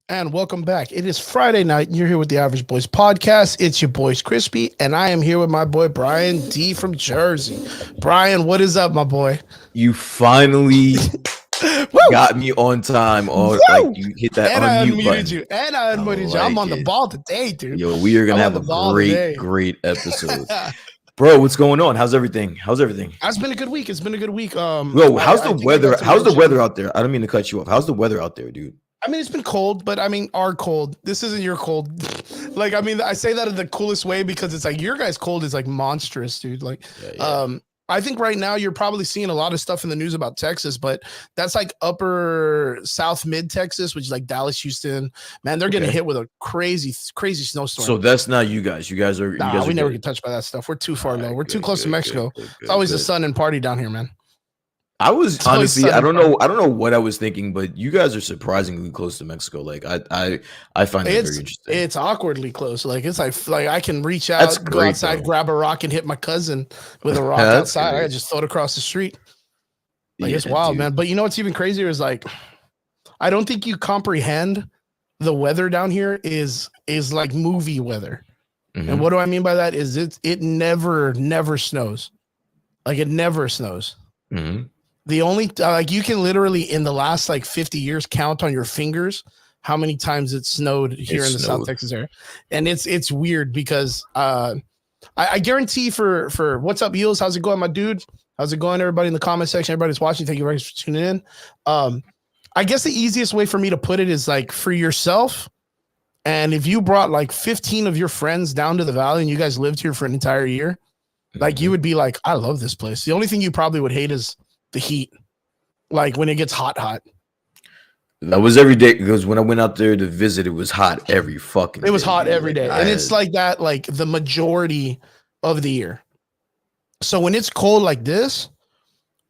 And welcome back. It is Friday night, and you're here with the Average Boys podcast. It's your boys, Crispy, and I am here with my boy, Brian D from Jersey. Brian, what is up, my boy? You finally Woo! got me on time, or like Woo! you hit that And I unmute unmuted button. you. And I I unmuted you. I'm like on the it. ball today, dude. Yo, we are I'm gonna on have the a ball great, today. great episode. Bro, what's going on? How's everything? How's everything? It's been a good week. It's been a good week. Yo, I, how's I the think I got weather? some How's nerd the shit in. weather out there? I don't mean to cut you off. How's the weather out there, dude? I mean, it's been cold, but I mean, our cold. This isn't your cold. Like, I mean, I say that in the coolest way because it's like your guys' cold is like monstrous, dude. Like, Yeah. I think right now you're probably seeing a lot of stuff in the news about Texas, but that's like upper South Mid Texas, which is like Dallas, Houston. Man, they're getting Okay. hit with a crazy, crazy snowstorm. So that's not you guys. You Nah, guys are we never get good. touched by that stuff. We're too All far low. right, We're too good, close to good, good, Mexico. good, It's good, always the good. sun and party down here, man. I was It's always honestly, sun I and don't party. know, I don't know what I was thinking, but you guys are surprisingly close to Mexico. Like I find that very interesting. It's awkwardly close. Like it's like I can reach That's out, go great outside, though. grab a rock, and hit my cousin with a rock That's outside. I great. can just throw it across the street. Like Yeah, it's wild, dude. man. But you know what's even crazier is like I don't think you comprehend the weather down here is like movie weather. And Hmm. what do I mean by that is it never snows. Like it never snows. Hmm. The only like you can literally in the last like 50 years count on your fingers how many times it snowed It here in the South snowed. Texas area. And it's weird because I guarantee for what's up, Eels? How's it going, my dude? How's it going, everybody in the comment section? Everybody's watching. Thank you very much for tuning in. Um, I guess the easiest way for me to put it is like for yourself. And if you brought like 15 of your friends down to the valley and you guys lived here for an entire year, like you Mhm. would be like, I love this place. The only thing you probably would hate is the heat. Like when it gets hot. That was every day because when I went out there to visit, it was hot every fucking It was day, hot dude. every Like day. I And it's had like that, like the majority of the year. So when it's cold like this,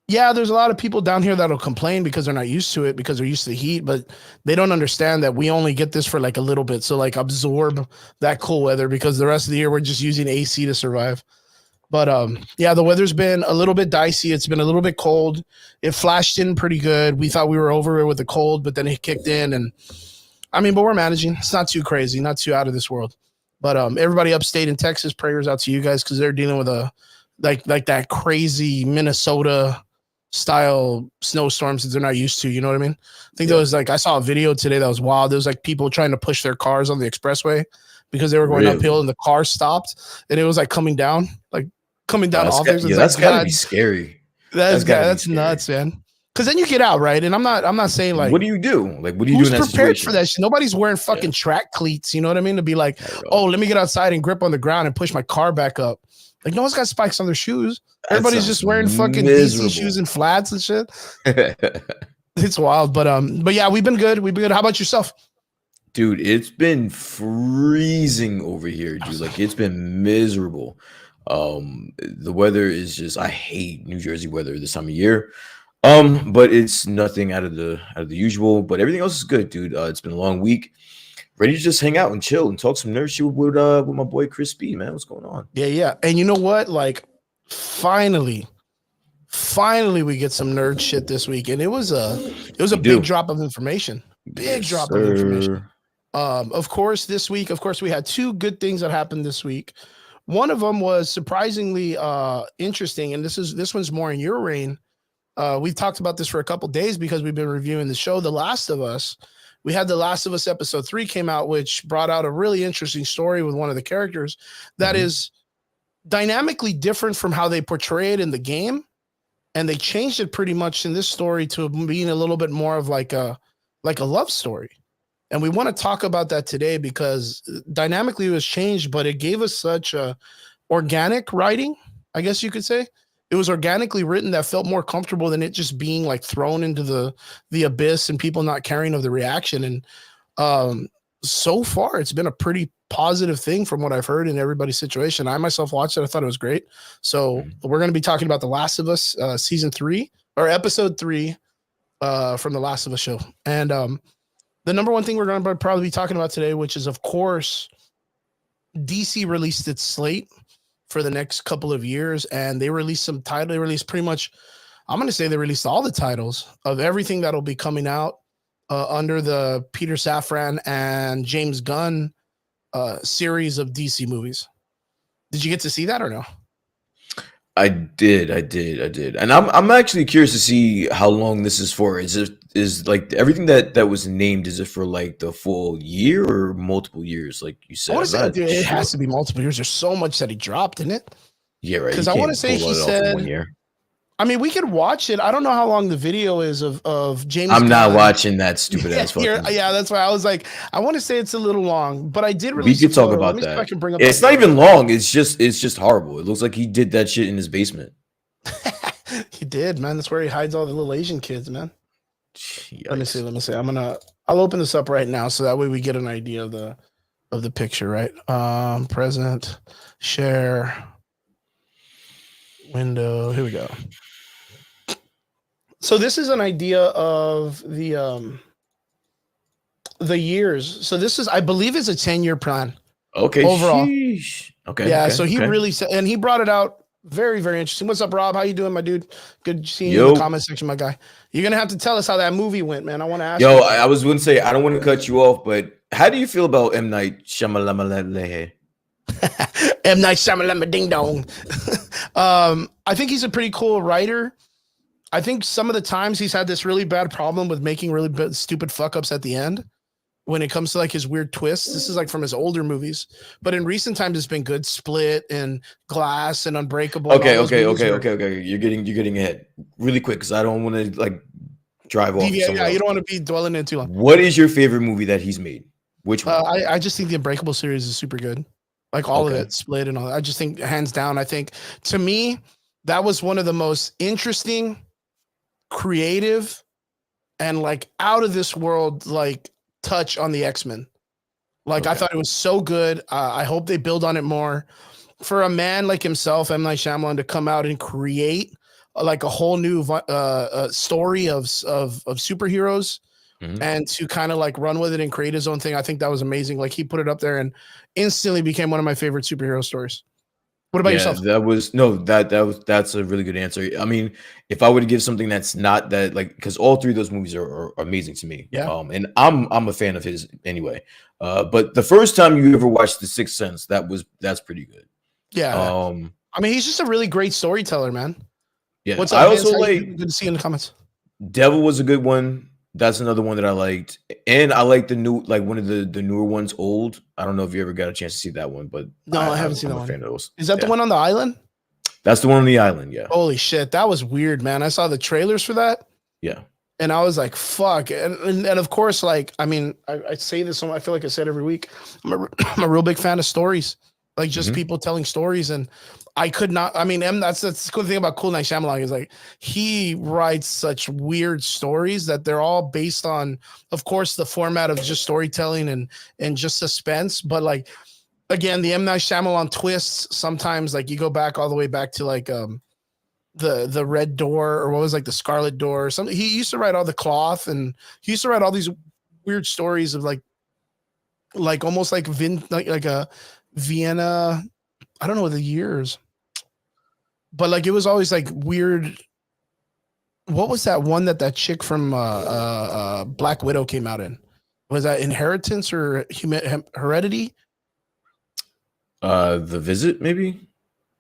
yeah, there's a lot of people down here that'll complain because they're not used to it because they're used to the heat, but they don't understand that we only get this for like a little bit. So like absorb that cool weather because the rest of the year we're just using AC to survive. But yeah, the weather's been a little bit dicey. It's been a little bit cold. It flashed in pretty good. We thought we were over it with the cold, but then it kicked in and I mean, but we're managing. It's not too crazy, not too out of this world. But everybody upstate in Texas, prayers out to you guys because they're dealing with a like that crazy Minnesota style snowstorms that they're not used to. You know what I mean? I think there yeah, was like I saw a video today that was wild. There was like people trying to push their cars on the expressway because they were going uphill really. and the car stopped and it was like coming down off there. So it's like That's gotta God, be scary. That's gotta be that's scary. nuts, man. Because then you get out, right? And I'm not saying like What do you do? Like, what do you do who's in that prepared for situation? that shit? Nobody's wearing Yeah, fucking track cleats. You know what I mean? To be like, not at oh, all. let me get outside and grip on the ground and push my car back up. Like no one's got spikes on their shoes. That Everybody's sounds just wearing fucking DC shoes miserable. and flats and shit. It's wild, but yeah, we've been good. We've been good. How about yourself? Dude, it's been freezing over here, dude. Like it's been miserable. The weather is just I hate New Jersey weather this time of year. But it's nothing out of the usual, but everything else is good, dude. It's been a long week. Ready to just hang out and chill and talk some nerd shit with my boy Chris B, man. What's going on? Yeah. And you know what? Like, finally, finally, we get some nerd shit this week, and it was a We big do. drop of information. Big Yes, drop of information. sir. Of course, this week, of course, we had two good things that happened this week. One of them was surprisingly interesting, and this one's more in your reign. We've talked about this for a couple days because we've been reviewing the show, The Last of Us. We had The Last of Us episode 3 came out, which brought out a really interesting story with one of the characters that Hmm. is dynamically different from how they portray it in the game. And they changed it pretty much in this story to being a little bit more of like a love story. And we want to talk about that today because dynamically it was changed, but it gave us such a organic writing, I guess you could say. It was organically written that felt more comfortable than it just being like thrown into the abyss and people not caring of the reaction. And um, so far, it's been a pretty positive thing from what I've heard in everybody's situation. I myself watched it; I thought it was great. So we're going to be talking about The Last of Us season 3 or episode 3 from The Last of Us show. And the number one thing we're going to probably be talking about today, which is of course DC released its slate for the next couple of years, and they released some title. They released pretty much, I'm going to say they released all the titles of everything that'll be coming out under the Peter Safran and James Gunn series of DC movies. Did you get to see that or no? I did, and I'm actually curious to see how long this is for. Is like everything that was named? Is it for like the full year or multiple years? Like you I said, want I'm to say not dude, it sure. has to be multiple years. There's so much that he dropped in it. Yeah, right. Because You I want to can't say pull he it off in 1 said, year. I mean, we could watch it. I don't know how long the video is of James I'm not Gunn. watching that stupid Yeah, ass fucking. yeah, that's why I was like, I want to say it's a little long, but I did We release a could talk photo. Let about me see if I that. can bring up It's that not photo. even long. It's just horrible. It looks like he did that shit in his basement. He did, man. That's where he hides all the little Asian kids, man. Yikes. Let me see. I'll open this up right now so that way we get an idea of the picture, right? Present, share, window. Here we go. So this is an idea of the years. So this is, I believe, is a 10-year plan. Okay. Overall. Sheesh. Okay. Yeah. Okay, So he okay. really said, and he brought it out very, very interesting. What's up, Rob? How you doing, my dude? Good seeing you in the comment section, my guy. You're gonna have to tell us how that movie went, man. I want to ask you. Yo, I was going to say I don't want to cut you off, but how do you feel about M. Night Shyamalan? M. Night Shyamalan ding dong. I think he's a pretty cool writer. I think some of the times he's had this really bad problem with making really stupid fuck ups at the end when it comes to like his weird twists. This is like from his older movies, but in recent times it's been good. Split and Glass and Unbreakable. Okay. You're getting ahead really quick because I don't want to like drive off. Yeah, you don't want to be dwelling in too long. What is your favorite movie that he's made? Which one? I just think the Unbreakable series is super good. Like all of it, Split and all that. I just think hands down, I think to me, that was one of the most interesting, creative, and like out of this world, like touch on the X-Men. Like I thought it was so good. I hope they build on it more. For a man like himself, M. Night Shyamalan, to come out and create like a whole new story of superheroes. Mm-hmm. And to kind of like run with it and create his own thing. I think that was amazing. Like he put it up there and instantly became one of my favorite superhero stories. What about yourself? That's a really good answer. I mean, if I were to give something that's not that, like, because all three of those movies are amazing to me. Yeah. And I'm a fan of his anyway. But the first time you ever watched The Sixth Sense, that's pretty good. Yeah. I mean, he's just a really great storyteller, man. Yeah. What's up, I also good to see you in the comments. Devil was a good one. That's another one that I liked, and I like the new, like one of the newer ones, Old. I don't know if you ever got a chance to see that one, but no, I haven't seen that one. Fan of those. Is that the one on the island? That's the one on the island. Yeah. Holy shit, that was weird, man. I saw the trailers for that. Yeah. And I was like, fuck. And of course, like, I mean, I say this, I feel like I said every week. I'm a real big fan of stories, like just people telling stories. And I could not, I mean, that's the cool thing about Cool Night Shyamalan is like, he writes such weird stories that they're all based on, of course, the format of just storytelling and just suspense. But like, again, the M. Night Shyamalan twists, sometimes like you go back all the way back to like, the Red Door, or what was like the Scarlet Door or something. He used to write all the Cloth, and he used to write all these weird stories of like almost like like a Vienna. I don't know the years, but like it was always like weird. What was that one that chick from Black Widow came out in? Was that Inheritance or Heredity? The Visit, maybe.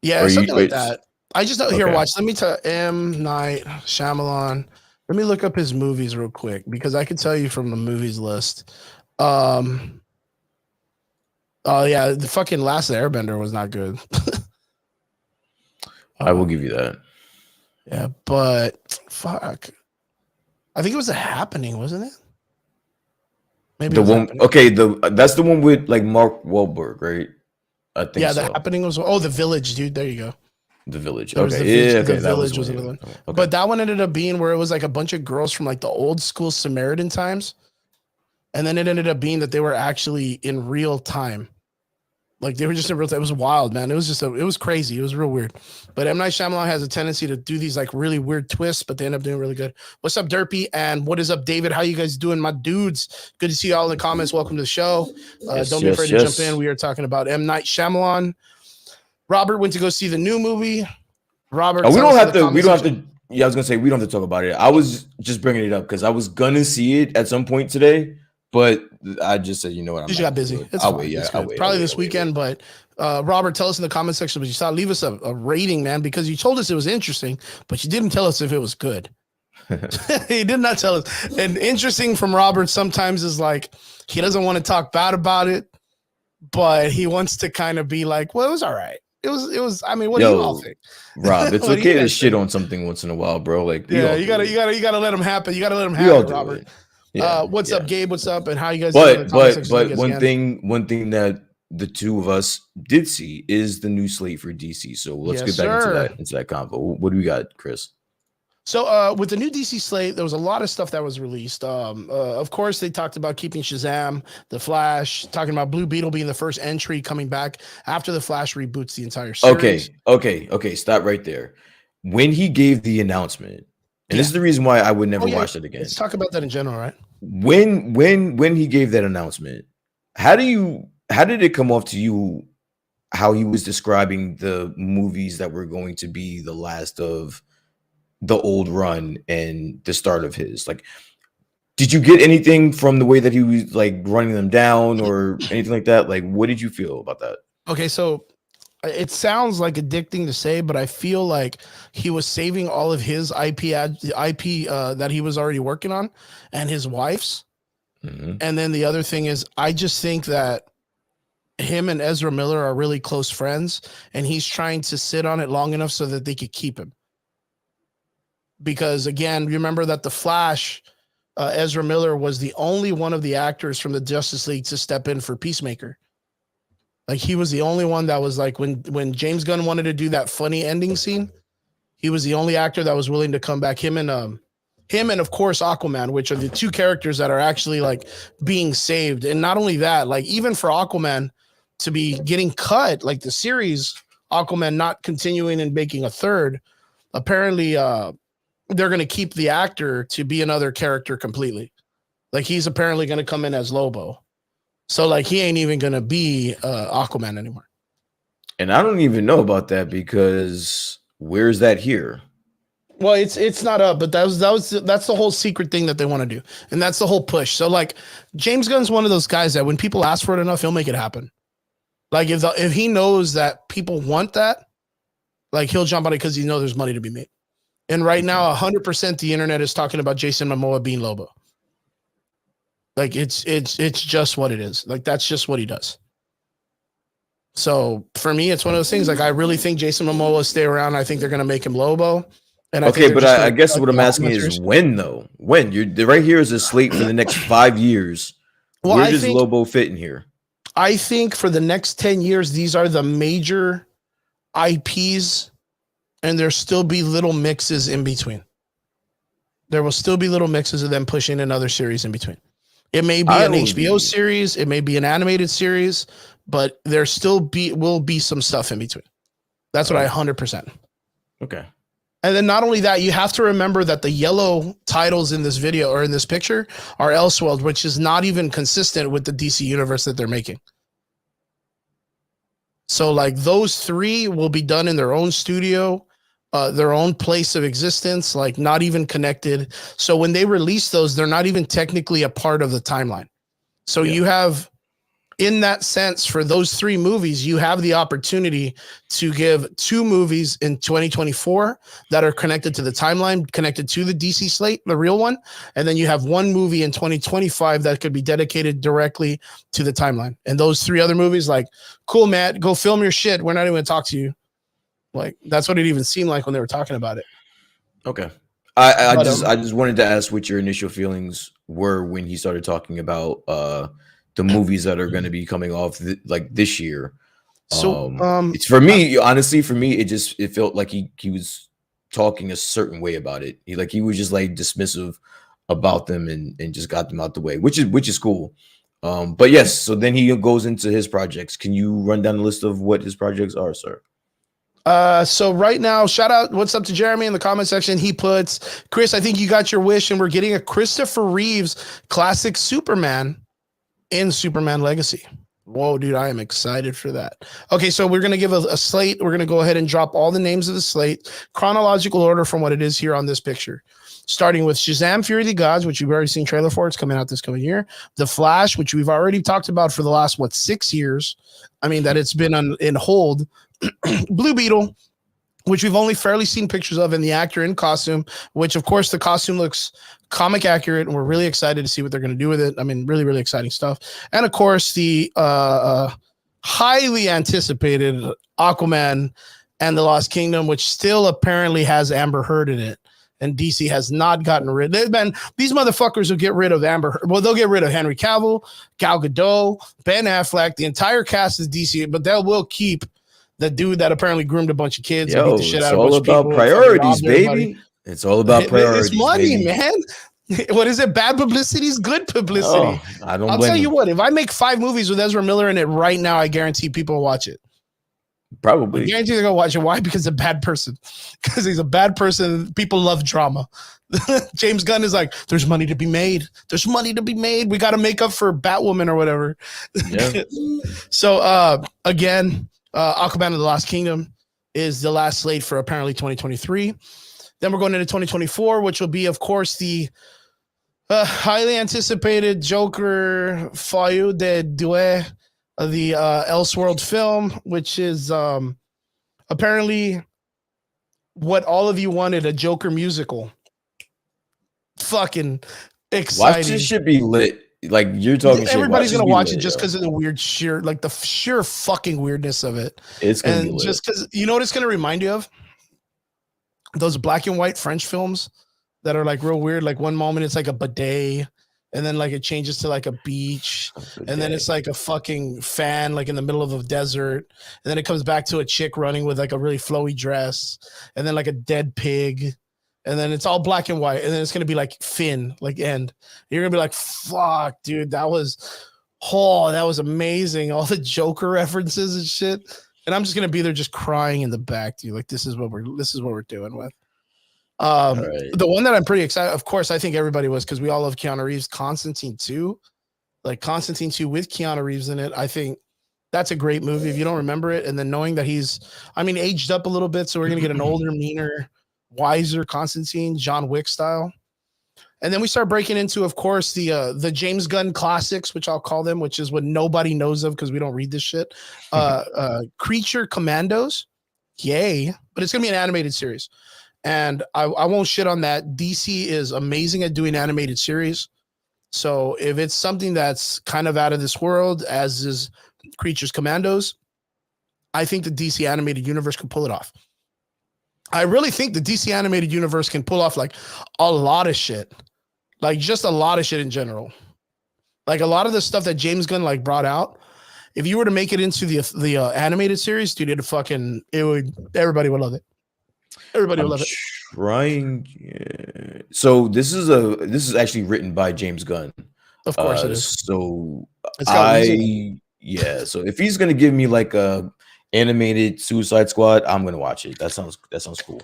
Yeah, or something like that. I just know. Here, watch. Let me tell M. Night Shyamalan. Let me look up his movies real quick because I can tell you from the movies list. Oh yeah, the fucking Last Airbender was not good. I will give you that. Yeah, but fuck. I think it was The Happening, wasn't it? Maybe the one. Happening. Okay, that's the one with like Mark Wahlberg, right? I think. Yeah, The Happening was. Oh, The Village, dude. There you go. The Village. Okay. The Village was another one. Okay. But that one ended up being where it was like a bunch of girls from like the old school Samaritan times. And then it ended up being that they were actually in real time. Like they were just in real time. It was wild, man. It was it was crazy. It was real weird. But M. Night Shyamalan has a tendency to do these like really weird twists, but they end up doing really good. What's up, Derpy? And what is up, David? How you guys doing, my dudes? Good to see you all in the comments. Welcome to the show. Don't be afraid to jump in. We are talking about M. Night Shyamalan. Robert went to go see the new movie. Robert, we don't have to Yeah, I was gonna say we don't have to talk about it. I was just bringing it up because I was gonna see it at some point today, but I just said, you know what, I'm You not got gonna do busy. it. It's I'll fine. wait. Yeah, It's I'll good. wait. Probably this weekend, but Robert, tell us in the comment section. But you saw, leave us a rating, man, because you told us it was interesting, but you didn't tell us if it was good. He did not tell us. And interesting from Robert sometimes is like he doesn't want to talk bad about it, but he wants to kind of be like, well, it was all right. It was. I mean, what do you all Yo, think? Rob, it's What do you okay to guys shit think? on something once in a while, bro. Like we Yeah, all you do gotta, it. you gotta, you gotta let him happen. You gotta let him We have all it, do Robert. it. Yeah, What's yeah. up, Gabe? What's up? And how you guys doing in the But comment but section? Thank but you guys again. one thing that the two of us did see is the new slate for DC. So let's Yes, get back sir. into that convo. What do we got, Chris? So with the new DC slate, there was a lot of stuff that was released. Of course, they talked about keeping Shazam, the Flash, talking about Blue Beetle being the first entry coming back after the Flash reboots the entire series. Okay. Stop right there. When he gave the announcement, and this Yeah. is the reason why I would Oh never yeah. watch it again. Let's talk about that in general, right? When he gave that announcement, how did it come off to you how he was describing the movies that were going to be the last of the old run and the start of his? Like, did you get anything from the way that he was like running them down or anything like that? Like, what did you feel about that? Okay, so it sounds like addicting to say, but I feel like he was saving all of his IP that he was already working on, and his wife's. Mhm. And then the other thing is, I just think that him and Ezra Miller are really close friends, and he's trying to sit on it long enough so that they could keep him. Because again, remember that the Flash, Ezra Miller was the only one of the actors from the Justice League to step in for Peacemaker. Like he was the only one that was like when James Gunn wanted to do that funny ending scene, he was the only actor that was willing to come back. Him and of course Aquaman, which are the two characters that are actually like being saved. And not only that, like even for Aquaman to be getting cut, like the series Aquaman not continuing and making a third, apparently they're going to keep the actor to be another character completely. Like he's apparently going to come in as Lobo. So like he ain't even going to be Aquaman anymore. And I don't even know about that because where's that here? Well, it's not up, but that's the whole secret thing that they want to do, and that's the whole push. So like, James Gunn's one of those guys that when people ask for it enough, he'll make it happen. Like if he knows that people want that, like he'll jump on it because he knows there's money to be made. And right now, 100% the internet is talking about Jason Momoa being Lobo. Like it's just what it is. Like that's just what he does. So for me, it's one of those things. Like I really think Jason Momoa will stay around. I think they're going to make him Lobo. And I Okay, think but just I guess cut what I'm the asking is series. when though? When you're right here is a slate for the next 5 years. Well, Where does Lobo fit in here? I think for the next 10 years, these are the major IPs, and there'll still be little mixes in between. There will still be little mixes of them pushing another series in between. It may be an HBO series, it may be an animated series, but there still will be some stuff in between. That's what I 100%. Okay. And then not only that, you have to remember that the yellow titles in this video or in this picture are Elseworld, which is not even consistent with the DC universe that they're making. So like those three will be done in their own studio, their own place of existence, like not even connected. So when they release those, they're not even technically a part of the timeline. So you have, in that sense, for those three movies, you have the opportunity to give two movies in 2024 that are connected to the timeline, connected to the DC slate, the real one. And then you have one movie in 2025 that could be dedicated directly to the timeline. And those three other movies, like, cool, Matt, go film your shit. We're not even going to talk to you. Like, that's what it even seemed like when they were talking about it. Okay. I just wanted to ask what your initial feelings were when he started talking about the movies that are going to be coming off like this year. So it's for me, honestly, it felt like he was talking a certain way about it. He was just like dismissive about them and just got them out the way, which is cool. But yes, so then he goes into his projects. Can you run down the list of what his projects are, sir? So right now, shout out, what's up to Jeremy in the comment section. He puts, Chris, I think you got your wish, and we're getting a Christopher Reeves classic Superman in Superman Legacy. Whoa, dude, I am excited for that. Okay, so we're gonna give a slate. We're gonna go ahead and drop all the names of the slate, chronological order from what it is here on this picture. Starting with Shazam: Fury of the Gods, which you've already seen trailer for. It's coming out this coming year. The Flash, which we've already talked about for the last 6 years. I mean that it's been in hold. Blue Beetle, which we've only fairly seen pictures of, and the actor in costume, which of course the costume looks comic accurate, and we're really excited to see what they're going to do with it. I mean, really, really exciting stuff. And of course, the highly anticipated Aquaman and the Lost Kingdom, which still apparently has Amber Heard in it. And DC has not gotten rid. These motherfuckers will get rid of Amber Heard. Well, they'll get rid of Henry Cavill, Gal Gadot, Ben Affleck, the entire cast is DC, but they will keep the dude that apparently groomed a bunch of kids. Yo, and beat the shit it's out of a all bunch of about people, priorities, baby. It's all about priorities. It's money, baby. man. What is it? Bad publicity is good publicity. Oh, I'll tell you what, if I make 5 movies with Ezra Miller in it right now, I guarantee people will watch it. Probably. I guarantee they're going to watch it. Why? Because he's a bad person. Because he's a bad person. People love drama. James Gunn is like, there's money to be made. There's money to be made. We got to make up for Batwoman or whatever. Yeah. So, again, Aquaman of the Lost Kingdom is the last slate for apparently 2023. Then we're going into 2024, which will be, of course, the highly anticipated Joker Feuille de Deux, the Elseworld film, which is apparently what all of you wanted, a Joker musical. Fucking exciting. Watch this shit be lit. Like, you're talking Everybody's shit. Gonna watch it just because of the weird sheer fucking weirdness of it. It's gonna be and lit. Just because, you know what it's gonna remind you of? Those black and white French films that are like real weird. Like one moment it's like a bidet, and then like it changes to like a beach, and then it's like a fucking fan like in the middle of a desert, and then it comes back to a chick running with like a really flowy dress, and then like a dead pig, and then it's all black and white, and then it's gonna be like Finn, like end. You're gonna be like, fuck, dude, that was amazing. All the Joker references and shit. And I'm just gonna be there just crying in the back, dude. Like this is what we're doing with. Right. The one that I'm pretty excited, of course, I think everybody was, because we all love Keanu Reeves. Constantine 2, like Constantine 2 with Keanu Reeves in it. I think that's a great movie if you don't remember it. And then knowing that he's, aged up a little bit, so we're gonna get an older, meaner, wiser Constantine, John Wick style. And then we start breaking into, of course, the James Gunn classics, which I'll call them, which is what nobody knows of because we don't read this shit. Creature Commandos, yay! But it's gonna be an animated series, and I won't shit on that. DC is amazing at doing animated series, so if it's something that's kind of out of this world, as is Creatures Commandos, I think the DC animated universe can pull it off. I really think the DC animated universe can pull off like a lot of shit, like just a lot of shit in general. Like a lot of the stuff that James Gunn like brought out, if you were to make it into the animated series, dude, everybody would love it. Everybody would love it. Trying. Yeah. So this is actually written by James Gunn. Of course it is. So so if he's gonna give me like a animated Suicide Squad, I'm gonna watch it. That sounds cool.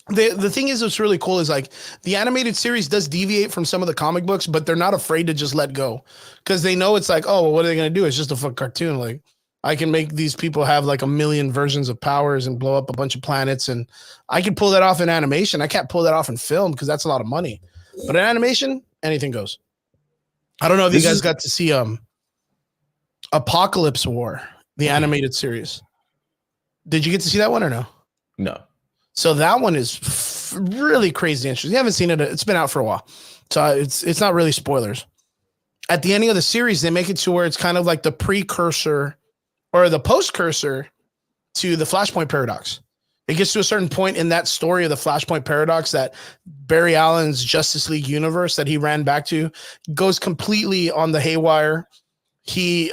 The thing is, what's really cool is like the animated series does deviate from some of the comic books, but they're not afraid to just let go, because they know it's like, oh, well, what are they gonna do? It's just a fuck cartoon. Like I can make these people have like a million versions of powers and blow up a bunch of planets, and I can pull that off in animation. I can't pull that off in film because that's a lot of money. But in animation, anything goes. I don't know if you guys got to see Apocalypse War, the animated series. Did you get to see that one or no? No. So that one is really crazy interesting. You haven't seen it. It's been out for a while. So it's not really spoilers. At the ending of the series, they make it to where it's kind of like the precursor or the postcursor to the Flashpoint Paradox. It gets to a certain point in that story of the Flashpoint Paradox that Barry Allen's Justice League universe that he ran back to goes completely on the haywire.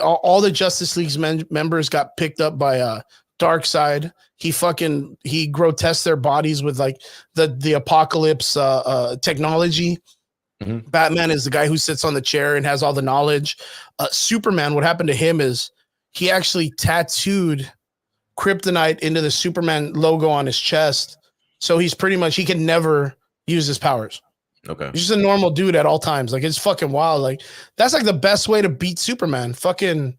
All the Justice League's members got picked up by Darkseid. He grotesques their bodies with like the apocalypse technology. Mm-hmm. Batman is the guy who sits on the chair and has all the knowledge. Superman, what happened to him is he actually tattooed kryptonite into the Superman logo on his chest. So he's pretty much, he can never use his powers. Okay. He's just a normal dude at all times. Like it's fucking wild. Like that's like the best way to beat Superman. Fucking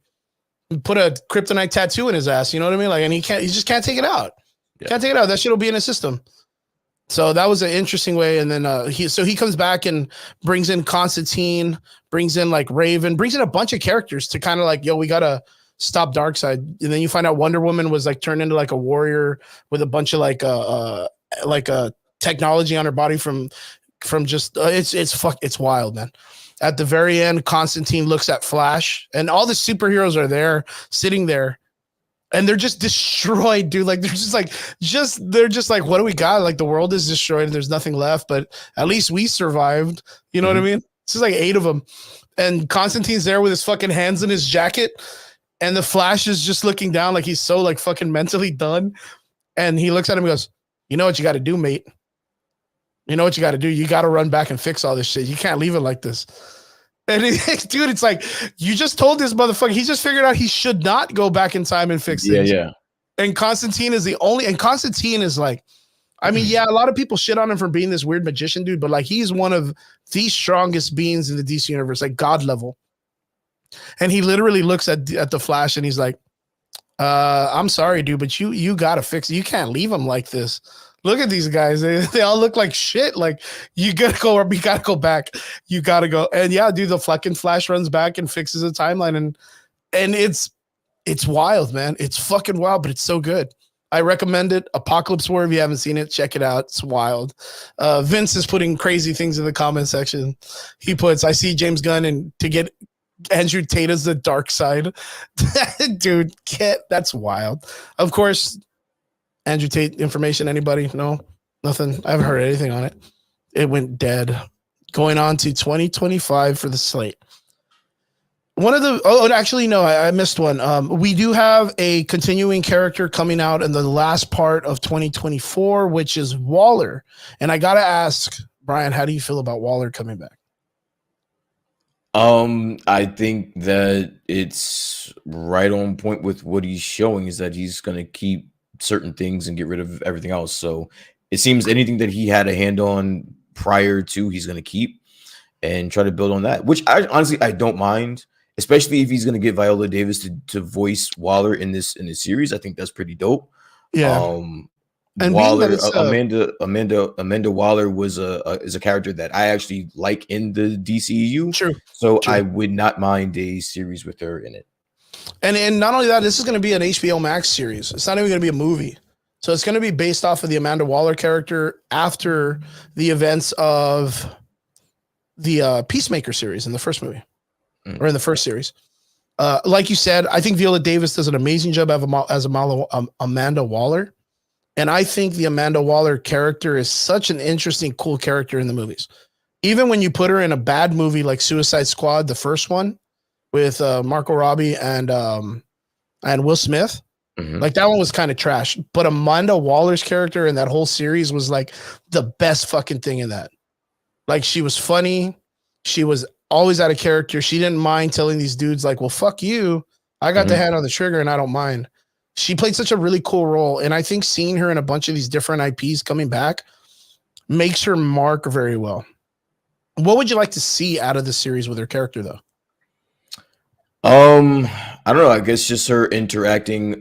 put a kryptonite tattoo in his ass. You know what I mean? Like, and he just can't take it out. Yeah. Can't take it out. That shit will be in his system. So that was an interesting way. And then he comes back and brings in Constantine, brings in like Raven, brings in a bunch of characters to kind of like, yo, we gotta stop Darkseid. And then you find out Wonder Woman was like turned into like a warrior with a bunch of like technology on her body from just it's wild, man. At the very end, Constantine looks at Flash, and all the superheroes are there, sitting there, and they're just destroyed, dude. Like they're just like, what do we got? Like the world is destroyed, and there's nothing left. But at least we survived. You know what I mean? This is like 8 of them, and Constantine's there with his fucking hands in his jacket, and the Flash is just looking down like he's so like fucking mentally done. And he looks at him and goes, "You know what you got to do, mate? You know what you got to do? You got to run back and fix all this shit. You can't leave it like this." And dude, it's like, you just told this motherfucker, he just figured out he should not go back in time and fix things. Yeah. And Constantine is Constantine is like, I mean, yeah, a lot of people shit on him for being this weird magician, dude, but like, he's one of the strongest beings in the DC universe, like God level. And he literally looks at the Flash and he's like, I'm sorry, dude, but you got to fix it. You can't leave him like this. Look at these guys. They all look like shit. Like, you gotta go, or we gotta go back. You gotta go. And yeah, dude, the fucking Flash runs back and fixes the timeline. And it's wild, man. It's fucking wild, but it's so good. I recommend it. Apocalypse War, if you haven't seen it, check it out. It's wild. Vince is putting crazy things in the comment section. He puts, I see James Gunn, and to get Andrew Tate as the dark side. Dude, that's wild. Of course, Andrew Tate information, anybody? No, nothing. I haven't heard anything on it. It went dead. Going on to 2025 for the slate. Actually, no, I missed one. We do have a continuing character coming out in the last part of 2024, which is Waller. And I got to ask, Brian, how do you feel about Waller coming back? I think that it's right on point with what he's showing, is that he's going to keep certain things and get rid of everything else. So it seems anything that he had a hand on prior to, he's going to keep and try to build on that, which I honestly don't mind, especially if he's going to get Viola Davis to voice Waller in this series. I think that's pretty dope. Yeah. And Waller, Amanda Waller is a character that I actually like in the DCEU. True. So I would not mind a series with her in it. And not only that, this is going to be an HBO Max series. It's not even going to be a movie. So it's going to be based off of the Amanda Waller character after the events of the Peacemaker series in the first movie, or in the first series. Like you said, I think Viola Davis does an amazing job as Amanda Waller. And I think the Amanda Waller character is such an interesting, cool character in the movies. Even when you put her in a bad movie like Suicide Squad, the first one, with Margot Robbie and Will Smith. Like, that one was kind of trash. But Amanda Waller's character in that whole series was like the best fucking thing in that. Like, she was funny. She was always out of character. She didn't mind telling these dudes like, well, fuck you. I got the hand on the trigger and I don't mind. She played such a really cool role. And I think seeing her in a bunch of these different IPs coming back makes her mark very well. What would you like to see out of the series with her character, though? I don't know. I guess just her interacting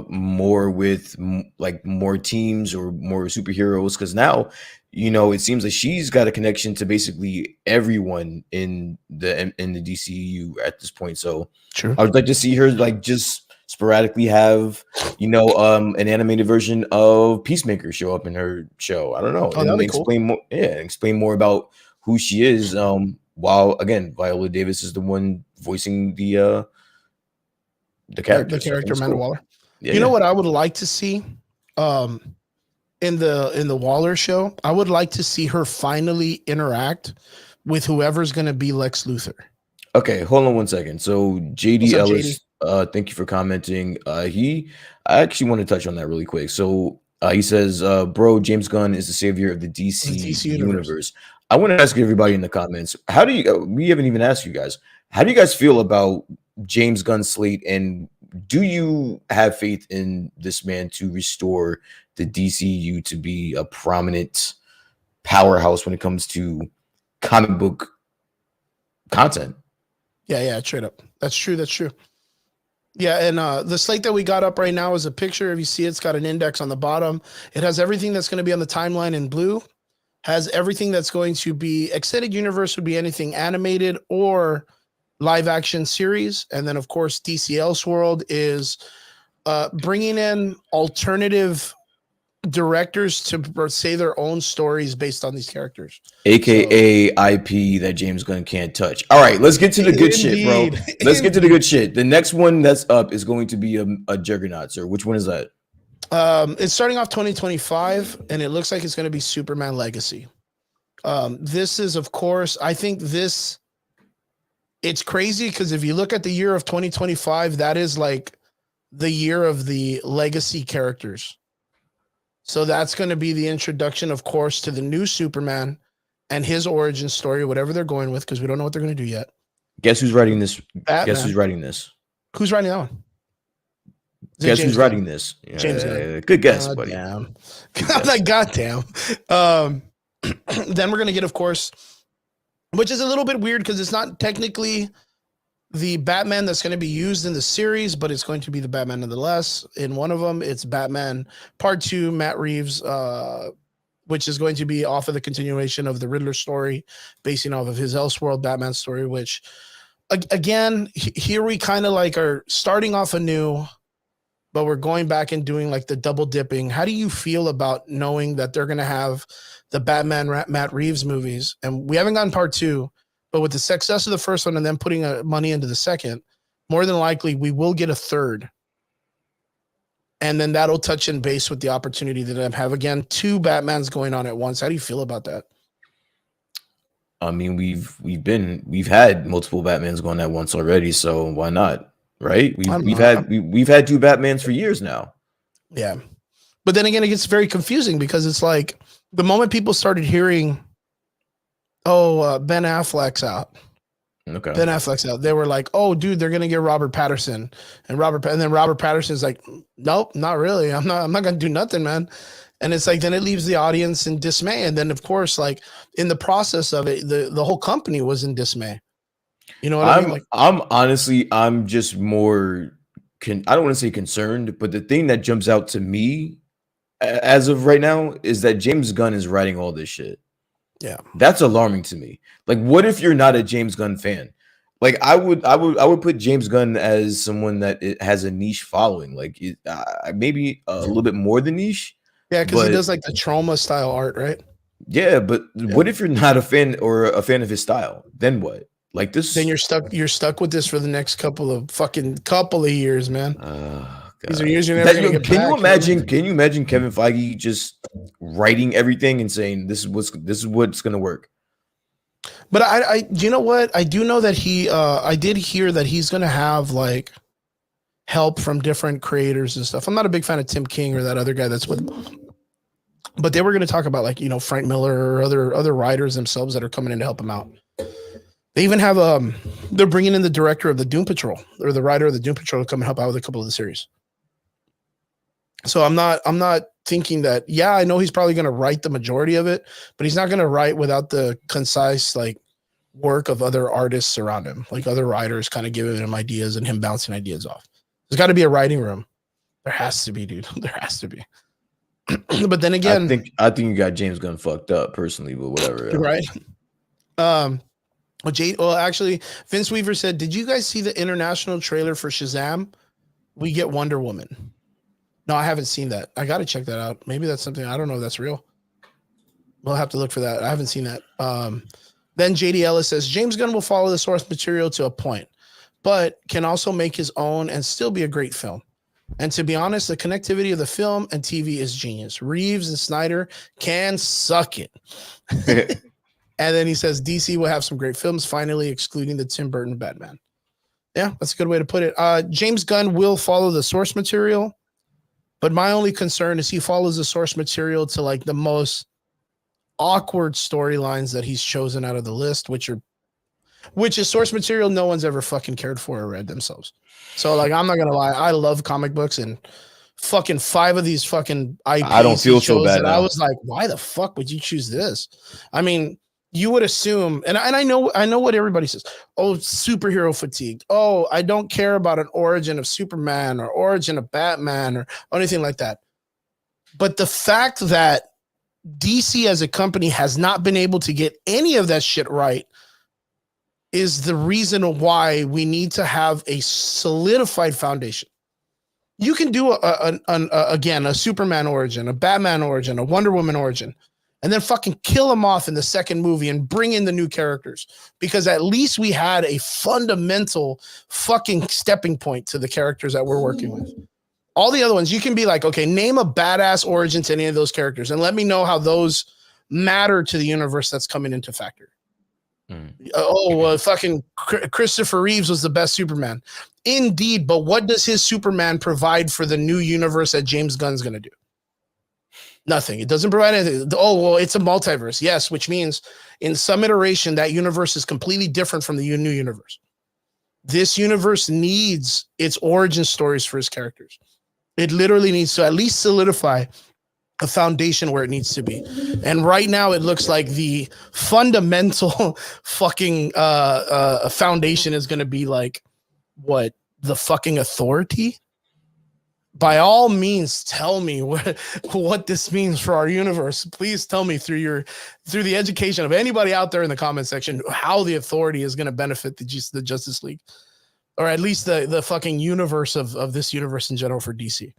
more with like more teams or more superheroes, because now, you know, it seems like she's got a connection to basically everyone in the DCU at this point. So True. I would like to see her like just sporadically have, you know, an animated version of Peacemaker show up in her show. I don't know. Oh, that'd be explain cool. more. Yeah, explain more about who she is. While again, Viola Davis is the one voicing the character. The character Amanda Waller. Yeah, you know what I would like to see in the Waller show? I would like to see her finally interact with whoever's going to be Lex Luthor. Okay, hold on one second. So JD What's up, Ellis, thank you for commenting. I actually want to touch on that really quick. So he says, bro, James Gunn is the savior of the DC universe. I want to ask everybody in the comments, how do you, we haven't even asked you guys, how do you guys feel about James Gunn's slate, and do you have faith in this man to restore the DCU to be a prominent powerhouse when it comes to comic book content? Yeah, straight up. That's true. Yeah, and the slate that we got up right now is a picture. If you see, it's got an index on the bottom. It has everything that's going to be on the timeline in blue. Has everything that's going to be extended universe would be anything animated or live action series, and then of course DC Elseworld is bringing in alternative directors to say their own stories based on these characters. AKA IP that James Gunn can't touch. All right, let's get to the good shit, bro. Let's get to the good shit. The next one that's up is going to be a Juggernaut, sir. Which one is that? It's starting off 2025, and it looks like it's going to be Superman Legacy. This is, of course, I think this. It's crazy because if you look at the year of 2025, that is like the year of the legacy characters. So that's going to be the introduction, of course, to the new Superman and his origin story, whatever they're going with, because we don't know what they're going to do yet. Guess who's writing this? Batman. Guess who's writing this? Who's writing that one? Guess who's writing this? James Gunn. Good guess, buddy. Damn. I'm like, goddamn. Then we're going to get, of course, which is a little bit weird because it's not technically the Batman that's going to be used in the series, but it's going to be the Batman nonetheless. In one of them, it's Batman Part 2, Matt Reeves, which is going to be off of the continuation of the Riddler story, basing off of his Elseworld Batman story, which, again, here we kind of like are starting off anew, but we're going back and doing like the double dipping. How do you feel about knowing that they're going to have the Batman Matt Reeves movies? And we haven't gotten Part 2, but with the success of the first one and then putting money into the second, more than likely we will get a third. And then that'll touch in base with the opportunity that I have again, 2 Batmans going on at once. How do you feel about that? I mean, we've had multiple Batmans going at once already, so why not? Right? We've had 2 Batmans for years now. Yeah. But then again, it gets very confusing because it's like the moment people started hearing, Ben Affleck's out. Okay. Ben Affleck's out. They were like, "Oh, dude, they're gonna get Robert Pattinson," and then Robert Patterson's like, "Nope, not really. I'm not gonna do nothing, man." And it's like then it leaves the audience in dismay, and then of course, like in the process of it, the whole company was in dismay. You know what I mean? Like, I'm honestly, I'm just more. I don't want to say concerned, but the thing that jumps out to me as of right now is that James Gunn is writing all this shit. Yeah, that's alarming to me. Like, what if you're not a James Gunn fan? Like, I would put James Gunn as someone that it has a niche following, like maybe a little bit more than niche. Yeah, because he does like the trauma style art, right? Yeah, but what if you're not a fan or a fan of his style? Then what? Like this? Then you're stuck with this for the next couple of years, man. These are years you're never gonna get back. Can you imagine Kevin Feige just writing everything and saying this is what's gonna work? But I you know what? I do know that I did hear that he's gonna have like help from different creators and stuff. I'm not a big fan of Tim King or that other guy that's with, but they were gonna talk about like, Frank Miller or other writers themselves that are coming in to help him out. They even have they're bringing in the director of the Doom Patrol or the writer of the Doom Patrol to come and help out with a couple of the series. So I'm not thinking that, yeah, I know he's probably going to write the majority of it, but he's not going to write without the concise like work of other artists around him, like other writers kind of giving him ideas and him bouncing ideas off. There's got to be a writing room. There has to be, dude. There has to be. But then again, I think you got James Gunn fucked up personally, but whatever. Right. Well, actually, Vince Weaver said, "Did you guys see the international trailer for Shazam? We get Wonder Woman." No, I haven't seen that. I got to check that out. Maybe that's something. I don't know if that's real. We'll have to look for that. I haven't seen that. Then JD Ellis says, James Gunn will follow the source material to a point, but can also make his own and still be a great film. And to be honest, the connectivity of the film and TV is genius. Reeves and Snyder can suck it. And then he says, DC will have some great films, finally, excluding the Tim Burton Batman. Yeah, that's a good way to put it. James Gunn will follow the source material. But my only concern is he follows the source material to like the most awkward storylines that he's chosen out of the list, which is source material no one's ever fucking cared for or read themselves. So like, I'm not gonna lie, I love comic books and fucking 5 of these fucking IPs. I don't feel so bad. I was like, why the fuck would you choose this? I mean, you would assume, and I know what everybody says. Oh, superhero fatigued. Oh, I don't care about an origin of Superman or origin of Batman or anything like that. But the fact that DC as a company has not been able to get any of that shit right is the reason why we need to have a solidified foundation. You can do again a Superman origin, a Batman origin, a Wonder Woman origin, and then fucking kill them off in the second movie and bring in the new characters, because at least we had a fundamental fucking stepping point to the characters that we're working with. All the other ones, you can be like, okay, name a badass origin to any of those characters and let me know how those matter to the universe that's coming into factor. Fucking Christopher Reeves was the best Superman. Indeed, but what does his Superman provide for the new universe that James Gunn's going to do? Nothing. It doesn't provide anything. Oh, well, it's a multiverse. Yes, which means in some iteration, that universe is completely different from the new universe. This universe needs its origin stories for his characters. It literally needs to at least solidify a foundation where it needs to be. And right now it looks like the fundamental fucking foundation is going to be like, what, the fucking Authority? By all means, tell me what this means for our universe. Please tell me through the education of anybody out there in the comment section how the Authority is going to benefit the Justice League, or at least the fucking universe of this universe in general for DC.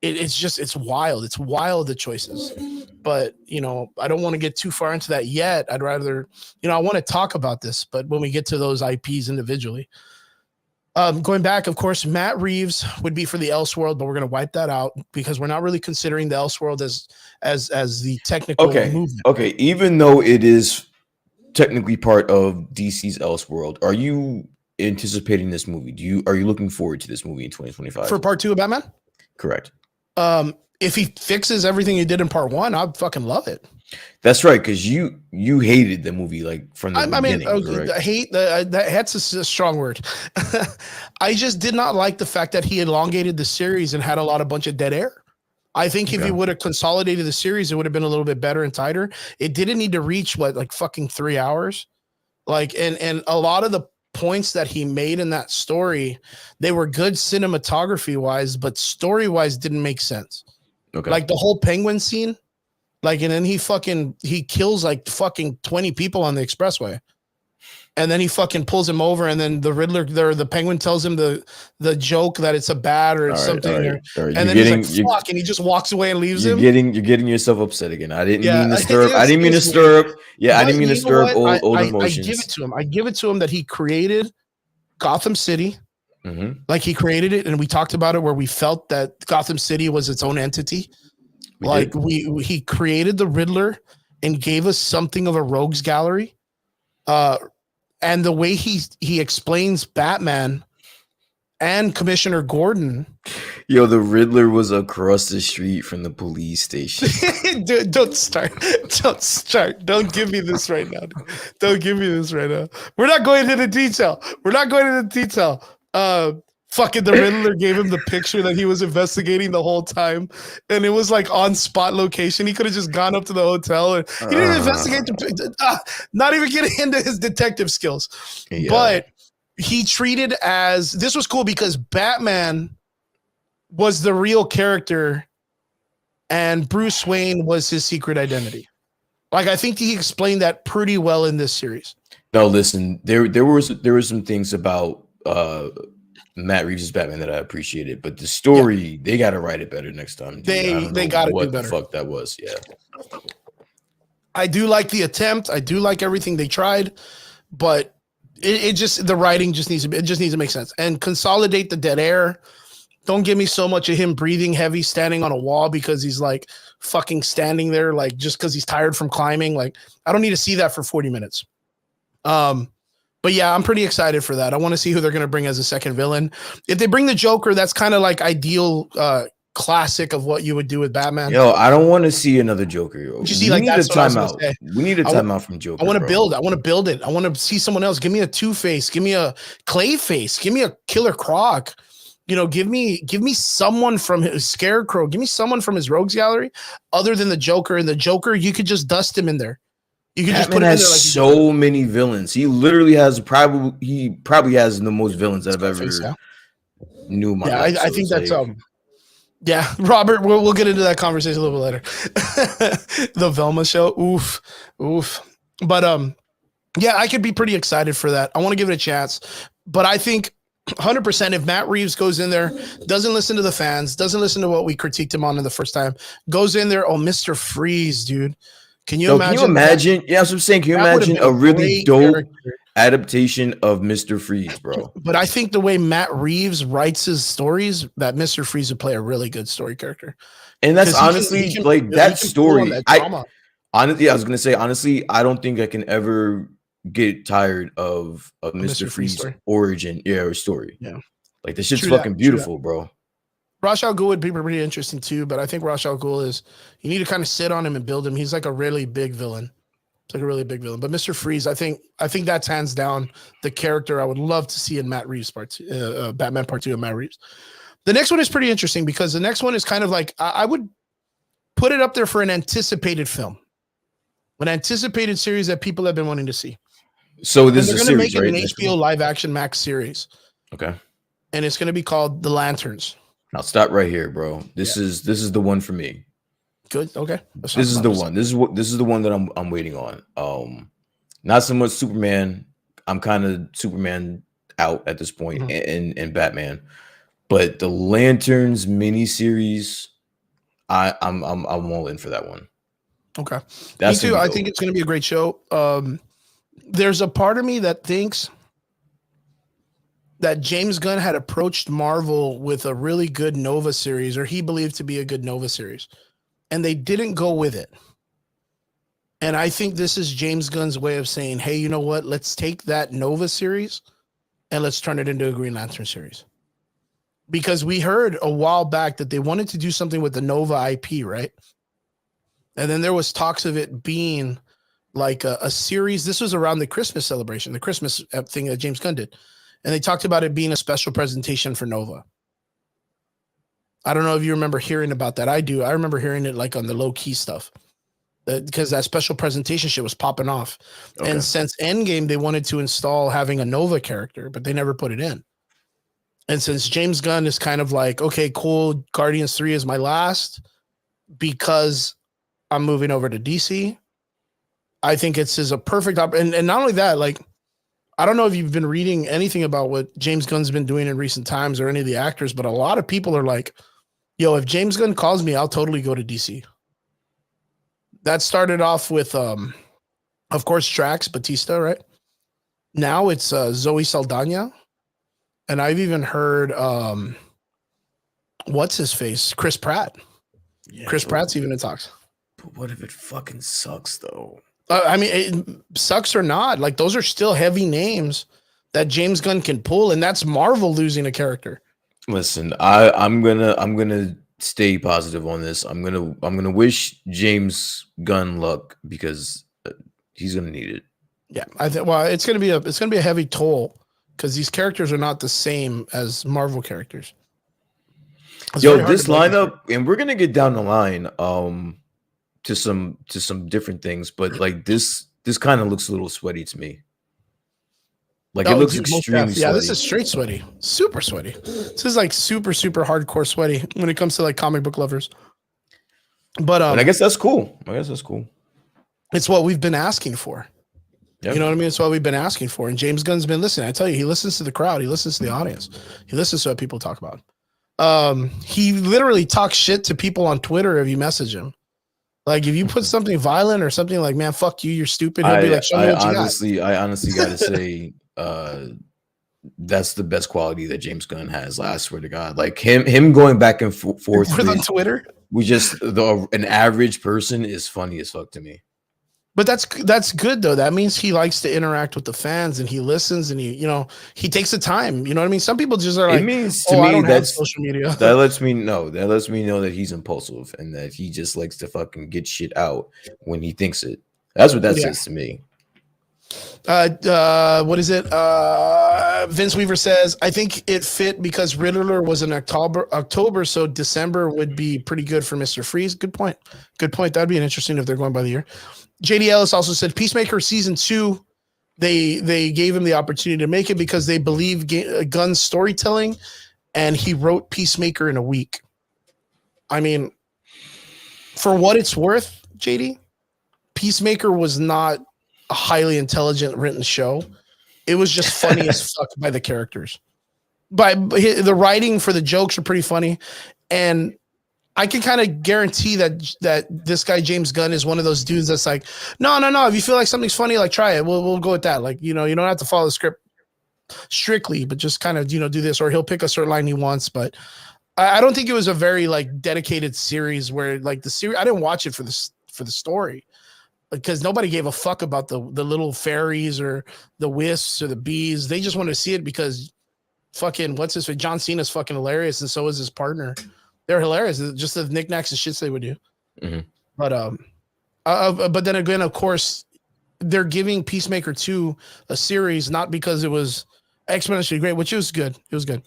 It's wild. It's wild, the choices. But, I don't want to get too far into that yet. I'd rather, I want to talk about this, but when we get to those IPs individually. Going back, of course, Matt Reeves would be for the Elseworld, but we're going to wipe that out because we're not really considering the Elseworld as the technical movement. Okay, even though it is technically part of DC's Elseworld, are you anticipating this movie? Are you looking forward to this movie in 2025? For part 2 of Batman? Correct. If he fixes everything he did in part 1, I'd fucking love it. That's right, because you hated the movie like from the beginning. Hate that's a strong word. I just did not like the fact that he elongated the series and had a bunch of dead air. I think if he would have consolidated the series, it would have been a little bit better and tighter. It didn't need to reach fucking 3 hours. And a lot of the points that he made in that story, they were good cinematography wise, but story wise didn't make sense. Okay. Like the whole penguin scene. And then he kills fucking 20 people on the expressway. And then he fucking pulls him over, and then the Riddler, the penguin tells him the joke that it's a bat or something. All right. And then he's like, fuck, and he just walks away and leaves him. You're getting yourself upset again. I didn't mean to stir up. I didn't mean to stir up. Yeah, I didn't mean to stir up old emotions. I give it to him that he created Gotham City. Mm-hmm. Like he created it, and we talked about it where we felt that Gotham City was its own entity. He created the Riddler and gave us something of a rogues gallery. And the way he explains Batman and Commissioner Gordon. Yo, the Riddler was across the street from the police station. Dude, don't start. Don't give me this right now. Don't give me this right now. We're not going into detail. Fucking the Riddler gave him the picture that he was investigating the whole time, and it was on spot location. He could have just gone up to the hotel, and he didn't investigate not even getting into his detective skills. Yeah. But he treated as this was cool because Batman was the real character, and Bruce Wayne was his secret identity. I think he explained that pretty well in this series. No, listen, there were some things about Matt Reeves' Batman that I appreciated, but the story they got to write it better next time. They got to do better. What the fuck that was? Yeah, I do like the attempt. I do like everything they tried, but it just the writing just needs to make sense and consolidate the dead air. Don't give me so much of him breathing heavy, standing on a wall because he's fucking standing there just because he's tired from climbing. I don't need to see that for 40 minutes. But yeah, I'm pretty excited for that. I want to see who they're going to bring as a second villain. If they bring the Joker, that's kind of ideal classic of what you would do with Batman. Yo, I don't want to see another Joker. We need a timeout. We need a timeout from Joker. I want to build it. I want to see someone else. Give me a Two-Face. Give me a Clayface. Give me a Killer Croc. Give me someone from his Scarecrow. Give me someone from his Rogues Gallery other than the Joker. And the Joker, you could just dust him in there. You could just Batman put him in has there like so many villains. He literally has probably has the most villains that I've Scarface, ever yeah. knew in my Yeah, life. I So think it's that's like, yeah, Robert, we'll get into that conversation a little bit later. The Velma show, oof, oof. But yeah, I could be pretty excited for that. I want to give it a chance, but I think 100% if Matt Reeves goes in there, doesn't listen to the fans, doesn't listen to what we critiqued him on in the first time, goes in there, oh, Mr. Freeze, dude. Can you yo, can you imagine? imagine? Yeah, that's what I'm saying. Can you That would have imagine been a a really great dope character. adaptation of Mr. Freeze, bro? But I think the way Matt Reeves writes his stories, that Mr. Freeze would play a really good story character. And that's Because honestly like he that can pull on story. that drama. Honestly, I was gonna say, honestly, I don't think I can ever get tired of A Mr. Mr. Freeze Freeze story. origin, or story. Yeah. Like this shit's True that. fucking True that. beautiful, bro. Ra's al Ghul would be pretty interesting too, but I think Ra's al Ghul is you need to kind of sit on him and build him. He's like a really big villain. It's like a really big villain. But Mr. Freeze, I think that's hands down the character I would love to see in Matt Reeves part two, Batman Part 2 of Matt Reeves. The next one is pretty interesting because the next one is kind of like I would put it up there for an anticipated film, an anticipated series that people have been wanting to see. So this And is they're a going to series, make it right? an HBO live action Max series, Okay. and it's going to be called The Lanterns. I'll stop right here, bro. This is the one for me. Good. Okay. This is the one. This is the one that I'm waiting on. Not so much Superman. I'm kind of Superman out at this point, and Batman. But the Lanterns miniseries, I'm all in for that one. Okay. That's me too. I think it's going to be a great show. There's a part of me that thinks that James Gunn had approached Marvel with a really good Nova series, or he believed to be a good Nova series, and they didn't go with it. And I think this is James Gunn's way of saying, hey, you know what? Let's take that Nova series and let's turn it into a Green Lantern series. Because we heard a while back that they wanted to do something with the Nova IP, right? And then there was talks of it being like a series. This was around the Christmas celebration, the Christmas thing that James Gunn did. And they talked about it being a special presentation for Nova. I don't know if you remember hearing about that. I do. I remember hearing it like on the low key stuff because that special presentation shit was popping off. Okay. And since Endgame, they wanted to install having a Nova character, but they never put it in. And since James Gunn is kind of like, okay, cool, Guardians 3 is my last because I'm moving over to DC. I think it's a perfect and not only that, like, I don't know if you've been reading anything about what James Gunn's been doing in recent times or any of the actors, but a lot of people are like, yo, if James Gunn calls me, I'll totally go to DC. That started off with, of course, Drax, Batista, right? Now it's Zoe Saldana. And I've even heard, what's his face? Chris Pratt. Yeah, Chris Pratt's even in talks. But what if it fucking sucks, though? I mean, it sucks or not. Like, those are still heavy names that James Gunn can pull, and that's Marvel losing a character. Listen, I'm gonna stay positive on this. I'm gonna wish James Gunn luck because he's gonna need it. Yeah, I think. Well, it's gonna be a heavy toll because these characters are not the same as Marvel characters. Yo, this lineup, and we're gonna get down the line. To some different things, but like this kind of looks a little sweaty to me. Like it looks extremely sweaty. Yeah, this is straight sweaty, super sweaty. This is like super hardcore sweaty when it comes to like comic book lovers. But I guess that's cool. It's what we've been asking for. Yep. You know what I mean? It's what we've been asking for. And James Gunn's been listening. I tell you, he listens to the crowd. He listens to the audience. He listens to what people talk about. He literally talks shit to people on Twitter if you message him. Like if you put something violent or something like, man, fuck you, you're stupid. He'll be like, show me what you got. I honestly gotta say, that's the best quality that James Gunn has. I swear to God, like him going back and forth on Twitter. We just an average person is funny as fuck to me. But that's good though. That means he likes to interact with the fans and he listens and he takes the time. You know what I mean? Some people just are like, it means to me that's social media. That lets me know that he's impulsive and that he just likes to fucking get shit out when he thinks it. That's what that says to me. What is it? Vince Weaver says, I think it fit because Riddler was in October, so December would be pretty good for Mr. Freeze. Good point. Good point. That'd be an interesting if they're going by the year. JD Ellis also said Peacemaker season 2, they gave him the opportunity to make it because they believe Gunn's storytelling, and he wrote Peacemaker in a week. I mean, for what it's worth, JD, Peacemaker was not a highly intelligent written show. It was just funny as fuck by the characters. But the writing for the jokes are pretty funny, and I can kind of guarantee that this guy James Gunn is one of those dudes that's like, no. If you feel like something's funny, like try it. We'll go with that. Like, you don't have to follow the script strictly, but just kind of do this, or he'll pick a certain line he wants. But I don't think it was a very like dedicated series where like the series. I didn't watch it for the story, because nobody gave a fuck about the little fairies or the wisps or the bees. They just wanted to see it because fucking John Cena's fucking hilarious, and so is his partner. They're hilarious. Just the knickknacks and shits they would do. Mm-hmm. But then again, of course, they're giving Peacemaker 2 a series not because it was exponentially great, which was good. It was good.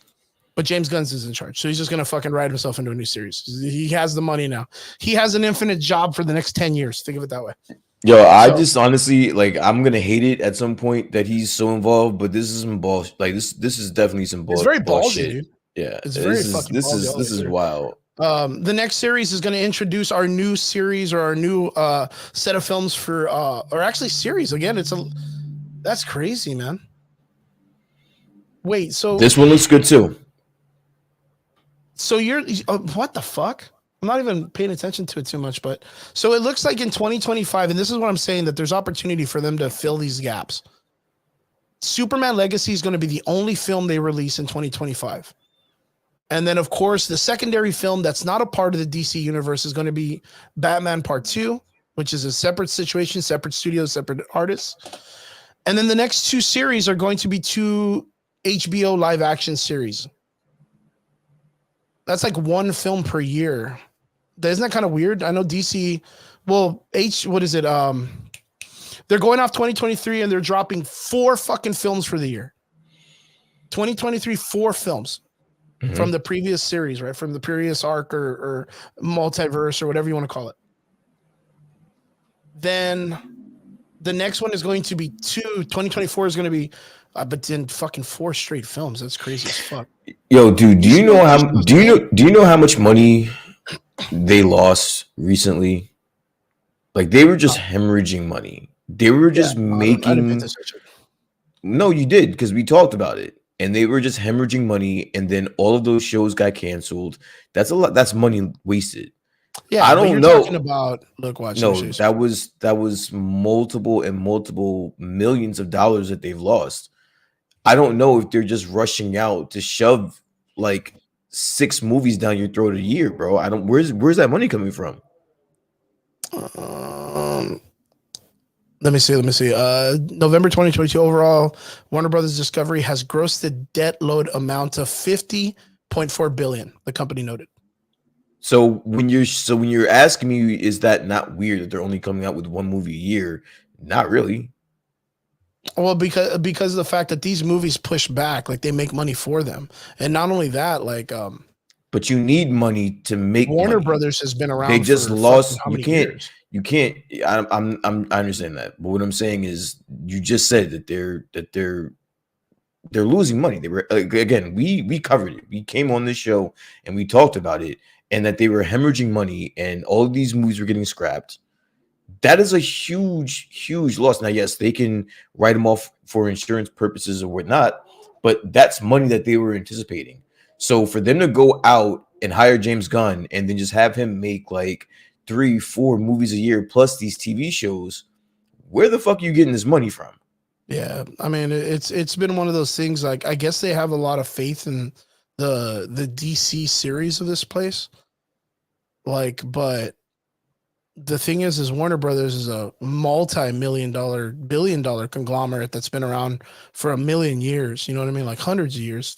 But James Gunn is in charge, so he's just gonna fucking write himself into a new series. He has the money now. He has an infinite job for the next 10 years. Think of it that way. Yo, I just honestly, like, I'm gonna hate it at some point that he's so involved, but this is some bullshit. Like, this is definitely some bullshit. It's very ballsy, dude. Yeah, it's very fucking ballsy. This is wild. The next series is going to introduce our new series, or our new set of films for, or actually series again. That's crazy, man. Wait, so this one looks good too. So what the fuck? I'm not even paying attention to it too much, but so it looks like in 2025, and this is what I'm saying, that there's opportunity for them to fill these gaps. Superman Legacy is going to be the only film they release in 2025. And then, of course, the secondary film that's not a part of the DC universe is going to be Batman Part 2, which is a separate situation, separate studios, separate artists. And then the next 2 series are going to be 2 HBO live action series. That's like 1 film per year. Isn't that kind of weird? I know DC, well, what is it? They're going off 2023 and they're dropping 4 fucking films for the year. 2023, 4 films. Mm-hmm. From the previous series, right? From the previous arc or multiverse or whatever you want to call it. Then the next one is going to be 2024 is going to be, but then fucking 4 straight films. That's crazy as fuck. Yo, dude, do you know how much money they lost recently? Like, they were just hemorrhaging money. They were just making. No, you did, because we talked about it. And they were just hemorrhaging money, and then all of those shows got canceled. That's a lot. That's money wasted. Yeah, I don't know. Talking about that was multiple millions of dollars that they've lost. I don't know if they're just rushing out to shove like 6 movies down your throat a year, bro. I don't. Where's that money coming from? Let me see. November 2022 overall, Warner Brothers Discovery has grossed the debt load amount to $50.4 billion. The company noted. So when you're asking me, is that not weird that they're only coming out with 1 movie a year? Not really. Well, because of the fact that these movies push back, like they make money for them, and not only that, like but you need money to make. Warner money. Brothers has been around. They just for lost. How many years? You can't. I understand that, but what I'm saying is, you just said that they're losing money. They were, again, we covered it. We came on this show and we talked about it, and that they were hemorrhaging money, and all of these movies were getting scrapped. That is a huge loss. Now, yes, they can write them off for insurance purposes or whatnot, but that's money that they were anticipating. So for them to go out and hire James Gunn and then just have him make like 3-4 movies a year plus these TV shows, where the fuck are you getting this money from? Yeah, I mean, it's been one of those things. Like, I guess they have a lot of faith in the DC series of this place. Like, but the thing is Warner Brothers is a multi-million-dollar, billion-dollar conglomerate that's been around for 1 million years. You know what I mean? Like hundreds of years.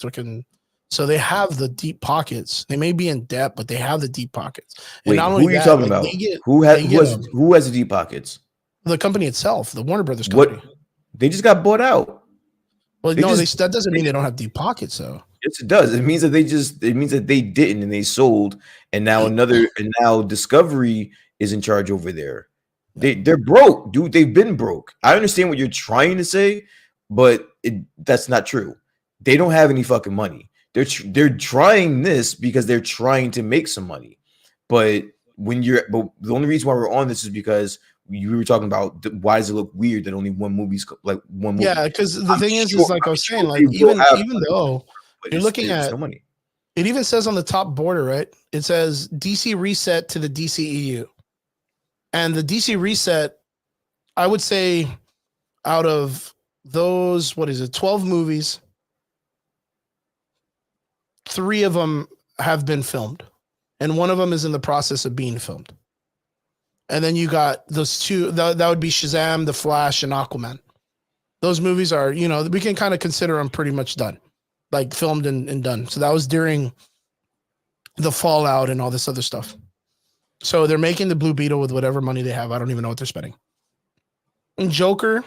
So they have the deep pockets. They may be in debt, but they have the deep pockets. And wait, not who only are you that, talking like, about? Who has the deep pockets? The company itself, the Warner Brothers company. They just got bought out. Well, no, that doesn't mean they don't have deep pockets, though. Yes, it does. It means that they didn't and they sold, and now Discovery is in charge over there. They're broke, dude. They've been broke. I understand what you're trying to say, but that's not true. They don't have any fucking money. They're trying this because they're trying to make some money. But the only reason why we're on this is because you were talking about why does it look weird that only one movie's like one movie? Yeah, because the thing is like I was saying, like even though you're looking at no money. It even says on the top border, right? It says DC reset to the DCEU. And the DC reset, I would say out of those, 12 movies, 3 of them have been filmed. And one of them is in the process of being filmed. And then you got those 2, that would be Shazam, The Flash, and Aquaman. Those movies are, we can kind of consider them pretty much done. Like filmed and done. So that was during the fallout and all this other stuff. So they're making the Blue Beetle with whatever money they have. I don't even know what they're spending. And Joker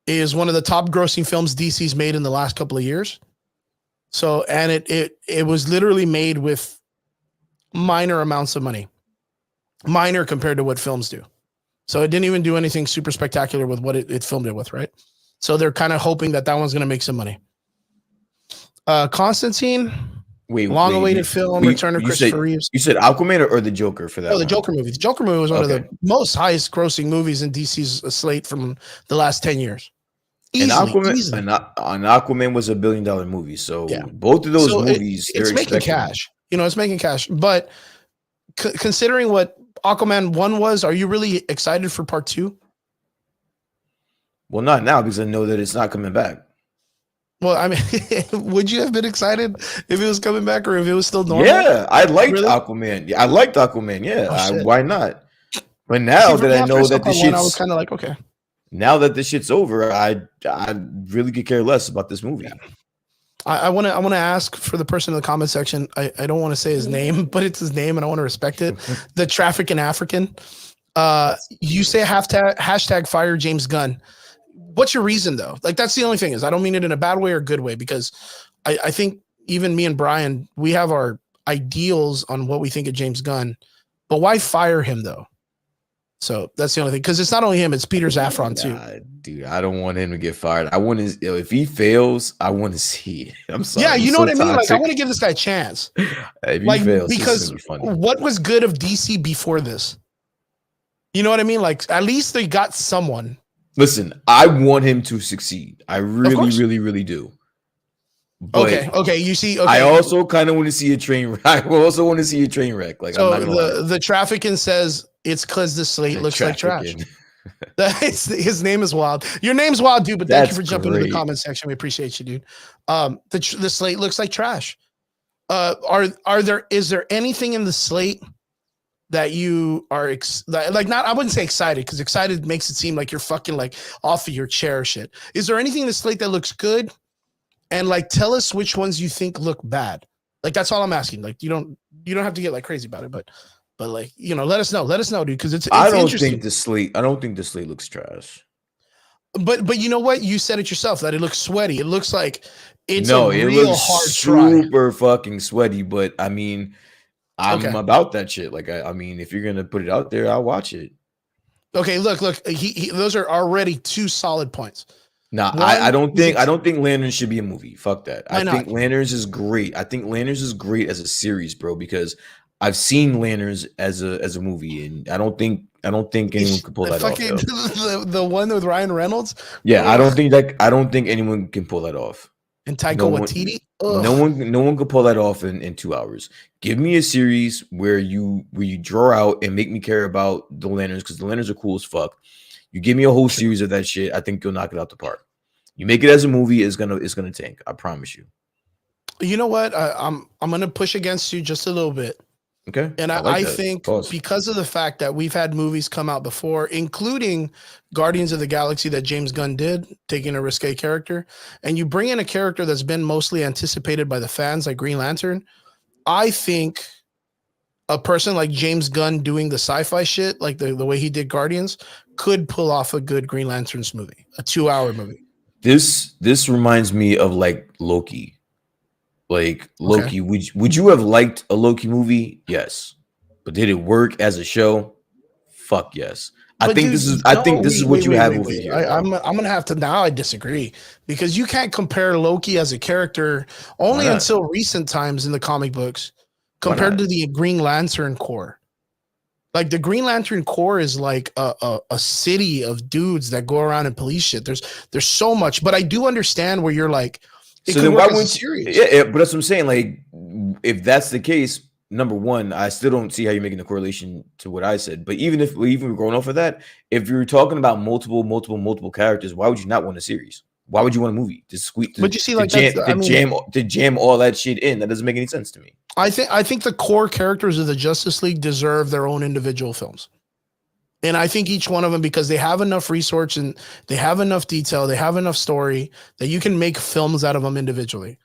is one of the top grossing films DC's made in the last couple of years. So, and it was literally made with minor amounts of money. Minor compared to what films do. So it didn't even do anything super spectacular with what it filmed it with, right? So they're kind of hoping that one's going to make some money. Constantine, long-awaited film, return of Christopher Reeves. You said Aquaman or the Joker for that? Oh, the Joker movie. The Joker movie was one of the most highest-grossing movies in DC's slate from the last 10 years. Easily. And Aquaman was $1 billion movie. So both of those movies, it's making cash. It's making cash. But considering what Aquaman 1 was, are you really excited for part 2? Well, not now because I know that it's not coming back. Well, I mean, would you have been excited if it was coming back or if it was still normal? Yeah, I liked Aquaman. Yeah, I liked Aquaman. Yeah, why not? But now that I know that this shit's, I was kind of like, okay. Now that this shit's over, I really could care less about this movie. Yeah. I want to ask for the person in the comment section. I don't want to say his name, but it's his name, and I want to respect it. The Trafficking African. You say hashtag fire James Gunn. What's your reason though? Like that's the only thing is I don't mean it in a bad way or good way because I think even me and Brian, we have our ideals on what we think of James Gunn, but why fire him though? So that's the only thing because it's not only him, it's Peter Safran too. Dude, I don't want him to get fired. I want to if he fails, I want to see it. I'm sorry. Yeah, you know what I mean? Like I want to give this guy a chance. If he fails, because what was good of DC before this? You know what I mean? Like at least they got someone. Listen, I want him to succeed. I really, really, really do. But okay. You see, I also kind of want to see a train wreck. I also want to see a train wreck. Like, so the Trafficking says it's because the slate looks like trash. His name is wild. Your name's wild, dude. But thank you for jumping into the comment section. We appreciate you, dude. The slate looks like trash. Is there anything in the slate that you are I wouldn't say excited because excited makes it seem like you're fucking like off of your chair shit. Is there anything in the slate that looks good? And like tell us which ones you think look bad. Like that's all I'm asking. Like you don't have to get like crazy about it, but like let us know, dude, because it's I don't interesting. think the slate looks trash. But you know what? You said it yourself that it looks sweaty. It looks like it's it real looks hard super fucking sweaty, but I mean I'm about that shit. Like, I mean, if you're going to put it out there, I'll watch it. Okay. Look, those are already 2 solid points. Nah, I don't think Lanterns should be a movie. Fuck that. I think Lanterns is great. I think Lanterns is great as a series, bro, because I've seen Lanterns as a movie and I don't think anyone could pull that off. The one with Ryan Reynolds? Yeah, I don't think anyone can pull that off. And Taika Waititi? No one could pull that off in 2 hours. Give me a series where you draw out and make me care about the Lanterns because the Lanterns are cool as fuck. You give me a whole series of that shit, I think you'll knock it out the park. You make it as a movie, it's gonna tank. I promise you. You know what? I'm gonna push against you just a little bit. Okay. And I think because of the fact that we've had movies come out before, including Guardians of the Galaxy that James Gunn did, taking a risque character, and you bring in a character that's been mostly anticipated by the fans like Green Lantern, I think a person like James Gunn doing the sci-fi shit, like the way he did Guardians, could pull off a good Green Lanterns movie, a 2-hour movie. This reminds me of like Loki. Like Okay. Loki, would you have liked a Loki movie? Yes. But did it work as a show? Fuck yes. I But think dude, this is I no, think this is what you have over here, bro. I'm gonna have to now. I disagree because you can't compare Loki as a character Why only not? until recent times in the comic books Why compared not? to the Green Lantern Corps. Like the Green Lantern Corps is like a city of dudes that go around and police shit. There's so much, but I do understand where you're like, it So could then why work as a wouldn't you, series. yeah, but that's what I'm saying. Like, if that's the case, number one, I still don't see how you're making the correlation to what I said. But even we're going off of that, if you're talking about multiple characters, why would you not want a series? Why would you want a movie to squeak But you see, like that's I mean, to jam all that shit in? That doesn't make any sense to me. I think the core characters of the Justice League deserve their own individual films. And I think each one of them, because they have enough resource and they have enough detail, they have enough story that you can make films out of them individually.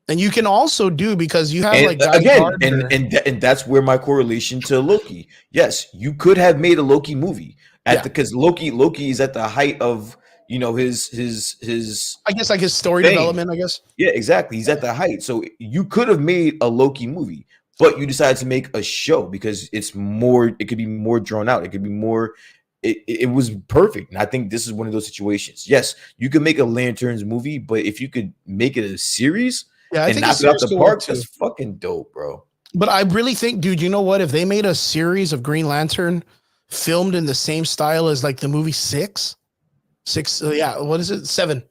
And you can also do because you have And like Guy again, Gardner. and that's where my correlation to Loki. Yes, you could have made a Loki movie at Yeah. the because Loki is at the height of his I guess like his story fame. development, I guess. Yeah, exactly. He's at the height. So you could have made a Loki movie, but you decided to make a show because it could be more drawn out. It could be more, it was perfect. And I think this is one of those situations. Yes, you could make a Lanterns movie, but if you could make it a series Yeah, I and think a knock it out series the could work park, too. that's fucking dope, bro. But I really think, dude, you know what? If they made a series of Green Lantern filmed in the same style as like the movie Six, yeah, what is it? Seven.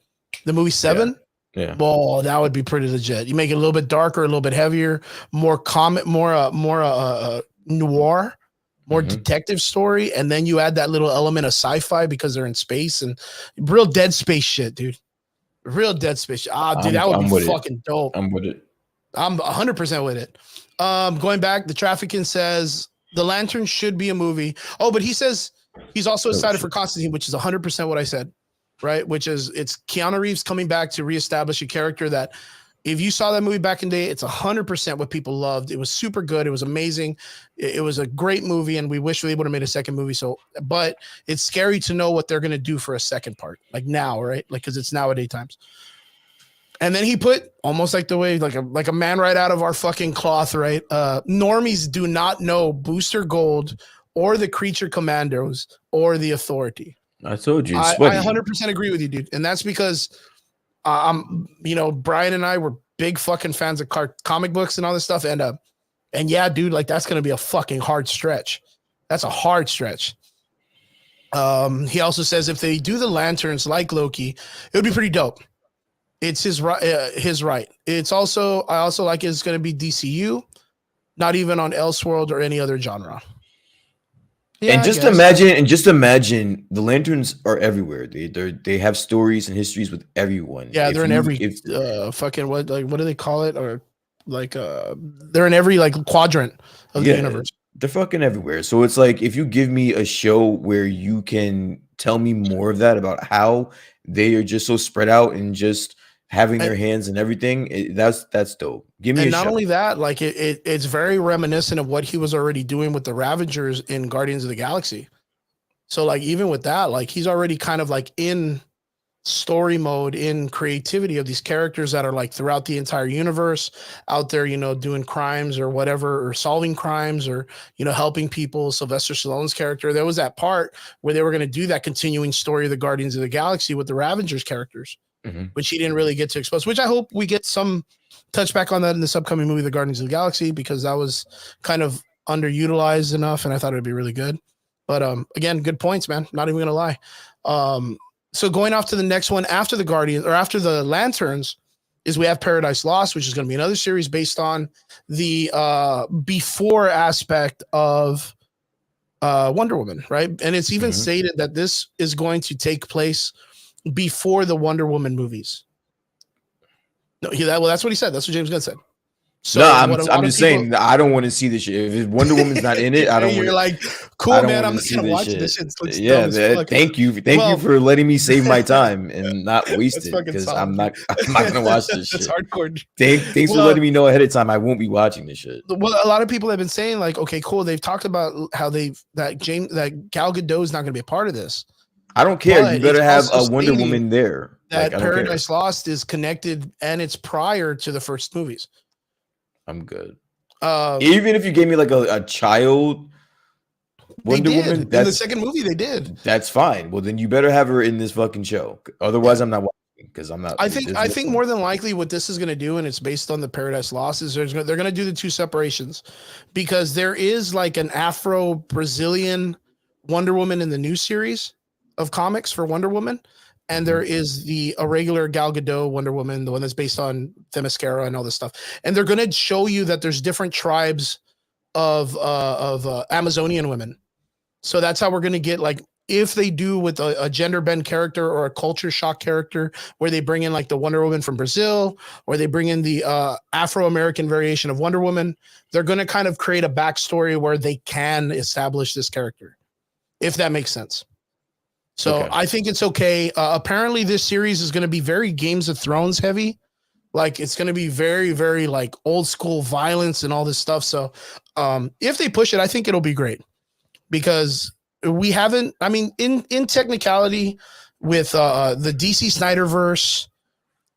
The movie Seven. Yeah. Well, that would be pretty legit. You make it a little bit darker, a little bit heavier, more comic, more noir, more Mhm. detective story, and then you add that little element of sci-fi because they're in space and real Dead Space shit, dude. Real Dead Space. Dude, that would be I'm with it. fucking dope. I'm with it. I'm 100% with it. Going back, the Trafficking says the Lantern should be a movie. Oh, but he says he's also excited for Constantine, which is 100% what I said, right? Which is it's Keanu Reeves coming back to reestablish a character that if you saw that movie back in the day, it's 100% what people loved. It was super good. It was amazing. It was a great movie, and we wish we would have made a second movie. So, but it's scary to know what they're going to do for a second part, like now, right? Like, because it's nowadays times. And then he put almost like the way like a man right out of our fucking cloth, right? Normies do not know Booster Gold or the Creature Commandos or the Authority. I told you, I 100% agree with you, dude. And that's because Brian and I were big fucking fans of comic books and all this stuff. And yeah, dude, like that's gonna be a fucking hard stretch. That's a hard stretch. He also says if they do the Lanterns like Loki, it would be pretty dope. It's his right. It's also I also like it's going to be DCU, not even on Elseworld or any other genre. Yeah, and just imagine the Lanterns are everywhere. They have stories and histories with everyone. Yeah, they're in every fucking what do they call it, or like they're in every like quadrant of the universe. They're fucking everywhere. So it's like if you give me a show where you can tell me more of that about how they are just so spread out and just having their hands and everything, that's dope. Give me and a not show. only that, like it's very reminiscent of what he was already doing with the Ravagers in Guardians of the Galaxy. So like even with that, like he's already kind of like in story mode, in creativity of these characters that are like throughout the entire universe out there, doing crimes or whatever, or solving crimes or, helping people. Sylvester Stallone's character, there was that part where they were going to do that continuing story of the Guardians of the Galaxy with the Ravagers characters, which he didn't really get to expose, which I hope we get some touch back on that in this upcoming movie, The Guardians of the Galaxy, because that was kind of underutilized enough. And I thought it'd be really good. But again, good points, man. Not even going to lie. So going off to the next one after the Guardians or after the Lanterns is we have Paradise Lost, which is going to be another series based on the before aspect of Wonder Woman, right? And it's even stated that this is going to take place before the Wonder Woman movies. No, that's what he said. That's what James Gunn said. No, So what a I'm lot of just people saying that I don't want to see this shit. If Wonder Woman's not in it, I don't want you're to. like, I cool, don't man. want I'm to not see gonna this watch this shit. shit. It looks dumb Yeah, as fuck. thank you Well, for letting me save my time and not waste that's it fucking because solid, dude. I'm not gonna watch this That's shit. hardcore. Thanks for Well, letting me know ahead of time. I won't be watching this shit. well, a lot of people have been saying like, okay, cool. They've talked about how that Gal Gadot is not going to be a part of this, I don't care. You but it's better have also a Wonder stating Woman there. Like that I don't care. Paradise Lost is connected and it's prior to the first movies. I'm good. Um, Even if you gave me like a child they Wonder did Woman, in the second movie. They did. that's fine. Well, then you better have her in this fucking show. Otherwise, Yeah. I'm not watching because I'm not. I There's think no I think point. more than likely what this is going to do, and it's based on the Paradise Lost, is they're going to do the two separations, because there is like an Afro Brazilian Wonder Woman in the new series of comics for Wonder Woman, and there is the irregular Gal Gadot Wonder Woman, the one that's based on Themyscira and all this stuff, and they're going to show you that there's different tribes of Amazonian women. So that's how we're going to get, like, if they do with a gender bend character or a culture shock character where they bring in like the Wonder Woman from Brazil, or they bring in the Afro-American variation of Wonder Woman, they're going to kind of create a backstory where they can establish this character, if that makes sense. So Okay. I think it's okay. Apparently this series is going to be very Games of Thrones heavy. Like it's going to be very, very like old school violence and all this stuff. So if they push it, I think it'll be great, because we haven't, I mean, in technicality with the DC Snyderverse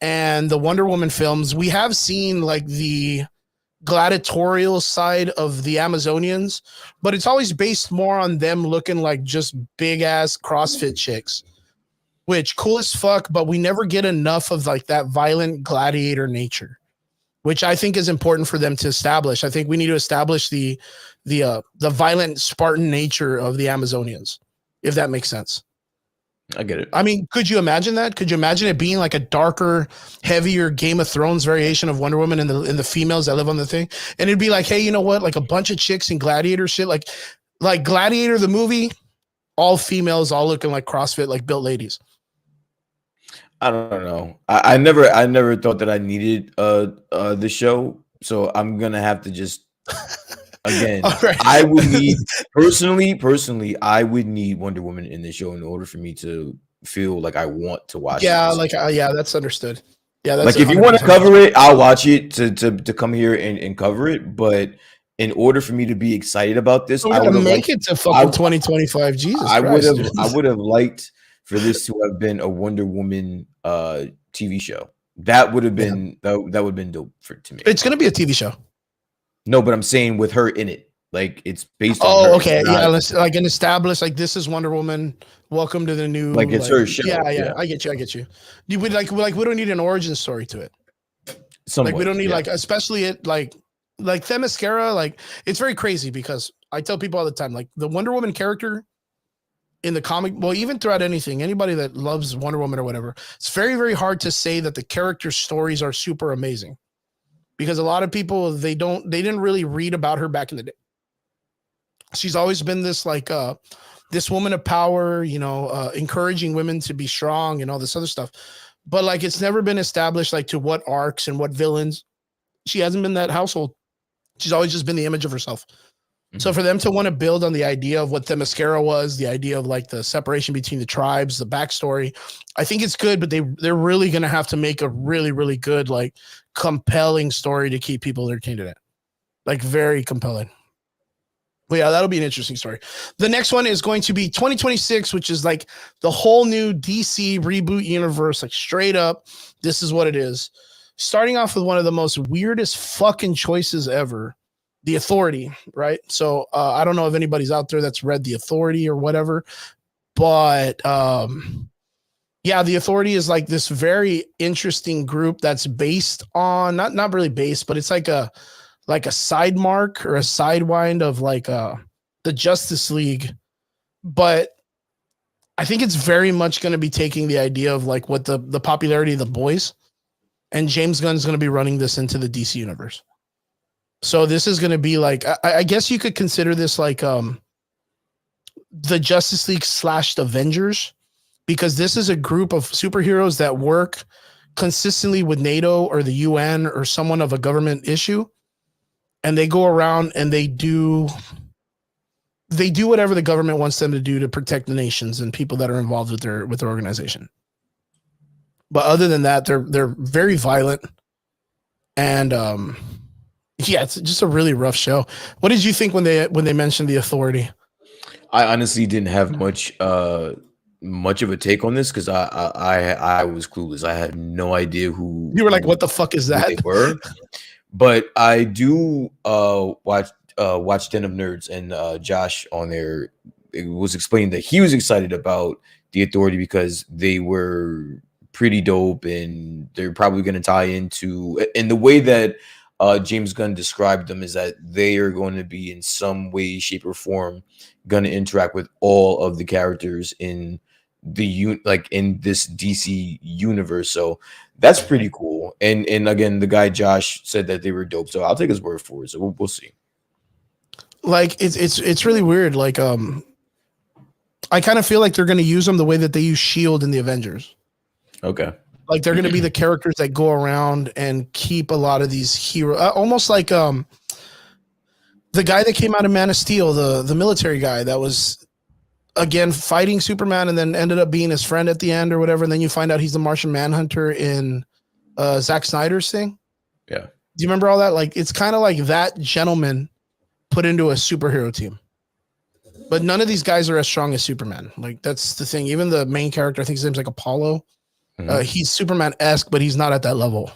and the Wonder Woman films, we have seen like the gladiatorial side of the Amazonians, but it's always based more on them looking like just big ass CrossFit chicks, which cool as fuck, but we never get enough of like that violent gladiator nature, which I think is important for them to establish. I think we need to establish the violent Spartan nature of the Amazonians, if that makes sense. I get it. I mean, could you imagine that? Could you imagine it being like a darker, heavier Game of Thrones variation of Wonder Woman and the females that live on the thing? And it'd be like, hey, you know what? Like a bunch of chicks in Gladiator shit, like Gladiator the movie, all females, all looking like CrossFit, like built ladies. I don't know. I never thought that I needed the show, so I'm gonna have to just again. Right. I would need personally, I would need Wonder Woman in the show in order for me to feel like I want to watch. Yeah, like yeah, that's understood. Yeah, that's like if you want to cover it, I'll watch it to come here and cover it. But in order for me to be excited about this, I would make it to fucking 2025. Jesus Christ. I would have liked for this to have been a Wonder Woman TV show. That would have been that would have been dope to me. It's gonna be a TV show. No, but I'm saying with her in it, like it's based on. Oh, okay, yeah, like an established, like this is Wonder Woman. Welcome to the new. Like it's her show. Yeah, I get you. You would like we don't need an origin story to it. Somewhat, like we don't need like, especially it like Themyscira. Like it's very crazy because I tell people all the time, like the Wonder Woman character in the comic, well, even throughout anything, anybody that loves Wonder Woman or whatever, it's very, very hard to say that the character stories are super amazing, because a lot of people, they didn't really read about her back in the day. She's always been this like this woman of power, you know, encouraging women to be strong and all this other stuff. But like it's never been established like to what arcs and what villains. She hasn't been that household. She's always just been the image of herself. So for them to want to build on the idea of what Themyscira was, the idea of like the separation between the tribes, the backstory, I think it's good, but they're really going to have to make a really, really good, like compelling story to keep people entertained in it. Like very compelling. Well, yeah, that'll be an interesting story. The next one is going to be 2026, which is like the whole new DC reboot universe, like straight up. This is what it is. Starting off with one of the most weirdest fucking choices ever. The Authority, right? So I don't know if anybody's out there that's read The Authority or whatever, but yeah, The Authority is like this very interesting group that's based on not really based, but it's like a side mark or a sidewind of like the Justice League. But I think it's very much going to be taking the idea of like what the popularity of The Boys, and James Gunn is going to be running this into the DC universe. So this is going to be like, I guess you could consider this like the Justice League / the Avengers, because this is a group of superheroes that work consistently with NATO or the UN or someone of a government issue. and they go around and they do whatever the government wants them to do to protect the nations and people that are involved with their organization. But other than that, they're very violent, and yeah, it's just a really rough show. What did you think when they mentioned the Authority? I honestly didn't have much of a take on this because I was clueless. I had no idea You were like, "What the fuck is who that?" they were. But I do watch Den of Nerds, and Josh on there was explaining that he was excited about the Authority because they were pretty dope, and they're probably going to tie into, in the way that James Gunn described them, is that they are going to be in some way, shape, or form going to interact with all of the characters in in this DC universe. So that's pretty cool. And again, the guy Josh said that they were dope, so I'll take his word for it. So we'll see. Like it's really weird. Like I kind of feel like they're going to use them the way that they use Shield in the Avengers. Okay. Like they're going to be the characters that go around and keep a lot of these heroes, almost like the guy that came out of Man of Steel, the military guy that was again fighting Superman and then ended up being his friend at the end or whatever. And then you find out he's the Martian Manhunter in Zack Snyder's thing. Yeah. Do you remember all that? Like it's kind of like that gentleman put into a superhero team. But none of these guys are as strong as Superman. Like that's the thing. Even the main character, I think his name's like Apollo. He's Superman-esque, but he's not at that level.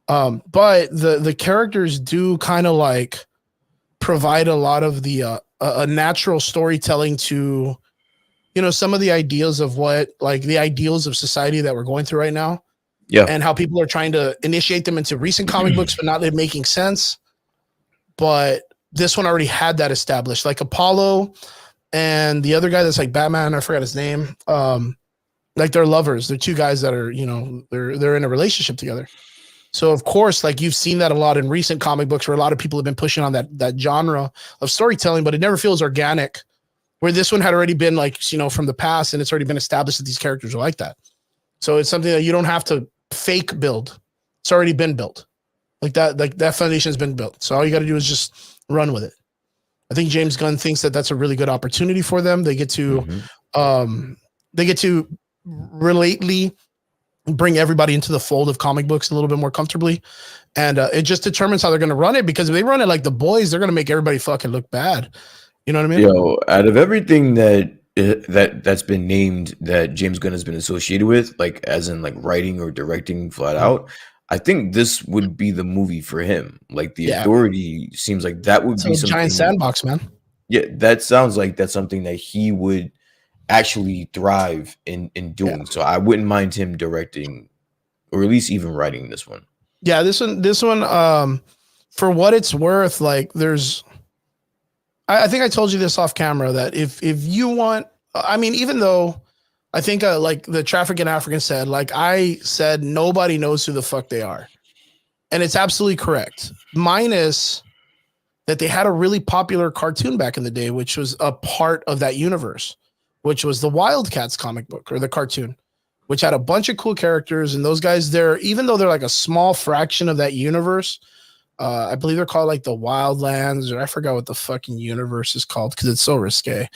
But the characters do kind of like provide a lot of the a natural storytelling to, you know, some of the ideas of what, like the ideals of society that we're going through right now. Yeah. And how people are trying to initiate them into recent comic books, but not making sense. But this one already had that established. Like Apollo and the other guy that's like Batman, I forgot his name. Like they're lovers. They're two guys that are, you know, they're in a relationship together. So of course, like you've seen that a lot in recent comic books where a lot of people have been pushing on that genre of storytelling, but it never feels organic. Where this one had already been like, you know, from the past, and it's already been established that these characters are like that. So it's something that you don't have to fake build. It's already been built. Like that foundation has been built. So all you got to do is just run with it. I think James Gunn thinks that that's a really good opportunity for them. They get to, relately bring everybody into the fold of comic books a little bit more comfortably. And it just determines how they're going to run it, because if they run it like the boys, they're going to make everybody fucking look bad. You know what I mean? Yo, out of everything that's been named that James Gunn has been associated with, like as in like writing or directing flat out, I think this would be the movie for him. Like the Authority seems like that would be something. Giant sandbox, man. Yeah, that sounds like that's something that he would actually thrive in doing. So I wouldn't mind him directing, or at least even writing this one. Yeah, this one, for what it's worth, like I think I told you this off camera that if you want, I mean, even though I think like the Traffic and African said, like I said, nobody knows who the fuck they are. And it's absolutely correct. Minus that they had a really popular cartoon back in the day, which was a part of that universe, which was the Wildcats comic book or the cartoon, which had a bunch of cool characters. And those guys there, even though they're like a small fraction of that universe, I believe they're called like the Wildlands, or I forgot what the fucking universe is called because it's so risque.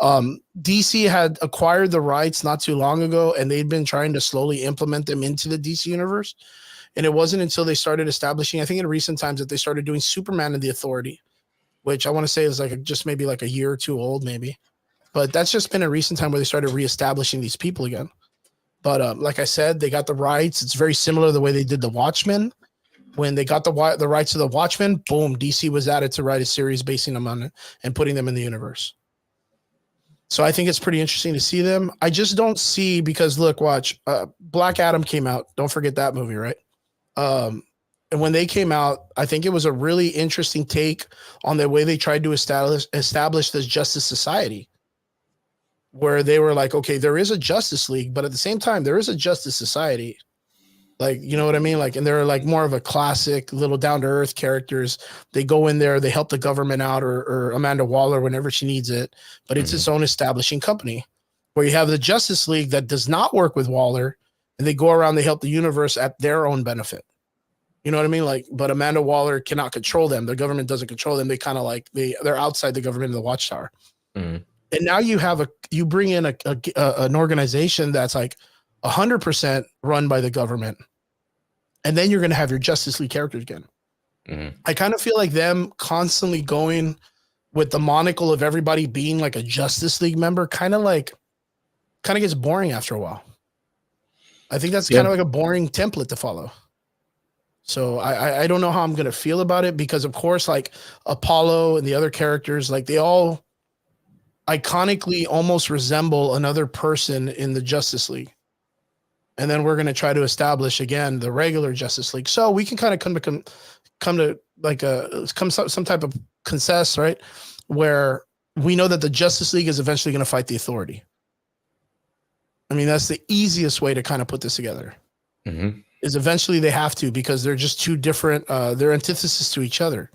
DC had acquired the rights not too long ago, and they'd been trying to slowly implement them into the DC universe. And it wasn't until they started establishing, I think in recent times, that they started doing Superman and the Authority, which I want to say is like just maybe like a year or two old, maybe. But that's just been a recent time where they started reestablishing these people again. But like I said, they got the rights. It's very similar to the way they did the Watchmen. When they got the rights to the Watchmen, boom, DC was added to write a series basing them on it and putting them in the universe. So I think it's pretty interesting to see them. I just don't see, because look, watch, Black Adam came out. Don't forget that movie, right? And when they came out, I think it was a really interesting take on the way they tried to establish this Justice Society, where they were like, okay, there is a Justice League, but at the same time, there is a Justice Society. Like, you know what I mean? Like, and they're like more of a classic little down to earth characters. They go in there, they help the government out, or Amanda Waller whenever she needs it, but it's its own establishing company, where you have the Justice League that does not work with Waller, and they go around, they help the universe at their own benefit. You know what I mean? Like, but Amanda Waller cannot control them. The government doesn't control them. They kind of like they're outside the government in the Watchtower. Mhm. And now you bring in an organization that's like 100% run by the government, and then you're going to have your Justice League characters again. Mhm. I kind of feel like them constantly going with the monocle of everybody being like a Justice League member, kind of gets boring after a while. I think that's kind of like a boring template to follow. So I don't know how I'm gonna feel about it, because of course, like Apollo and the other characters, like they all iconically almost resemble another person in the Justice League. And then we're gonna try to establish again the regular Justice League. So we can kind of come to like some type of consensus, right? Where we know that the Justice League is eventually gonna fight the Authority. I mean, that's the easiest way to kind of put this together. Mm-hmm. Is eventually they have to, because they're just two different, they're antithesis to each other.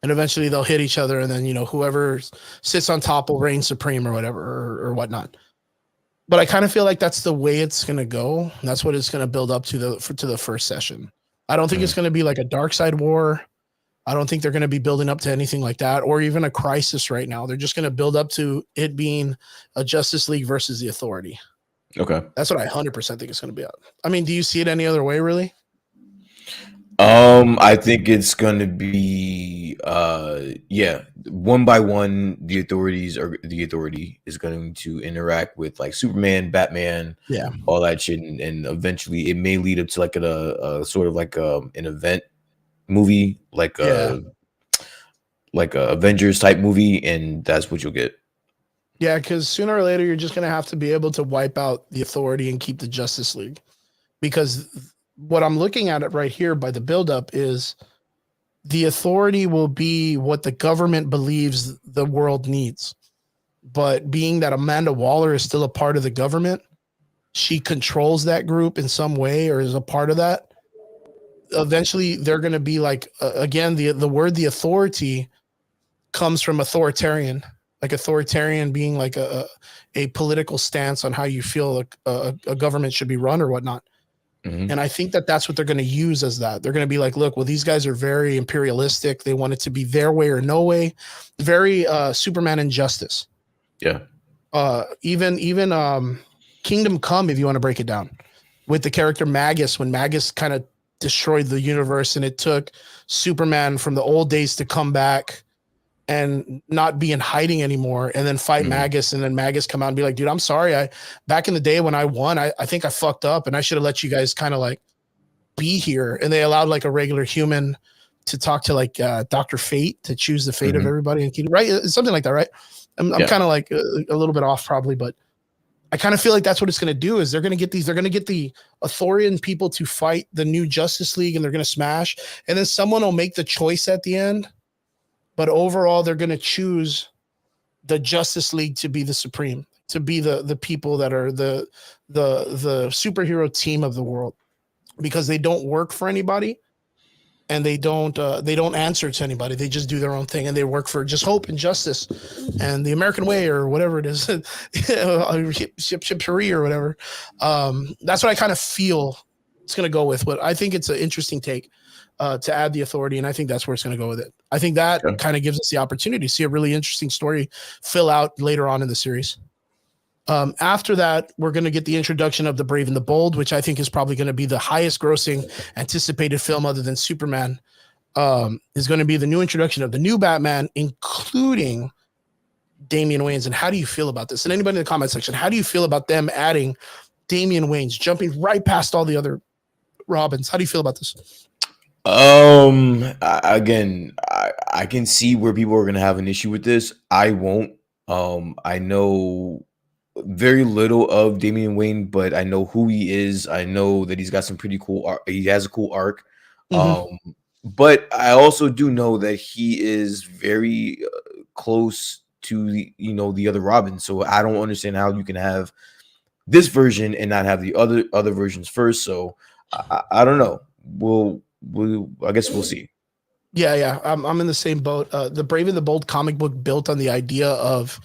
And eventually they'll hit each other, and then, whoever sits on top will reign supreme or whatever, or whatnot. But I kind of feel like that's the way it's going to go. That's what it's going to build up to the first session. I don't think it's going to be like a dark side war. I don't think they're going to be building up to anything like that, or even a crisis right now. They're just going to build up to it being a Justice League versus the Authority. Okay. That's what I 100% think it's going to be. I mean, do you see it any other way, really? I think it's going to be, one by one, the Authority is going to interact with like Superman, Batman, all that shit, and eventually it may lead up to like a sort of like an event movie, like a Avengers type movie, and that's what you'll get. Yeah, because sooner or later, you're just going to have to be able to wipe out the Authority and keep the Justice League. Because what I'm looking at it right here by the buildup is the Authority will be what the government believes the world needs. But being that Amanda Waller is still a part of the government, she controls that group in some way or is a part of that. Eventually, they're going to be like, again, the word the Authority comes from authoritarian. Like authoritarian being like a political stance on how you feel a government should be run or whatnot. Mm-hmm. And I think that's what they're going to use as that. They're going to be like, look, well, these guys are very imperialistic. They want it to be their way or no way. Very Superman Injustice. Yeah. Even Kingdom Come, if you want to break it down, with the character Magus, when Magus kind of destroyed the universe and it took Superman from the old days to come back and not be in hiding anymore, and then fight Magus, and then Magus come out and be like, dude, I'm sorry. Back in the day when I won, I think I fucked up, and I should have let you guys kind of like be here. And they allowed like a regular human to talk to like Dr. Fate to choose the fate of everybody, and right? It's something like that, right? I'm kind of like a little bit off probably, but I kind of feel like that's what it's going to do. Is they're going to get the Authorian people to fight the new Justice League, and they're going to smash, and then someone will make the choice at the end. But overall, they're going to choose the Justice League to be the supreme, to be the people that are the superhero team of the world, because they don't work for anybody, and they don't answer to anybody. They just do their own thing, and they work for just hope and justice and the American way or whatever it is, ship or whatever. That's what I kind of feel it's going to go with. But I think it's an interesting take. To add the Authority, and I think that's where it's going to go with it. I think that kind of gives us the opportunity to see a really interesting story fill out later on in the series. After that, we're going to get the introduction of The Brave and the Bold, which I think is probably going to be the highest grossing anticipated film other than Superman. Is going to be the new introduction of the new Batman, including Damian Wayans. And how do you feel about this? And anybody in the comment section, how do you feel about them adding Damian Wayans, jumping right past all the other Robins? How do you feel about this? Again, I can see where people are gonna have an issue with this. I won't. I know very little of Damian Wayne, but I know who he is. I know that he's got some pretty cool art. He has a cool arc. But I also do know that he is very close to the other Robin. So I don't understand how you can have this version and not have the other versions first. So I don't know. I guess we'll see. Yeah. I'm in the same boat. The Brave and the Bold comic book built on the idea of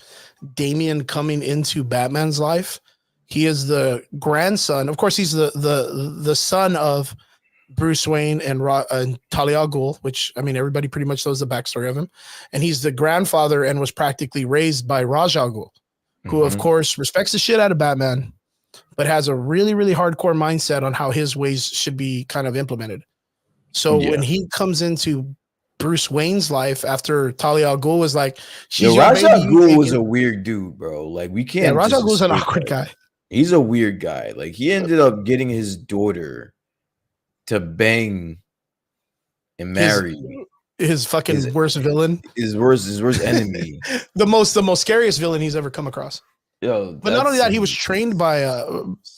Damian coming into Batman's life. He is the grandson. Of course, he's the son of Bruce Wayne and Talia al Ghul, which I mean everybody pretty much knows the backstory of him, and he's the grandfather and was practically raised by Ra's al Ghul, who of course respects the shit out of Batman, but has a really really hardcore mindset on how his ways should be kind of implemented. So when he comes into Bruce Wayne's life after Talia al Ghul was like, she's Ra's al Ghul was a weird dude, bro. Like we can't. Yeah, Ra's al Ghul's an awkward guy. He's a weird guy. Like he ended up getting his daughter to bang and marry his fucking worst villain, his worst enemy, the most scariest villain he's ever come across. Yo, but not only that, he was trained by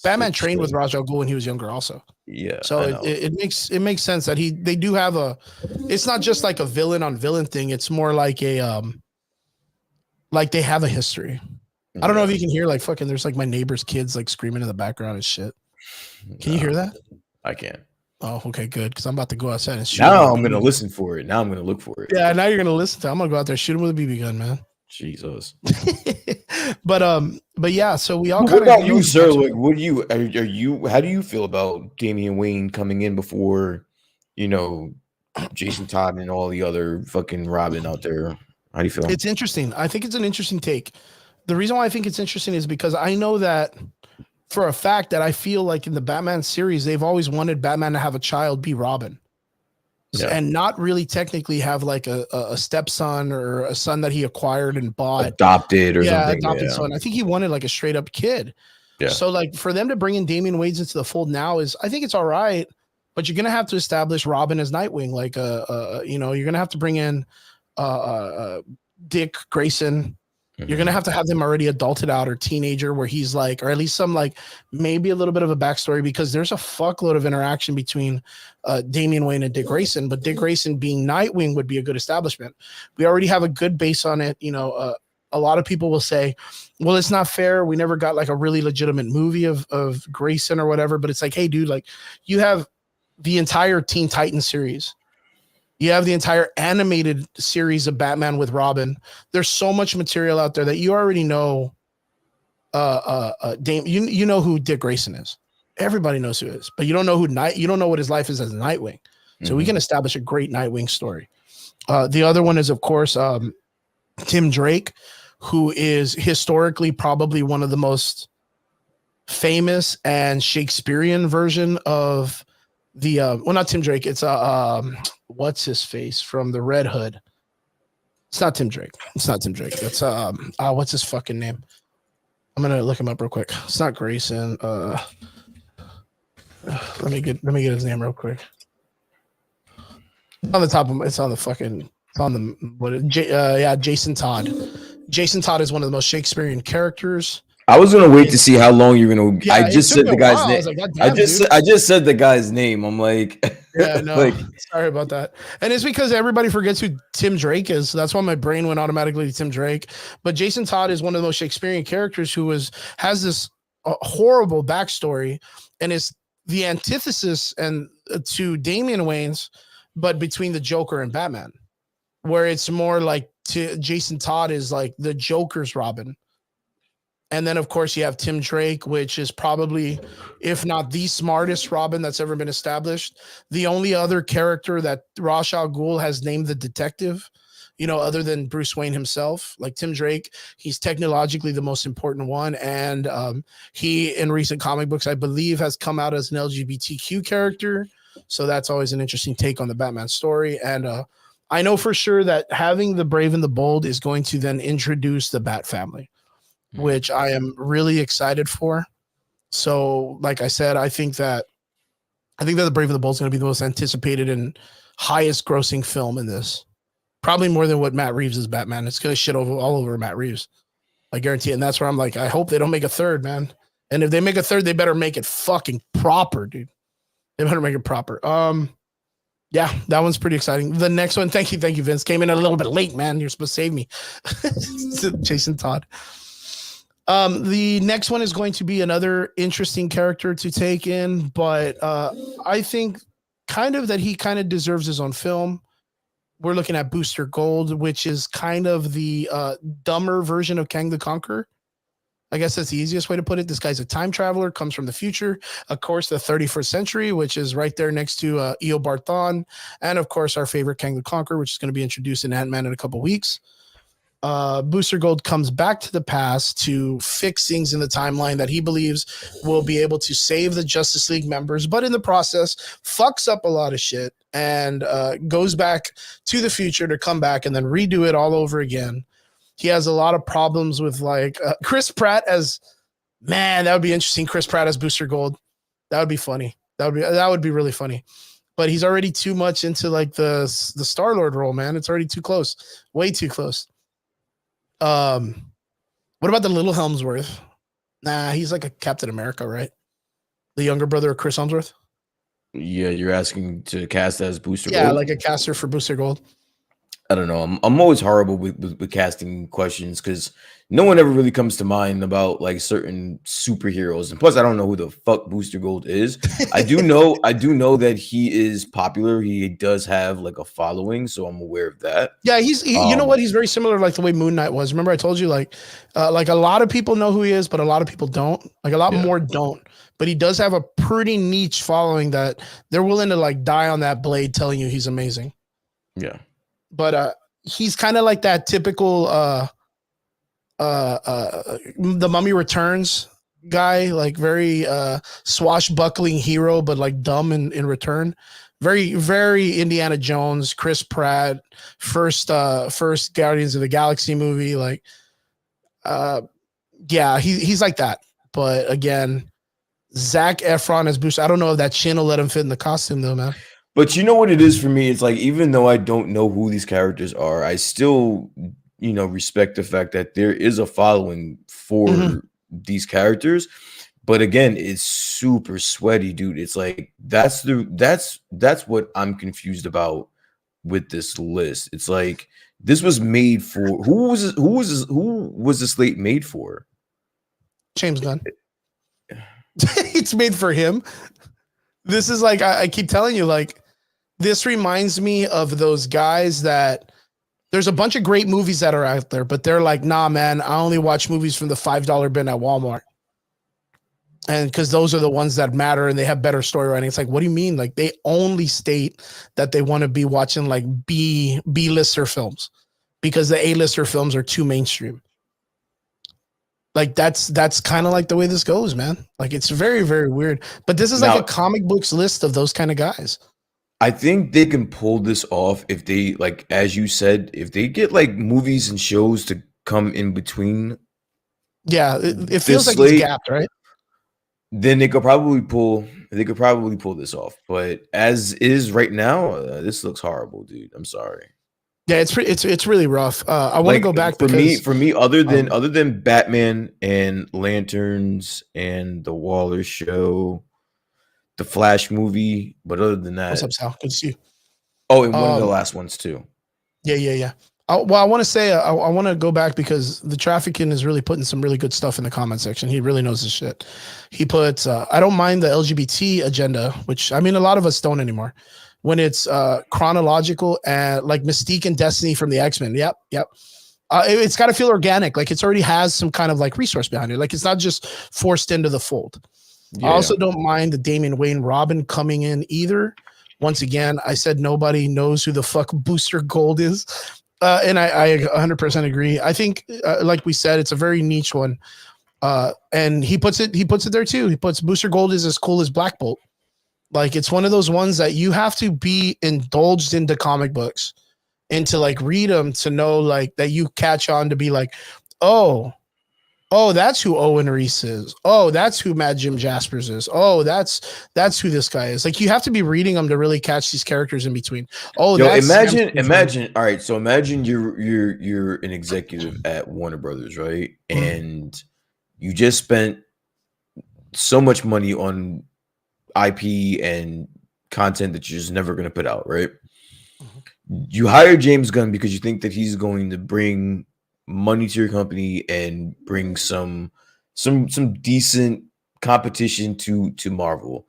Batman trained with Ra's al Ghul when he was younger, also. Yeah, so it makes sense that they do have it's not just like a villain on villain thing. It's more like a like they have a history. I don't know if you can hear like fucking. There's like my neighbor's kids like screaming in the background and shit. Can you hear that? I can't. Oh, okay, good. Because I'm about to go outside and shoot. Now I'm gonna listen for it. Now I'm gonna look for it. Yeah, now you're gonna listen to it. I'm gonna go out there shoot him with a BB gun, man. Jesus. but yeah, so we all. What about you, sir? Like, what do you are you? How do you feel about Damian Wayne coming in before, Jason Todd and all the other fucking Robin out there? How do you feel? It's interesting. I think it's an interesting take. The reason why I think it's interesting is because I know that for a fact that I feel like in the Batman series, they've always wanted Batman to have a child be Robin. Yeah. And not really technically have like a stepson or a son that he acquired and bought. Adopted or something. Adopted son. I think he wanted like a straight up kid. Yeah. So like for them to bring in Damian Wayne into the fold now I think it's all right, but you're going to have to establish Robin as Nightwing. Like, you're going to have to bring in Dick Grayson. You're going to have him already adulted out or teenager where he's like, or at least some like maybe a little bit of a backstory because there's a fuckload of interaction between Damian Wayne and Dick Grayson, but Dick Grayson being Nightwing would be a good establishment. We already have a good base on it. A lot of people will say, well, it's not fair. We never got like a really legitimate movie of Grayson or whatever, but it's like, hey dude, like you have the entire Teen Titans series. You have the entire animated series of Batman with Robin. There's so much material out there that you already know. You know who Dick Grayson is. Everybody knows who he is, but you don't know you don't know what his life is as Nightwing. So we can establish a great Nightwing story. The other one is, of course, Tim Drake, who is historically probably one of the most famous and Shakespearean version of the not Tim Drake. It's what's his face from the Red Hood. It's not Tim Drake. That's what's his fucking name? I'm gonna look him up real quick. It's not Grayson. Let me get his name real quick. On the top of it's on the fucking it's on the Jason Todd. Jason Todd is one of the most Shakespearean characters. I was gonna wait to see how long you're gonna. Yeah, I just said the guy's name. I just said the guy's name. I'm like, yeah, no, sorry about that. And it's because everybody forgets who Tim Drake is. So that's why my brain went automatically to Tim Drake. But Jason Todd is one of the most Shakespearean characters who has this horrible backstory and is the antithesis and to Damian Wayne's, but between the Joker and Batman, where it's more like Jason Todd is like the Joker's Robin. And then, of course, you have Tim Drake, which is probably, if not the smartest Robin that's ever been established. The only other character that Ra's al Ghul has named the detective, other than Bruce Wayne himself, like Tim Drake, he's technologically the most important one. And he, in recent comic books, I believe, has come out as an LGBTQ character. So that's always an interesting take on the Batman story. And I know for sure that having the Brave and the Bold is going to then introduce the Bat family, which I am really excited for. So, like I said, I think that the Brave and the Bold is going to be the most anticipated and highest grossing film in this. Probably more than what Matt Reeves is Batman. It's going to shit all over Matt Reeves. I guarantee it. And that's where I'm like, I hope they don't make a third, man. And if they make a third, they better make it fucking proper, dude. They better make it proper. Yeah, that one's pretty exciting. The next one, thank you, Vince. Came in a little bit late, man. You're supposed to save me. Jason Todd. The next one is going to be another interesting character to take in, but I think kind of that he kind of deserves his own film. We're looking at Booster Gold, which is kind of the dumber version of Kang the Conqueror. I guess that's the easiest way to put it. This guy's a time traveler, comes from the future, of course, the 31st century, which is right there next to Eo Barthon, and of course, our favorite Kang the Conqueror, which is going to be introduced in Ant-Man in a couple weeks. Booster Gold comes back to the past to fix things in the timeline that he believes will be able to save the Justice League members, but in the process, fucks up a lot of shit and goes back to the future to come back and then redo it all over again. He has a lot of problems with like Chris Pratt as man. That would be interesting. Chris Pratt as Booster Gold. That would be funny. That would be really funny. But he's already too much into like the Star-Lord role, man. It's already too close. Way too close. What about the little Helmsworth? Nah, he's like a Captain America, right? The younger brother of Chris Helmsworth. Yeah, you're asking to cast as Booster Yeah, Gold? like a caster for Booster Gold. I don't know. I'm always horrible with casting questions because no one ever really comes to mind about like certain superheroes. And plus, I don't know who the fuck Booster Gold is. I do know that he is popular. He does have like a following, so I'm aware of that. Yeah, you know what? He's very similar, like the way Moon Knight was. Remember, I told you, like a lot of people know who he is, but a lot of people don't. Like a lot more don't. But he does have a pretty niche following that they're willing to like die on that blade, telling you he's amazing. Yeah. But he's kind of like that typical The Mummy Returns guy, like very swashbuckling hero, but like dumb in return. Very, very Indiana Jones, Chris Pratt, first Guardians of the Galaxy movie. Like, yeah, he's like that. But again, Zac Efron as Bruce. I don't know if that chin will let him fit in the costume though, man. But you know what it is for me? It's like, even though I don't know who these characters are, I still, respect the fact that there is a following for these characters. But again, it's super sweaty, dude. It's like that's what I'm confused about with this list. It's like this was made for who was the slate made for? James Gunn. It's made for him. This is like I keep telling you, like this reminds me of those guys that there's a bunch of great movies that are out there, but they're like, nah, man, I only watch movies from the $5 bin at Walmart. And because those are the ones that matter and they have better story writing. It's like, what do you mean? Like they only state that they want to be watching like B-lister films because the A-lister films are too mainstream. Like that's kind of like the way this goes, man. Like it's very, very weird. But this is like a comic books list of those kind of guys. I think they can pull this off if they, like, as you said, if they get like movies and shows to come in between. Yeah, it feels like it's gapped, right? Then they could probably pull this off. But as is right now, this looks horrible, dude. I'm sorry. Yeah, it's really rough. I want to go back for me. Other than Batman and Lanterns and the Waller show, the Flash movie, but other than that, what's up, Sal? Good to see you. Oh, and one of the last ones too. Yeah. Well, I want to say I want to go back because the Trafficking is really putting some really good stuff in the comment section. He really knows his shit. He puts I don't mind the LGBT agenda, which I mean a lot of us don't anymore. When it's chronological and like Mystique and Destiny from the X-Men. Yep. It's got to feel organic. Like it's already has some kind of like resource behind it. Like it's not just forced into the fold. Yeah. I also don't mind the Damian Wayne Robin coming in either. Once again, I said nobody knows who the fuck Booster Gold is. And I 100% agree. I think, like we said, it's a very niche one. And he puts it there too. He puts Booster Gold is as cool as Black Bolt. Like it's one of those ones that you have to be indulged into comic books and to like read them to know like that you catch on to be like, oh, that's who Owen Reese is. Oh, that's who Mad Jim Jaspers is. Oh, that's who this guy is. Like you have to be reading them to really catch these characters in between. Oh, imagine. All right, so imagine you're an executive at Warner Brothers, right? Mm-hmm. And you just spent so much money on IP and content that you're just never going to put out, right? Mm-hmm. You hire James Gunn because you think that he's going to bring money to your company and bring some decent competition to Marvel.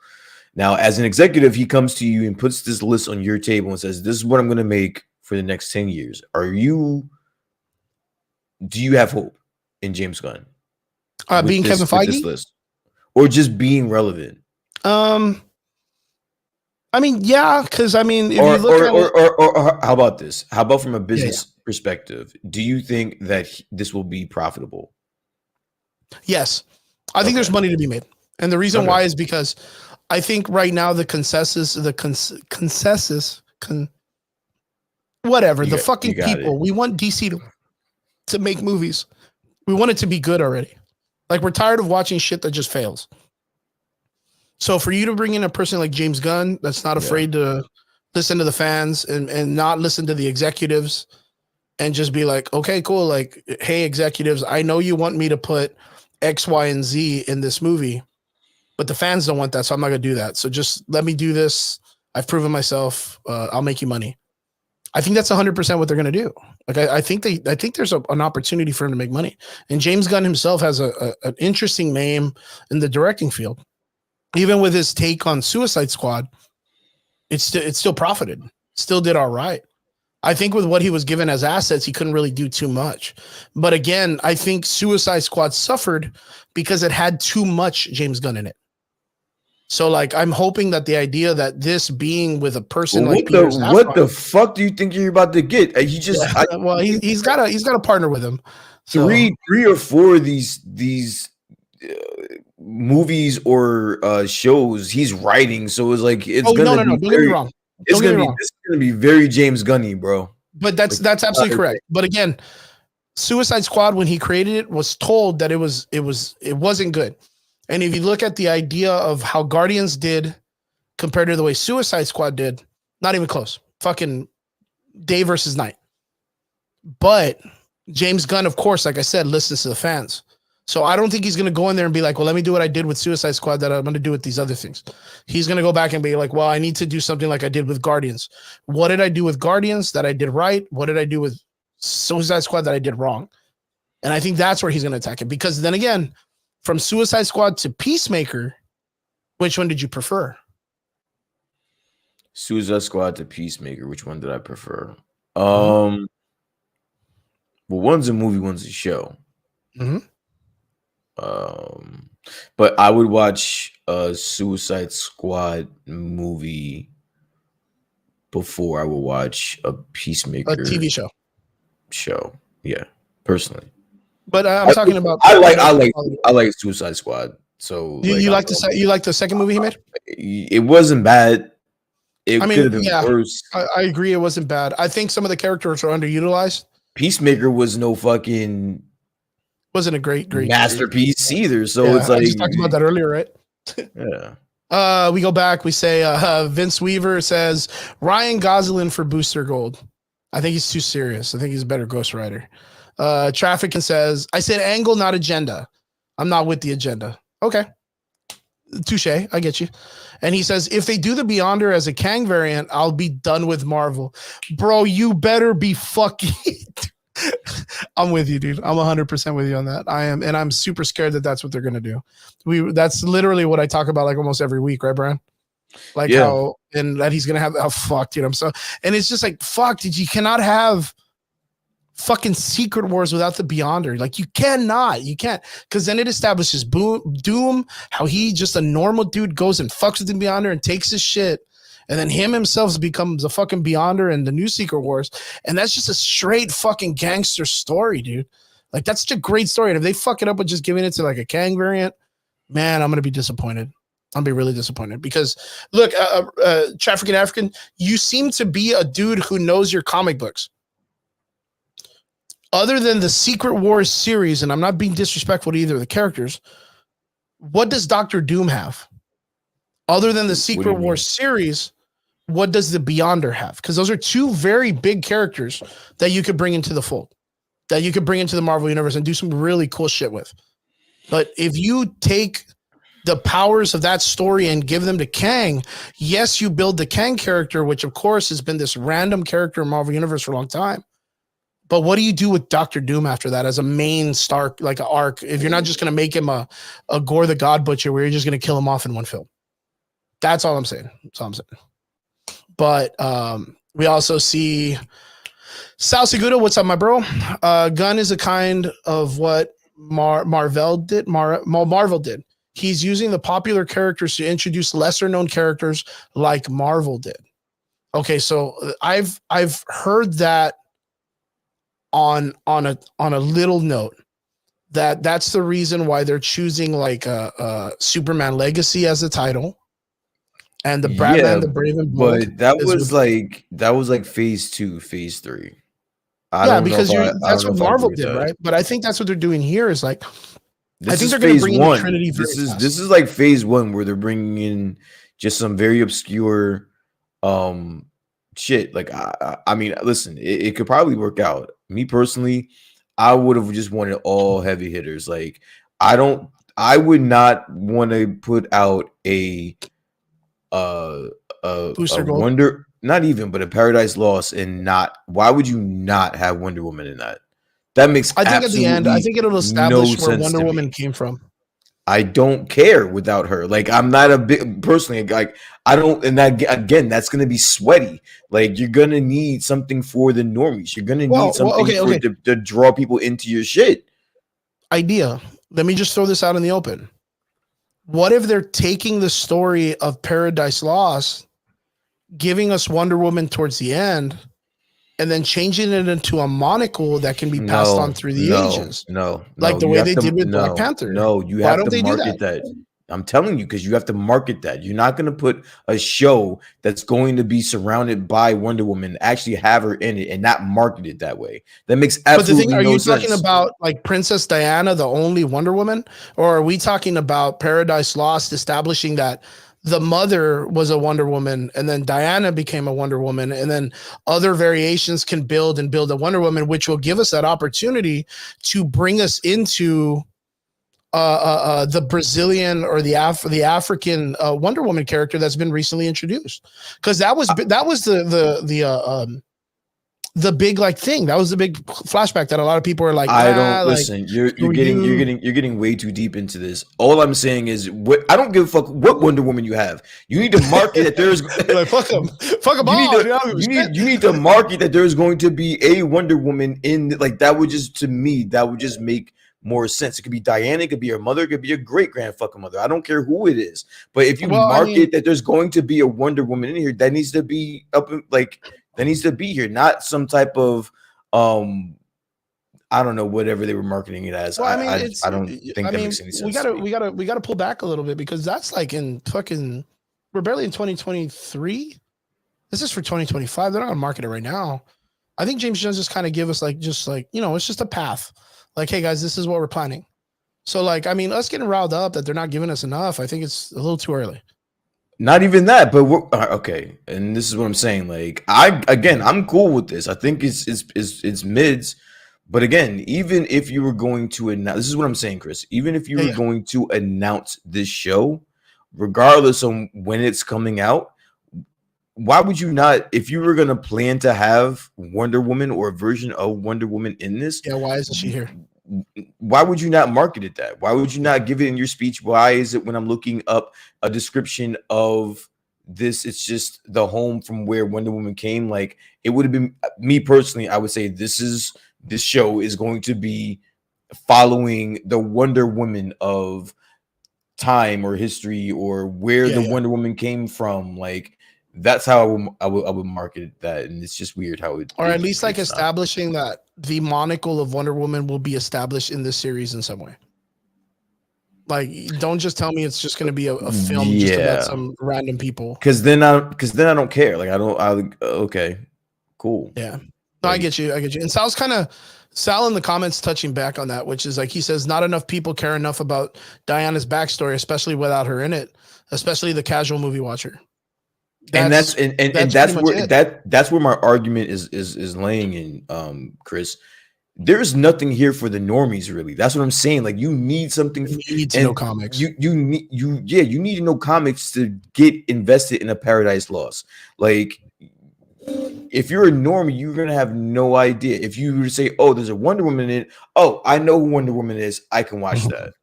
Now, as an executive, he comes to you and puts this list on your table and says, "This is what I'm going to make for the next 10 years." Do you have hope in James Gunn? Being Kevin with this Feige. list, or just being relevant? I mean, yeah, because I mean, if you look at it, Or how about this? How about from a yeah. business perspective? Do you think that this will be profitable? Yes, I think there's money to be made, and the reason why is because I think right now the fucking people, we want DC to make movies. We want it to be good already. Like, we're tired of watching shit that just fails. So for you to bring in a person like James Gunn that's not afraid to listen to the fans and not listen to the executives and just be like, okay, cool. Like, hey, executives, I know you want me to put X, Y, and Z in this movie, but the fans don't want that. So I'm not going to do that. So just let me do this. I've proven myself. I'll make you money. I think that's 100% what they're going to do. Like, I think there's an opportunity for him to make money. And James Gunn himself has an interesting name in the directing field. Even with his take on Suicide Squad, it's still profited. Still did all right. I think with what he was given as assets, he couldn't really do too much. But again, I think Suicide Squad suffered because it had too much James Gunn in it. So, like, I'm hoping that the idea that this being with a person like what the fuck do you think you're about to get? He just he's got a partner with him. So. Three or four of these movies or shows he's writing, so it's like it's gonna be. Don't get me wrong. It's gonna be very James Gunny, bro. But that's absolutely correct. But again, Suicide Squad, when he created it, was told that it wasn't good. And if you look at the idea of how Guardians did compared to the way Suicide Squad did, not even close. Fucking day versus night. But James Gunn, of course, like I said, listens to the fans. So I don't think he's going to go in there and be like, well, let me do what I did with Suicide Squad that I'm going to do with these other things. He's going to go back and be like, well, I need to do something like I did with Guardians. What did I do with Guardians that I did right? What did I do with Suicide Squad that I did wrong? And I think that's where he's going to attack it. Because then again, from Suicide Squad to Peacemaker, which one did you prefer? Suicide Squad to Peacemaker, which one did I prefer? Well, one's a movie, one's a show. Mm-hmm. But I would watch a Suicide Squad movie before I would watch a Peacemaker, a TV show. Yeah, personally. But I'm talking about. I like Suicide Squad. So you like the second movie he made? It wasn't bad. It could have been worse. I agree, it wasn't bad. I think some of the characters are underutilized. Peacemaker was no fucking. Wasn't a great masterpiece either. So it's like I just talked about that earlier, right? Yeah. We go back. We say Vince Weaver says Ryan Gosling for Booster Gold. I think he's too serious. I think he's a better ghostwriter. Trafficking says, I said angle, not agenda. I'm not with the agenda. Okay. Touche. I get you. And he says, if they do the Beyonder as a Kang variant, I'll be done with Marvel. Bro, you better be fucking. I'm with you, dude. I'm 100% with you on that. I am. And I'm super scared that that's what they're going to do. That's literally what I talk about like almost every week, right, Brian? Like how, and that he's going to have, oh, fuck, dude. And it's just like, fuck, dude, you cannot have fucking Secret Wars without the Beyonder. Like, you can't. Because then it establishes Doom, how he just a normal dude goes and fucks with the Beyonder and takes his shit. And then him himself becomes a fucking Beyonder in the new Secret Wars. And that's just a straight fucking gangster story, dude. Like, that's such a great story. And if they fuck it up with just giving it to like a Kang variant, man, I'm going to be disappointed. I'm going to be really disappointed because look, Trafficking African, you seem to be a dude who knows your comic books. Other than the Secret Wars series, and I'm not being disrespectful to either of the characters, what does Doctor Doom have? Other than the Secret Wars series, what does the Beyonder have? Because those are two very big characters that you could bring into the fold, that you could bring into the Marvel Universe and do some really cool shit with. But if you take the powers of that story and give them to Kang, yes, you build the Kang character, which of course has been this random character in Marvel Universe for a long time. But what do you do with Doctor Doom after that as a main star, like an arc, if you're not just going to make him a Gore the God Butcher where you're just going to kill him off in one film? That's all I'm saying. But we also see Sal Seguda. What's up, my bro? Gunn is a kind of what Marvel did. Marvel did. He's using the popular characters to introduce lesser known characters like Marvel did. Okay, so I've heard that on a little note that's the reason why they're choosing like a Superman Legacy as the title, and the Yeah, Batman the Brave and Bold but that is was with, like phase 2, phase 3. yeah, because I don't that's know what if I Marvel agree with did, that. right? But I think that's what they're doing here is like I This think is they're going to phase bring in the 1. Trinity very This fast. is like phase 1 where they're bringing in just some very obscure um shit. Like I mean, listen, it could probably work out. Me personally, I would have just wanted all heavy hitters. Like I would not want to put out uh a Booster Gold. Wonder, not even, but a Paradise Lost, and not, why would you not have Wonder Woman in that? That makes I think at the end, I absolutely think it'll no establish where sense Wonder to Woman me. came from. I don't care without her. Like, I'm not a big personally, like, I don't, and that again, that's gonna be sweaty. Like, you're gonna need something for the normies. You're gonna need something Okay, for okay. to draw people into your shit. Idea. Let me just throw this out in the open. What if they're taking the story of Paradise Lost, giving us Wonder Woman towards the end, and then changing it into a monocle that can be passed on No, through the no, ages, no, like no. the You way have they to did with Black no, Panther? no. You Why have don't to they do that? market that. I'm telling you, because you have to market that. You're not going to put a show that's going to be surrounded by Wonder Woman, actually have her in it, and not market it that way. That makes But the thing, absolutely are no you talking sense. about like Princess Diana, the only Wonder Woman, or are we talking about Paradise Lost establishing that the mother was a Wonder Woman and then Diana became a Wonder Woman, and then other variations can build and build a Wonder Woman, which will give us that opportunity to bring us into the Brazilian or the African Wonder Woman character that's been recently introduced, because that was the big like thing. That was the big flashback that a lot of people are like, I nah, don't like listen. screw you. You're getting way too deep into this. All I'm saying is, what, I don't give a fuck what Wonder Woman you have. You need to market that there's You're like fuck them you need all. to You know, you need to market that there's going to be a Wonder Woman in, like, that would just, to me, that would just make more sense. It could be Diana, it could be her mother, it could be your great grandfucking mother. I don't care who it is. But if you well, I mean, market that there's going to be a Wonder Woman in here, that needs to be up in, like, that needs to be here, not some type of I don't know, whatever they were marketing it as. well, I mean, I don't think that makes any we sense to gotta me. we gotta pull back a little bit, because that's like in fucking, we're barely in 2023. This is for 2025. They're not on market it right now. I think James Jones just kind of give us like, just like, you know, it's just a path. Like, hey guys, this is what we're planning. So like, I mean, us getting riled up that they're not giving us enough, I think it's a little too early. Not even that, but we're okay. And this is what I'm saying. Like, I'm cool with this. I think it's mids. But again, even if you were going to announce, this is what I'm saying, Chris. Even if you Yeah, were yeah. going to announce this show, regardless of when it's coming out, why would you not? If you were gonna plan to have Wonder Woman or a version of Wonder Woman in this, Yeah, why isn't she here? why would you not market it that? Why would you not give it in your speech? Why is it when I'm looking up a description of this, it's just the home from where Wonder Woman came? Like, it would have been, me personally, I would say this show is going to be following the Wonder Woman of time or history, or where Yeah, the yeah. Wonder Woman came from. Like, that's how I would market that, and it's just weird how Or at least like it's not. establishing that the monocle of Wonder Woman will be established in this series in some way. Like, don't just tell me it's just going to be a film just about Yeah, some random people. because then I don't care. Like, okay, cool. Yeah. No, I Like, get you. I get you. And Sal in the comments touching back on that, which is like, he says, not enough people care enough about Diana's backstory, especially without her in it, especially the casual movie watcher. and That's that's pretty much where it. that's where my argument is laying in, Chris. There's nothing here for the normies, really. That's what I'm saying. Like, you need something, You need to know and comics. you need you need to know comics to get invested in a Paradise Lost. Like, if you're a normie, you're gonna have no idea. If you were to say, "Oh, there's a Wonder Woman in it," oh, I know who Wonder Woman is. I can watch that.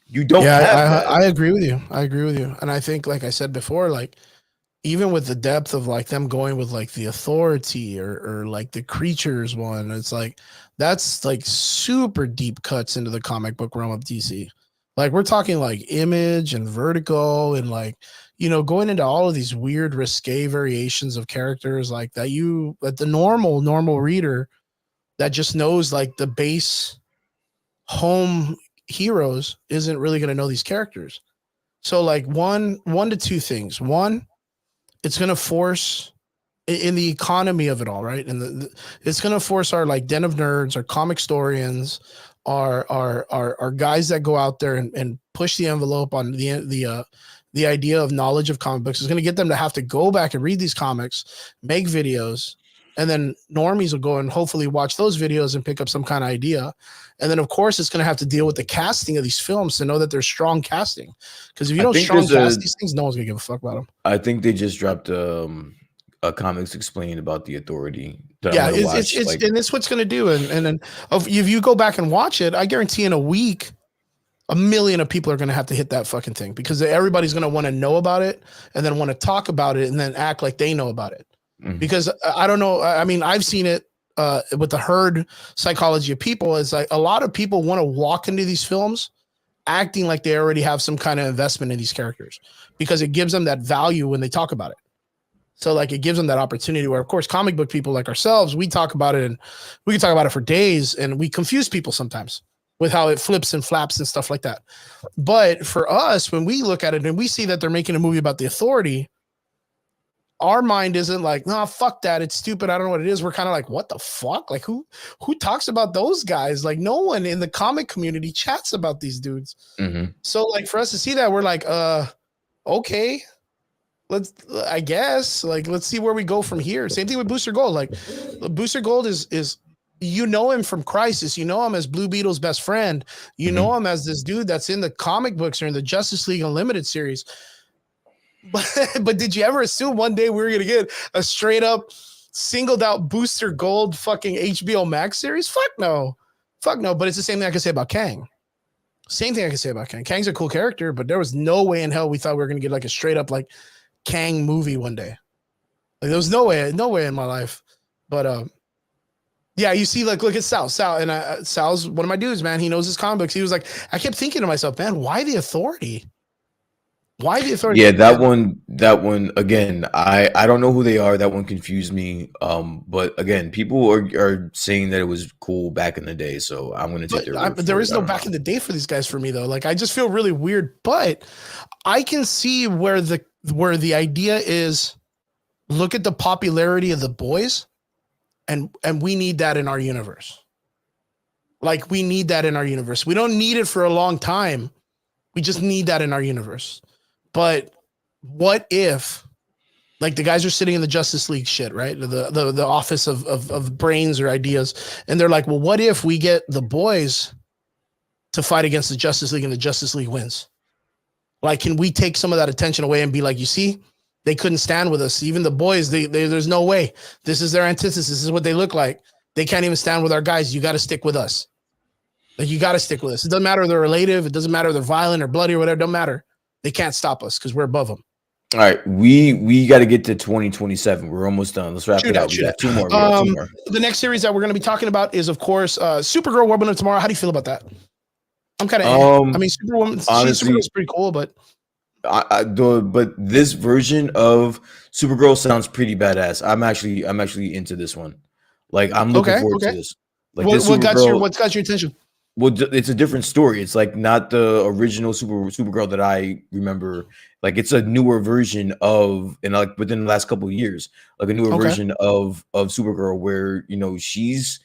You don't Yeah, have that. I agree with you. I agree with you. And I think, like I said before, like even with the depth of like them going with like the authority or like the creatures one, it's like that's like super deep cuts into the comic book realm of DC. Like we're talking like Image and Vertigo and like, you know, going into all of these weird risque variations of characters like that the normal reader that just knows like the base home heroes isn't really going to know these characters. So like one to two things. One, it's going to force in the economy of it all, right? And it's going to force our like den of nerds, our comic historians, our guys that go out there and push the envelope on the idea of knowledge of comic books is going to get them to have to go back and read these comics, make videos, and then normies will go and hopefully watch those videos and pick up some kind of idea. And then of course it's going to have to deal with the casting of these films to know that there's strong casting. Because if you don't strong cast these things, no one's gonna give a fuck about them. I think they just dropped a comics explaining about the Authority. Yeah, it's and it's what's gonna do. And then if you go back and watch it, I guarantee in a week, 1 million of people are going to have to hit that fucking thing because everybody's going to want to know about it and then want to talk about it and then act like they know about it. Mm-hmm. Because I don't know. I mean, I've seen it with the herd psychology of people. Is like a lot of people want to walk into these films acting like they already have some kind of investment in these characters because it gives them that value when they talk about it. So like it gives them that opportunity where, of course, comic book people like ourselves, we talk about it and we can talk about it for days and we confuse people sometimes with how it flips and flaps and stuff like that. But for us, when we look at it and we see that they're making a movie about the Authority, our mind isn't like, no, fuck that. It's stupid. I don't know what it is. We're kind of like, what the fuck? Like who talks about those guys? Like no one in the comic community chats about these dudes. Mm-hmm. So like for us to see that, we're like, okay, I guess let's see where we go from here. Same thing with Booster Gold. Like Booster Gold is you know him from Crisis. You know him as Blue Beetle's best friend. You know him as this dude that's in the comic books or in the Justice League Unlimited series. But did you ever assume one day we were going to get a straight up singled out Booster Gold fucking HBO Max series? Fuck no. But it's the same thing I can say about Kang. Same thing I can say about Kang. Kang's a cool character, but there was no way in hell we thought we were going to get like a straight up like Kang movie one day. Like there was no way in my life. But yeah, you see, like, look at Sal. And Sal's one of my dudes, man. He knows his comic books. He was like, I kept thinking to myself, man, why the Authority? Why the Authority? Yeah, that one again. I don't know who they are. That one confused me. But again, people are saying that it was cool back in the day. So I'm going to take their word for it. There is no back in the day for these guys for me though. Like I just feel really weird. But I can see where the idea is. Look at the popularity of the boys. And we need that in our universe. Like we need that in our universe. We don't need it for a long time. We just need that in our universe. But what if, like the guys are sitting in the Justice League shit, right? The office of brains or ideas, and they're like, well, what if we get the boys to fight against the Justice League and the Justice League wins? Like, can we take some of that attention away and be like, you see? They couldn't stand with us. Even the boys, there's no way. This is their antithesis. This is what they look like. They can't even stand with our guys. You got to stick with us. Like you got to stick with us. It doesn't matter if they're relative. It doesn't matter if they're violent or bloody or whatever. It don't matter. They can't stop us because we're above them. All right, we got to get to 2027. We're almost done. Let's wrap it up. We got two more. The next series that we're going to be talking about is, of course, Supergirl World of Tomorrow. How do you feel about that? I'm kind of. I mean, Supergirl's pretty cool, but. But this version of Supergirl sounds pretty badass. I'm actually into this one. Like I'm looking forward to this. Like what's got your attention? Well, it's a different story. It's like not the original Supergirl that I remember. Like it's a newer version of, and like within the last couple of years, like a newer version of Supergirl where she's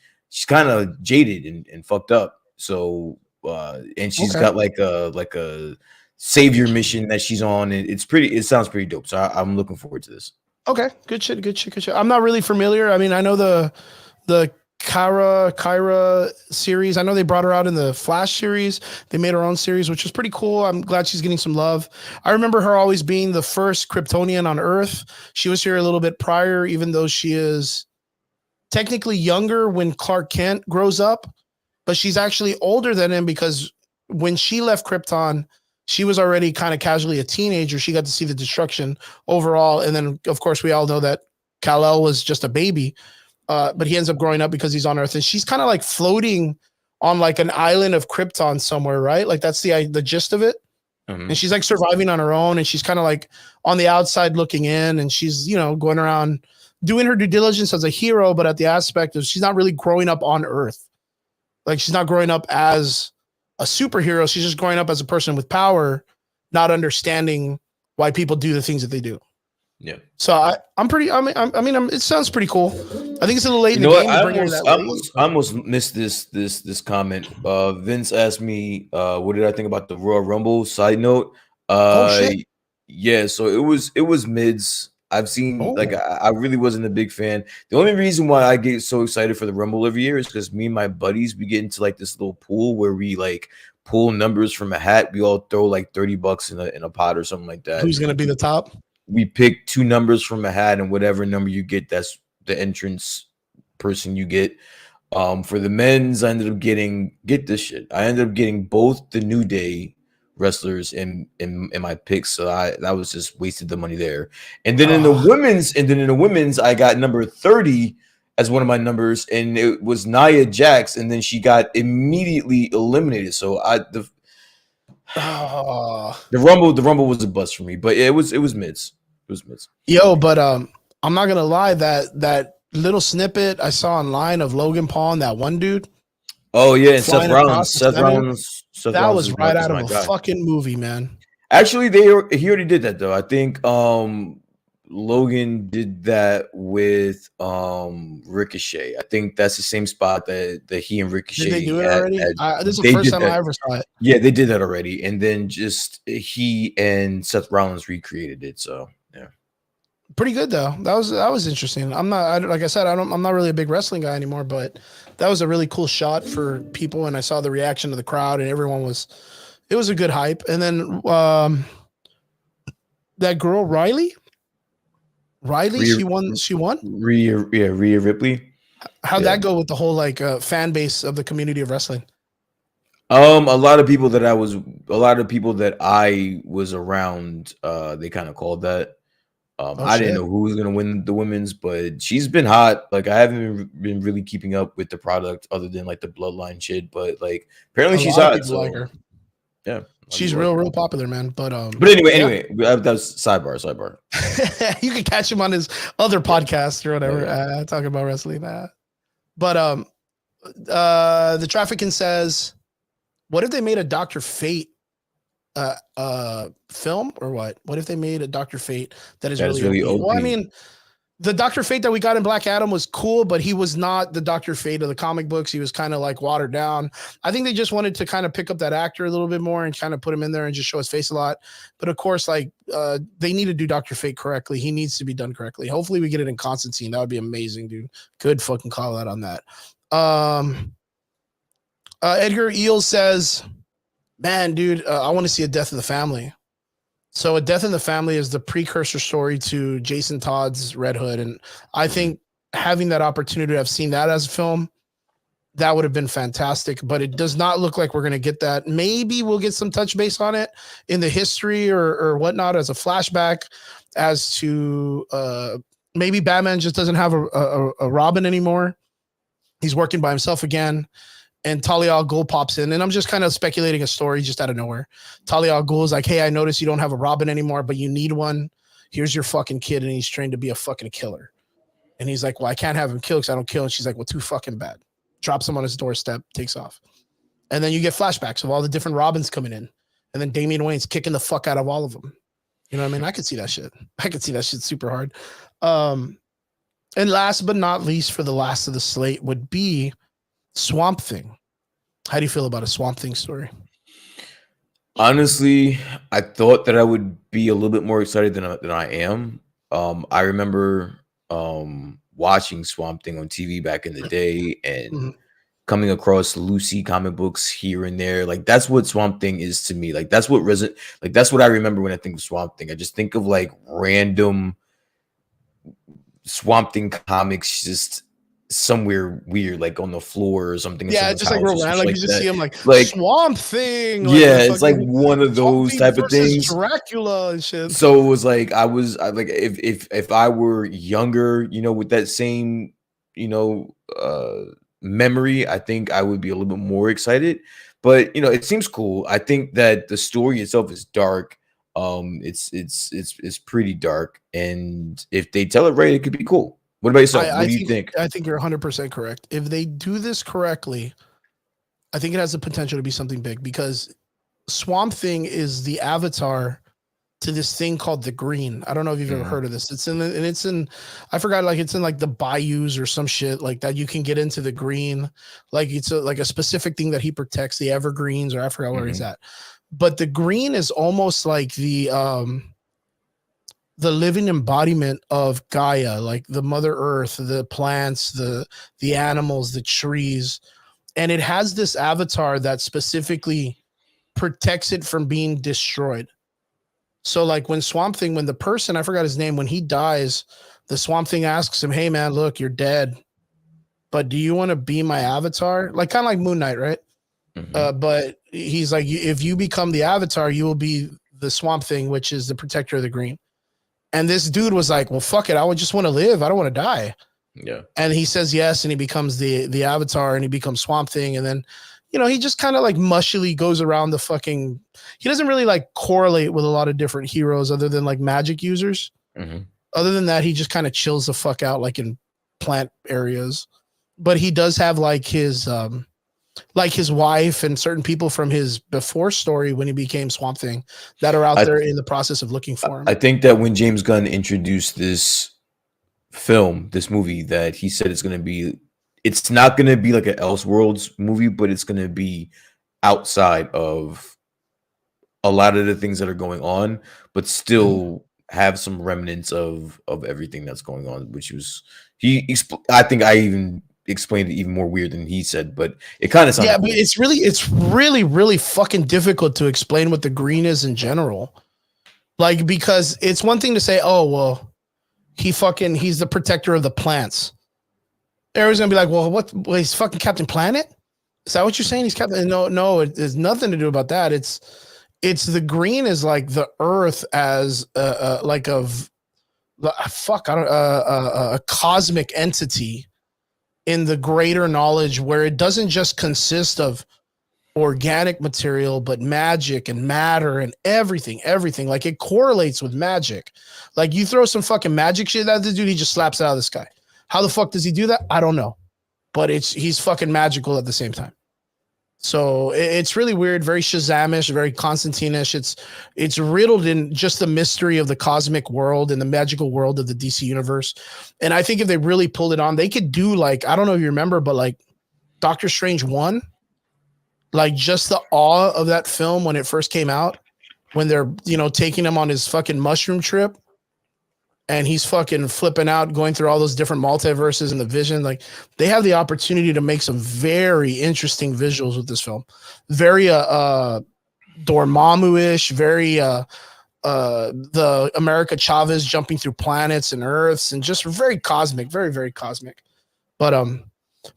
kind of jaded and fucked up. So and she's got like a savior mission that she's on, and it sounds pretty dope. So I'm looking forward to this. Okay, good shit. I'm not really familiar. I mean, I know the Kyra series. I know they brought her out in the Flash series. They made her own series, which was pretty cool. I'm glad she's getting some love. I remember her always being the first Kryptonian on Earth. She was here a little bit prior, even though she is technically younger when Clark Kent grows up, but she's actually older than him because when she left Krypton, She was already kind of casually a teenager. She got to see the destruction overall. And then, of course, we all know that Kal-El was just a baby, but he ends up growing up because he's on Earth. And she's kind of like floating on like an island of Krypton somewhere, right? Like that's the gist of it. Mhm. And she's like surviving on her own, and she's kind of like on the outside looking in, and she's, you know, going around doing her due diligence as a hero, but at the aspect of she's not really growing up on Earth. Like she's not growing up as a superhero. She's just growing up as a person with power, not understanding why people do the things that they do. Yeah. So I'm pretty. It sounds pretty cool. I think it's a little late You in know the what? game to bring her that late. I almost missed this comment. Vince asked me, what did I think about the Royal Rumble? Side note. Oh shit! Yeah, so it was mids. I've seen like Oh, I really wasn't a big fan. The only reason why I get so excited for the Rumble every year is because me and my buddies we get into like this little pool where we like pull numbers from a hat. We all throw like $30 in a pot or something like that. who's gonna be the top? We pick 2 numbers from a hat, and whatever number you get, that's the entrance person you get. For the men's, I ended up getting both the New Day wrestlers in my picks, so that was just wasted the money there. And then in the women's, I got number 30 as one of my numbers, and it was Nia Jax, and then she got immediately eliminated. So the Rumble was a bust for me, but it was mids. It was mids. Yo, but I'm not gonna lie, that little snippet I saw online of Logan Paul and that one dude. Oh yeah, and Seth flying across the Rollins. That was is right out of my a guy. fucking movie, man. Actually, he already did that though. I think Logan did that with Ricochet. I think that's the same spot that he and Ricochet Did they do it already? This is the they first did time that. I ever saw it. Yeah, they did that already, and then just he and Seth Rollins recreated it. So yeah, Pretty good though. That was interesting. Like I said, I'm not really a big wrestling guy anymore, but that was a really cool shot for people, and I saw the reaction of the crowd, and it was a good hype. And then that girl Riley, she won. Rhea Ripley. How'd Yeah. that go with the whole like fan base of the community of wrestling? A lot of people that I was around, they kind of called that. I didn't Shit. know who was gonna win the women's, but she's been hot. Like I haven't been really keeping up with the product other than like the bloodline shit, but like apparently she's hot. So like her. yeah, She's real popular, man. But anyway, that was sidebar. You can catch him on his other podcast or whatever, talking about wrestling. But the trafficking says, what if they made a Dr. Fate film or what? What if they made a Dr. Fate that is really OP? Well, I mean, the Dr. Fate that we got in Black Adam was cool, but he was not the Dr. Fate of the comic books. He was kind of like watered down. I think they just wanted to kind of pick up that actor a little bit more and kind of put him in there and just show his face a lot. But of course, like they need to do Dr. Fate correctly. He needs to be done correctly. Hopefully we get it in Constantine. That would be amazing, dude. Good fucking call out on that. Edgar Eels says, man, dude, I want to see a Death in the Family. So a Death in the Family is the precursor story to Jason Todd's Red Hood. And I think having that opportunity to have seen that as a film, that would have been fantastic. But it does not look like we're going to get that. Maybe we'll get some touch base on it in the history or whatnot as a flashback as to maybe Batman just doesn't have a Robin anymore. He's working by himself again. And Talia al Ghul pops in, and I'm just kind of speculating a story just out of nowhere. Talia al Ghul is like, hey, I noticed you don't have a Robin anymore, but you need one. Here's your fucking kid, and he's trained to be a fucking killer. And he's like, well, I can't have him kill because I don't kill. And she's like, well, too fucking bad. Drops him on his doorstep, takes off. And then you get flashbacks of all the different Robins coming in. And then Damian Wayne's kicking the fuck out of all of them. You know what I mean? I could see that shit. I could see that shit super hard. And last but not least, for the last of the slate would be Swamp Thing. How do you feel about a Swamp Thing story? Honestly, I thought that I would be a little bit more excited than I am. I remember watching Swamp Thing on TV back in the day and coming across Lucy comic books here and there. Like that's what Swamp Thing is to me. Like that's what that's what I remember when I think of Swamp Thing. I just think of like random Swamp Thing comics just somewhere weird, like on the floor or something in Yeah, someone's just like house or around, something like you like just that. see him like Like, Swamp Thing, like yeah, the it's like fucking one of Swamp those Thing type of versus things. Dracula and shit. So it was like like if I were younger, with that same, memory, I think I would be a little bit more excited. But it seems cool. I think that the story itself is dark. It's pretty dark, and if they tell it right, it could be cool. What about yourself? What I do you think think? I think you're 100% correct. If they do this correctly, I think it has the potential to be something big because Swamp Thing is the avatar to this thing called the Green. I don't know if you've ever Mhm, heard of this. I forgot, like it's in like the bayous or some shit like that. You can get into the Green, like it's like a specific thing that he protects, the evergreens, or I forgot where he's mhm. at. But the Green is almost like the living embodiment of Gaia, like the Mother Earth, the plants, the animals, the trees, and it has this avatar that specifically protects it from being destroyed. So like when Swamp Thing, when the person, I forgot his name, when he dies, the Swamp Thing asks him, "Hey man, look, you're dead, but do you want to be my avatar?" Like kind of like Moon Knight, right? Mhm. But he's like, if you become the avatar, you will be the Swamp Thing, which is the protector of the Green. And this dude was like, "Well, fuck it, I would just want to live. I don't want to die." Yeah. And he says yes, and he becomes the avatar, and he becomes Swamp Thing, and then he just kind of like mushily goes around the fucking. He doesn't really like correlate with a lot of different heroes other than like magic users. Mhm. Other than that, he just kind of chills the fuck out like in plant areas. But he does have like his wife and certain people from his before story when he became Swamp Thing that are out I there in the process of looking for him. I think that when James Gunn introduced this movie, that he said it's not gonna be like an Elseworlds movie, but it's gonna be outside of a lot of the things that are going on, but Mhm. still have some remnants of everything that's going on, which was I think I even explained it even more weird than he said, but it kind of Yeah, sounded but cool. it's really fucking difficult to explain what the Green is in general. Like because it's one thing to say, "Oh, well, he's the protector of the plants." Everyone's gonna be like, "Well, well, he's fucking Captain Planet." Is that what you're saying? He's Captain? No, no, it has nothing to do about that. It's the Green is like the Earth as like fuck, I don't a cosmic entity in the greater knowledge where it doesn't just consist of organic material, but magic and matter and everything. Like it correlates with magic. Like you throw some fucking magic shit at the dude, he just slaps it out of the sky. How the fuck does he do that? I don't know. But he's fucking magical at the same time. So it's really weird, very Shazamish, very Constantine-ish. It's riddled in just the mystery of the cosmic world and the magical world of the DC universe. And I think if they really pulled it on, they could do like, I don't know if you remember, but like Doctor Strange 1, like just the awe of that film when it first came out, when they're, taking him on his fucking mushroom trip and he's fucking flipping out, going through all those different multiverses and the vision. Like they have the opportunity to make some very interesting visuals with this film. Very Dormammu-ish, very the America Chavez jumping through planets and earths and just very cosmic, very, very cosmic. But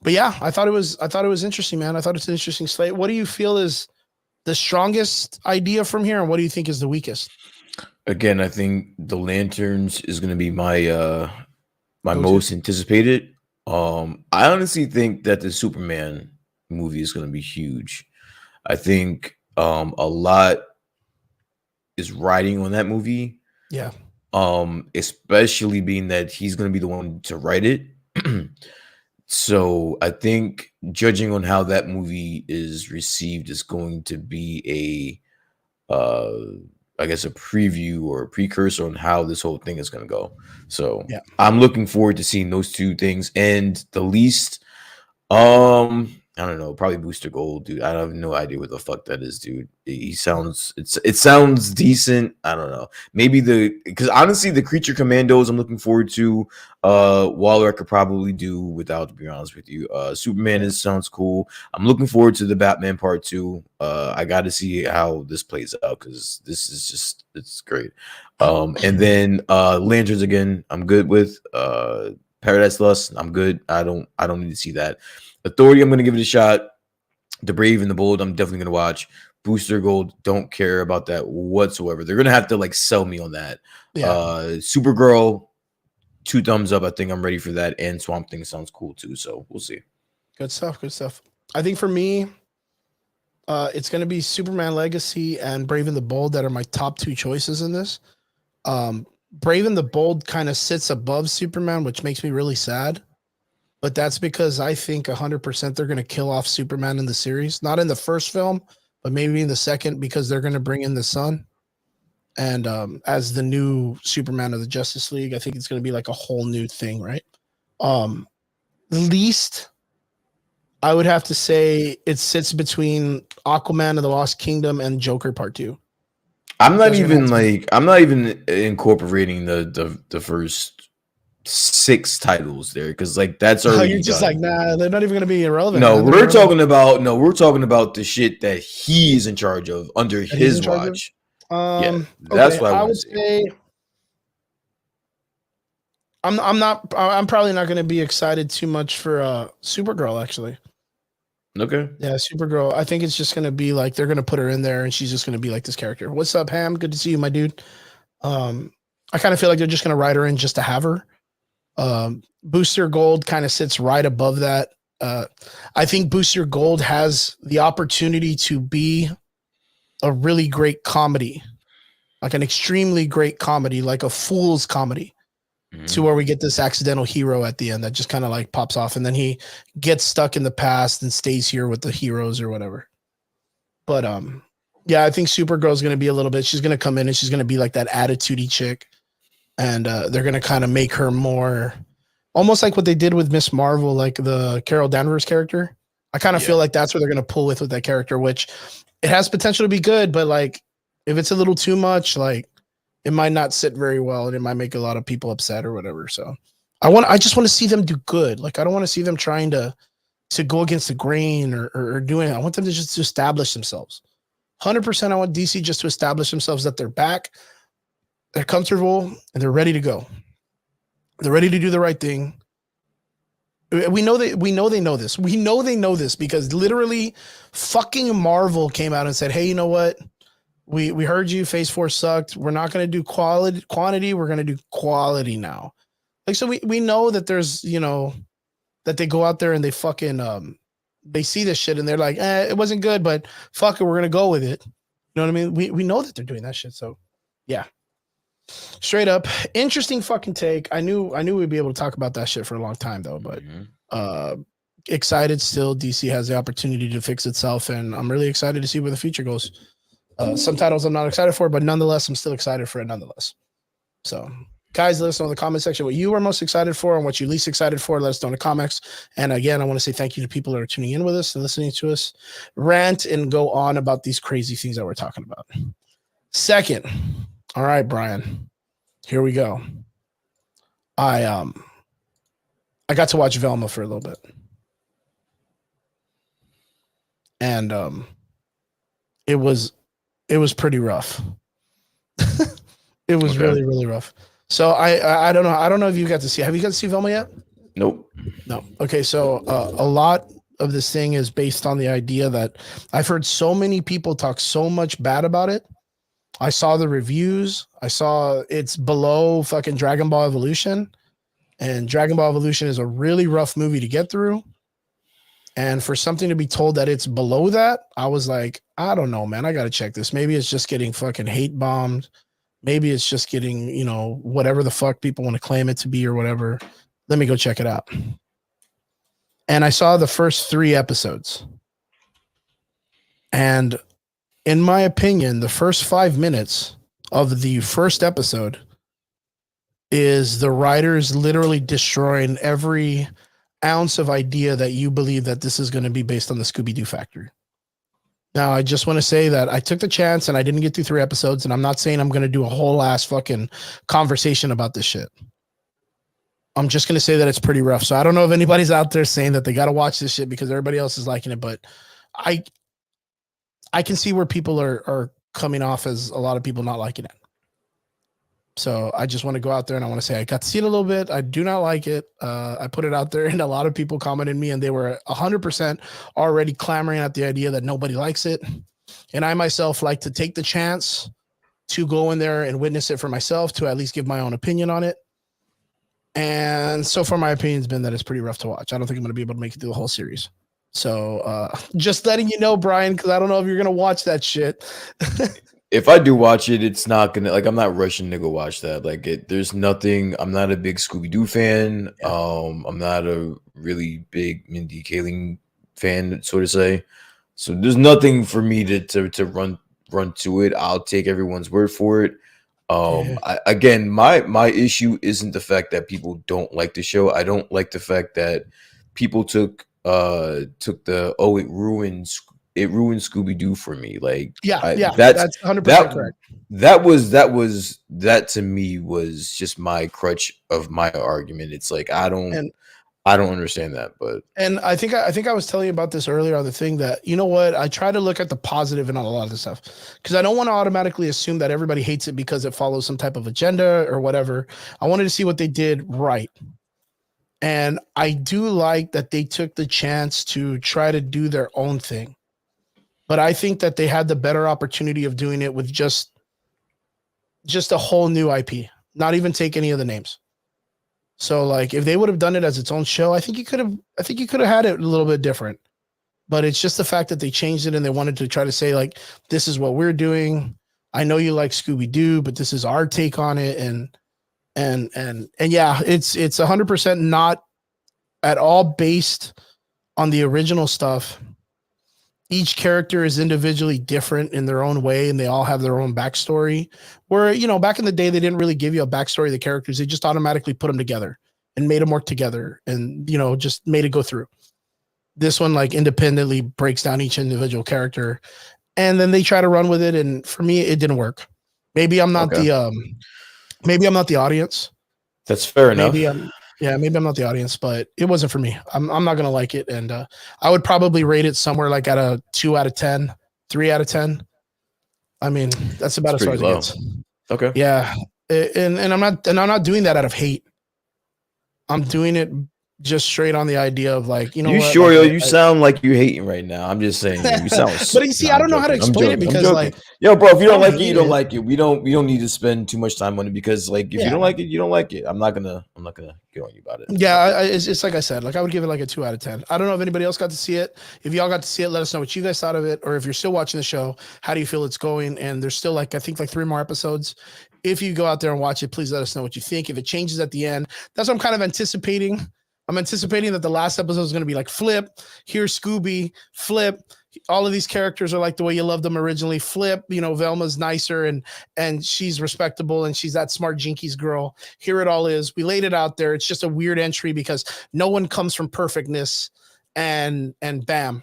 yeah, I thought it was interesting, man. I thought it's an interesting slate. What do you feel is the strongest idea from here, and what do you think is the weakest? Again, I think the Lanterns is gonna be my Go to. most anticipated. I honestly think that the Superman movie is gonna be huge. I think a lot is riding on that movie. Yeah. Especially being that he's gonna be the one to write it. So I think judging on how that movie is received is going to be I guess a preview or a precursor on how this whole thing is going to go. So Yeah. I'm looking forward to seeing those two things. And the least, I don't know, probably Booster Gold, dude. I have no idea what the fuck that is, dude. He sounds it sounds decent. I don't know. Maybe because honestly, the Creature Commandos I'm looking forward to. Waller I could probably do without, to be honest with you. Superman Yeah. sounds cool. I'm looking forward to the Batman Part 2. I got to see how this plays out because this is it's great. And then Lanterns again, I'm good with. Paradise Lost, I'm good. I don't need to see that. Authority, I'm gonna give it a shot. The Brave and the Bold, I'm definitely gonna watch. Booster Gold, don't care about that whatsoever. They're gonna have to like sell me on that. Yeah. Supergirl, 2 thumbs up. I think I'm ready for that. And Swamp Thing sounds cool too. So we'll see. Good stuff. Good stuff. I think for me, it's going to be Superman Legacy and Brave and the Bold that are my top 2 choices in this. Brave and the Bold kind of sits above Superman, which makes me really sad. But that's because I think 100% they're going to kill off Superman in the series. Not in the first film, but maybe in the second, because they're going to bring in the Sun. And as the new Superman of the Justice League, I think it's going to be like a whole new thing, right? Least, I would have to say it sits between Aquaman of the Lost Kingdom and Joker Part 2. I'm not even incorporating the first 6 titles there, because like that's already you're just done. like, nah, they're not even going to be irrelevant. No, we're talking about the shit that he's in charge of under his watch. Yeah, that's okay, what I would say. I'm probably not going to be excited too much for Supergirl, actually. Okay. Yeah, Supergirl. I think it's just going to be like they're going to put her in there and she's just going to be like this character. What's up, Ham? Good to see you, my dude. I kind of feel like they're just going to write her in just to have her. Booster Gold kind of sits right above that. I think Booster Gold has the opportunity to be a really great comedy, like an extremely great comedy, like a fool's comedy. To where we get this accidental hero at the end that just kind of like pops off, and then he gets stuck in the past and stays here with the heroes or whatever. But yeah, I think Supergirl is going to be a little bit. She's going to come in and she's going to be like that attitudey chick, and they're going to kind of make her more, almost like what they did with Miss Marvel, like the Carol Danvers character. I kind of feel like that's what they're going to pull with that character, which it has potential to be good, but like if it's a little too much, like it might not sit very well and it might make a lot of people upset or whatever. So I just want to see them do good. Like, I don't want to see them trying to go against the grain or doing it. I want them to just establish themselves. 100%. I want DC just to establish themselves, that they're back, they're comfortable, and they're ready to go. They're ready to do the right thing. We know they know this. We know they know this because literally fucking Marvel came out and said, hey, you know what? We heard you. Phase 4 sucked. We're not going to do quantity. We're going to do quality now. Like, so we know that there's, that they go out there and they fucking, they see this shit and they're like, it wasn't good, but fuck it. We're going to go with it. You know what I mean? We know that they're doing that shit. So yeah, straight up interesting fucking take. I knew we'd be able to talk about that shit for a long time though, but, excited still. DC has the opportunity to fix itself, and I'm really excited to see where the future goes. Some titles I'm not excited for, but nonetheless, I'm still excited for it nonetheless. So, guys, let us know in the comment section what you are most excited for and what you're least excited for. Let us know in the comments. And again, I want to say thank you to people that are tuning in with us and listening to us rant and go on about these crazy things that we're talking about. Second, all right, Brian, here we go. I got to watch Velma for a little bit. And it was pretty rough. It was really, really rough. So I don't know. I don't know if you got to see. Have you got to see Velma yet? Nope. No. Okay. So a lot of this thing is based on the idea that I've heard so many people talk so much bad about it. I saw the reviews. I saw it's below fucking Dragon Ball Evolution, and Dragon Ball Evolution is a really rough movie to get through. And for something to be told that it's below that, I was like, I don't know, man. I got to check this. Maybe it's just getting fucking hate bombed. Maybe it's just getting, whatever the fuck people want to claim it to be or whatever. Let me go check it out. And I saw the first 3 episodes. And in my opinion, the first 5 minutes of the first episode is the writers literally destroying every ounce of idea that you believe that this is going to be based on the Scooby-Doo factory. Now, I just want to say that I took the chance and I didn't get through 3 episodes, and I'm not saying I'm going to do a whole ass fucking conversation about this shit. I'm just going to say that it's pretty rough. So I don't know if anybody's out there saying that they got to watch this shit because everybody else is liking it, but I can see where people are coming off as a lot of people not liking it. So I just want to go out there and I want to say I got to see it a little bit. I do not like it. I put it out there and a lot of people commented me and they were 100% already clamoring at the idea that nobody likes it. And I myself like to take the chance to go in there and witness it for myself, to at least give my own opinion on it. And so far, my opinion's been that it's pretty rough to watch. I don't think I'm going to be able to make it through the whole series. So just letting you know, Brian, because I don't know if you're going to watch that shit. If I do watch it, it's not gonna like I'm not rushing to go watch that. Like there's nothing. I'm not a big Scooby Doo fan. Yeah. I'm not a really big Mindy Kaling fan, so to say. So there's nothing for me to run to it. I'll take everyone's word for it. Again, my issue isn't the fact that people don't like the show. I don't like the fact that people took the it ruined Scooby Doo for me. Like, that's 100% correct. That to me was just my crutch of my argument. It's like I don't understand that, but and I think I was telling you about this earlier on the thing that, you know what, I try to look at the positive in a lot of this stuff because I don't want to automatically assume that everybody hates it because it follows some type of agenda or whatever. I wanted to see what they did right. And I do like that they took the chance to try to do their own thing. But I think that they had the better opportunity of doing it with just a whole new IP, not even take any of the names. So like if they would have done it as its own show, I think you could have had it a little bit different. But it's just the fact that they changed it and they wanted to try to say like, this is what we're doing. I know you like Scooby Doo, but this is our take on it. And yeah, it's 100% not at all based on the original stuff. Each character is individually different in their own way, and they all have their own backstory. Where, you know, back in the day, they didn't really give you a backstory of the characters. They just automatically put them together and made them work together and, you know, just made it go through. This one, like, independently breaks down each individual character, and then they try to run with it. And for me, it didn't work. Maybe I'm not the audience. That's fair enough. Maybe I'm not the audience, but it wasn't for me. I'm not going to like it. And I would probably rate it somewhere like at a 2 out of 10, 3 out of 10. I mean, that's about as far as it gets. Okay. Yeah. And I'm not doing that out of hate. I'm doing it just straight on the idea of like, you know, you what? Sure, like, you sound like you're hating right now. I'm just saying, you sound. But you see, I don't know how to explain it because, like, yo, bro, if you don't like it, you don't like it. We don't need to spend too much time on it because, like, if you don't like it, you don't like it. I'm not gonna get on you about it. Yeah, it's like I said, like I would give it like a 2 out of 10. I don't know if anybody else got to see it. If y'all got to see it, let us know what you guys thought of it, or if you're still watching the show, how do you feel it's going? And there's still like I think like 3 more episodes. If you go out there and watch it, please let us know what you think. If it changes at the end, that's what I'm kind of anticipating. I'm anticipating that the last episode is going to be like flip. Here's Scooby, flip. All of these characters are like the way you loved them originally. Flip, you know, Velma's nicer and she's respectable and she's that smart Jinkies girl. Here it all is. We laid it out there. It's just a weird entry because no one comes from perfectness and bam.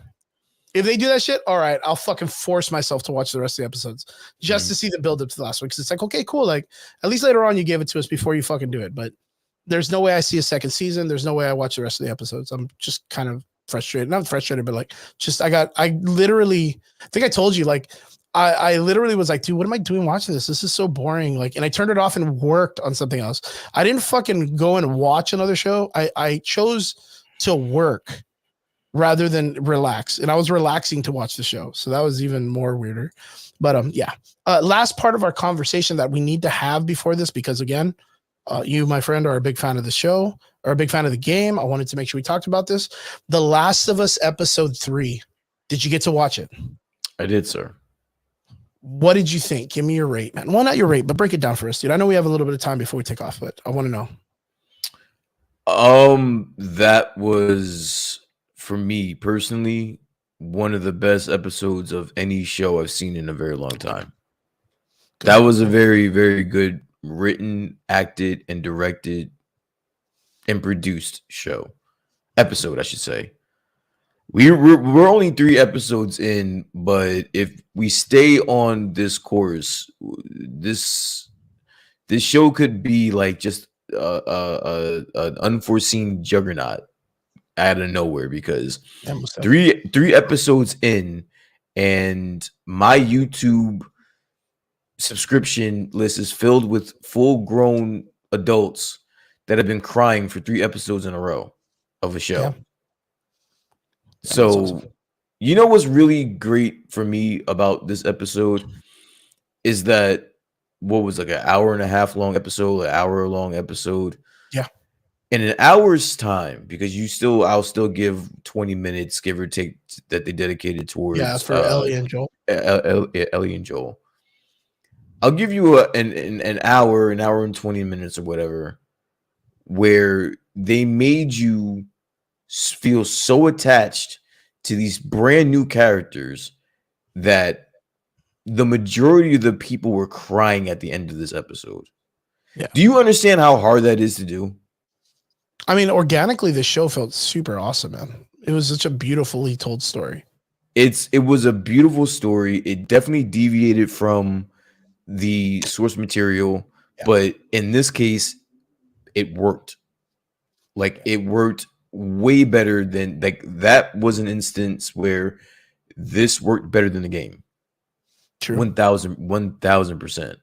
If they do that shit, all right, I'll fucking force myself to watch the rest of the episodes just to see the build up to the last one. Because it's like, okay, cool. Like at least later on you gave it to us before you fucking do it. But there's no way I see a second season. There's no way I watch the rest of the episodes. I'm just kind of frustrated. Not frustrated, but like, just I literally, I think I told you, like, I literally was like, dude, what am I doing watching this? This is so boring. Like, and I turned it off and worked on something else. I didn't fucking go and watch another show. I chose to work rather than relax. And I was relaxing to watch the show. So that was even more weirder. But yeah. Last part of our conversation that we need to have before this, because again, you, my friend, are a big fan of the show, or a big fan of the game. I wanted to make sure we talked about this. The Last of Us episode 3. Did you get to watch it? I did, sir. What did you think? Give me your rate, man. Well, not your rate, but break it down for us, dude. I know we have a little bit of time before we take off, but I want to know. That was, for me personally, one of the best episodes of any show I've seen in a very long time. Good. That was a very, very good written, acted, and directed and produced episode, I should say. We're only 3 episodes in, but if we stay on this course, this show could be like just an unforeseen juggernaut out of nowhere, because 3 episodes in, and my YouTube subscription list is filled with full-grown adults that have been crying for 3 episodes in a row of a show. Yeah. That's So, awesome. you know what's really great for me about this episode is that what was like an hour and a half long episode, an hour long episode. Yeah. In an hour's time, because I'll still give 20 minutes, give or take, that they dedicated Yeah, towards for Ellie and Joel. Ellie and Joel. I'll give you an hour and 20 minutes or whatever, where they made you feel so attached to these brand new characters that the majority of the people were crying at the end of this episode. Yeah. Do you understand how hard that is to do? I mean, organically, the show felt super awesome, man. It was such a beautifully told story. It was a beautiful story. It definitely deviated from the source material, but in this case, it worked. Like, it worked way better than, like, that was an instance where this worked better than the game. True. 1000%.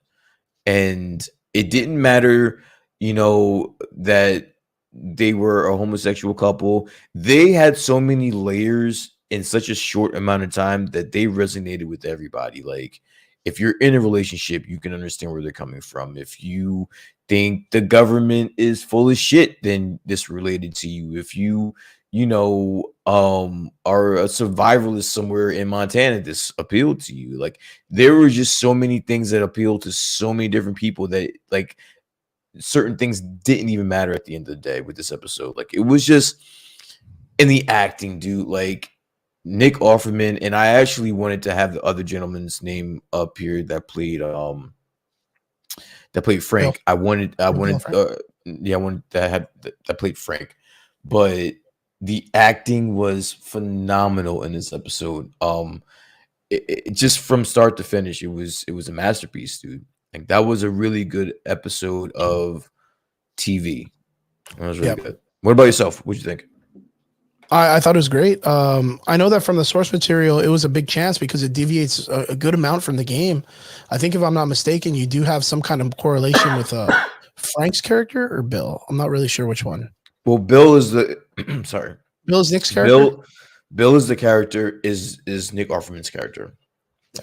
And it didn't matter, that they were a homosexual couple. They had so many layers in such a short amount of time that they resonated with everybody. Like, if you're in a relationship, you can understand where they're coming from. If you think the government is full of shit, then this related to you. If you are a survivalist somewhere in Montana, this appealed to you. Like, there were just so many things that appealed to so many different people that, like, certain things didn't even matter at the end of the day with this episode. Like, it was just in the acting, dude. Like, Nick Offerman, and I actually wanted to have the other gentleman's name up here that played Frank. Bill. I wanted I wanted to have that played Frank, but the acting was phenomenal in this episode. It just from start to finish, it was a masterpiece, dude. Like, that was a really good episode of TV. That was really good. What about yourself? What'd you think? I thought it was great. I know that from the source material, it was a big chance because it deviates a good amount from the game. I think, if I'm not mistaken, you do have some kind of correlation with Frank's character or Bill. I'm not really sure which one. Well, Bill is the sorry. Bill is Nick's character. Bill is the character. Is Nick Offerman's character?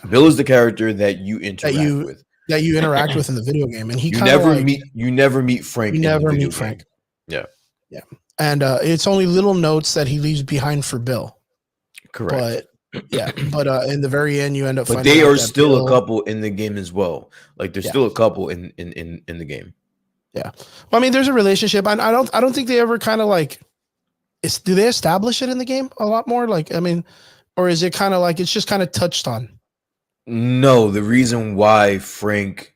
Bill is the character that you interact with. That you interact with in the video game, and he you never meet Frank. You never meet Frank. Yeah. And it's only little notes that he leaves behind for Bill. Correct. But in the very end, you end up. But they are still a couple in the game as well. Like, there's still a couple in the game. Yeah. Well, I mean, there's a relationship. I don't think they ever kind of like. Do they establish it in the game a lot more? Like, I mean, or is it kind of like it's just kind of touched on? No, the reason why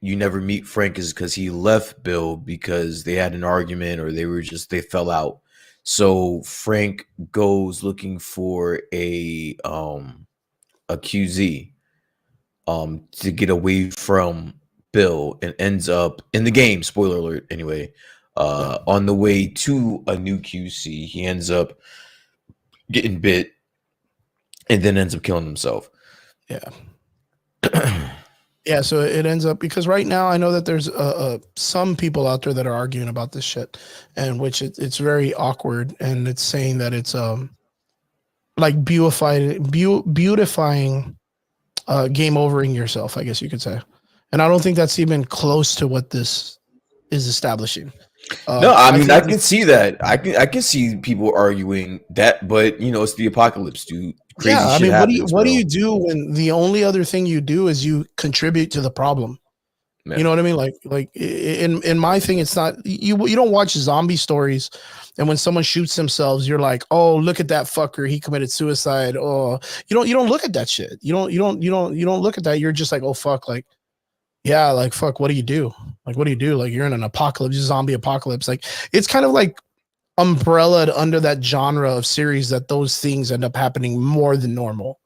you never meet Frank is because he left Bill because they had an argument, or they fell out. So Frank goes looking for a QZ to get away from Bill, and ends up in the game, spoiler alert anyway, on the way to a new QC. He ends up getting bit and then ends up killing himself. Yeah. Yeah, so it ends up, because right now I know that there's some people out there that are arguing about this shit, and which it's very awkward, and it's saying that it's like beautifying game overing yourself, I guess you could say. And I don't think that's even close to what this is establishing. No, I mean, I can see that. I can see people arguing that, but it's the apocalypse, dude. Crazy shit happens, what do you do when the only other thing you do is you contribute to the problem? Man. You know what I mean? Like in my thing, it's not you don't watch zombie stories, and when someone shoots themselves, you're like, oh, look at that fucker, he committed suicide. Oh, you don't look at that shit. You don't look at that. You're just like, oh fuck, like, yeah, like fuck, what do you do? Like, what do you do? Like, you're in an apocalypse, zombie apocalypse. Like, it's kind of like umbrellaed under that genre of series that those things end up happening more than normal.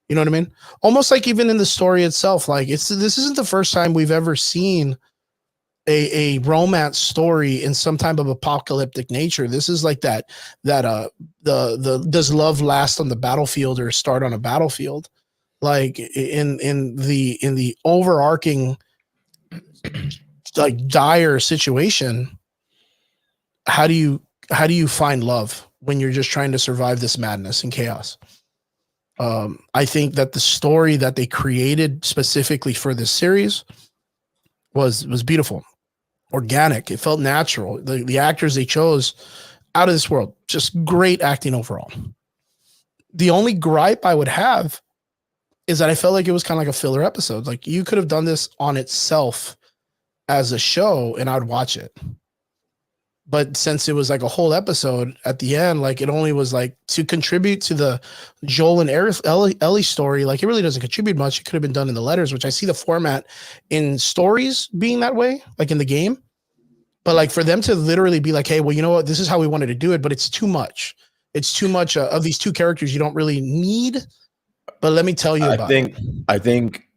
You know what I mean? Almost like even in the story itself, like this isn't the first time we've ever seen a romance story in some type of apocalyptic nature. This is like that the does love last on the battlefield or start on a battlefield? Like in the overarching like dire situation, how do you find love when you're just trying to survive this madness and chaos? I think that the story that they created specifically for this series was beautiful, organic. It felt natural. The actors they chose, out of this world, just great acting overall. The only gripe I would have is that I felt like it was kind of like a filler episode. Like you could have done this on itself as a show and I'd watch it. But since it was like a whole episode at the end, like it only was like to contribute to the Joel and Ellie story. Like it really doesn't contribute much. It could have been done in the letters, which I see the format in stories being that way, like in the game. But like for them to literally be like, hey, well, you know what? This is how we wanted to do it, but it's too much. It's too much of these two characters you don't really need. But let me tell you about it. I think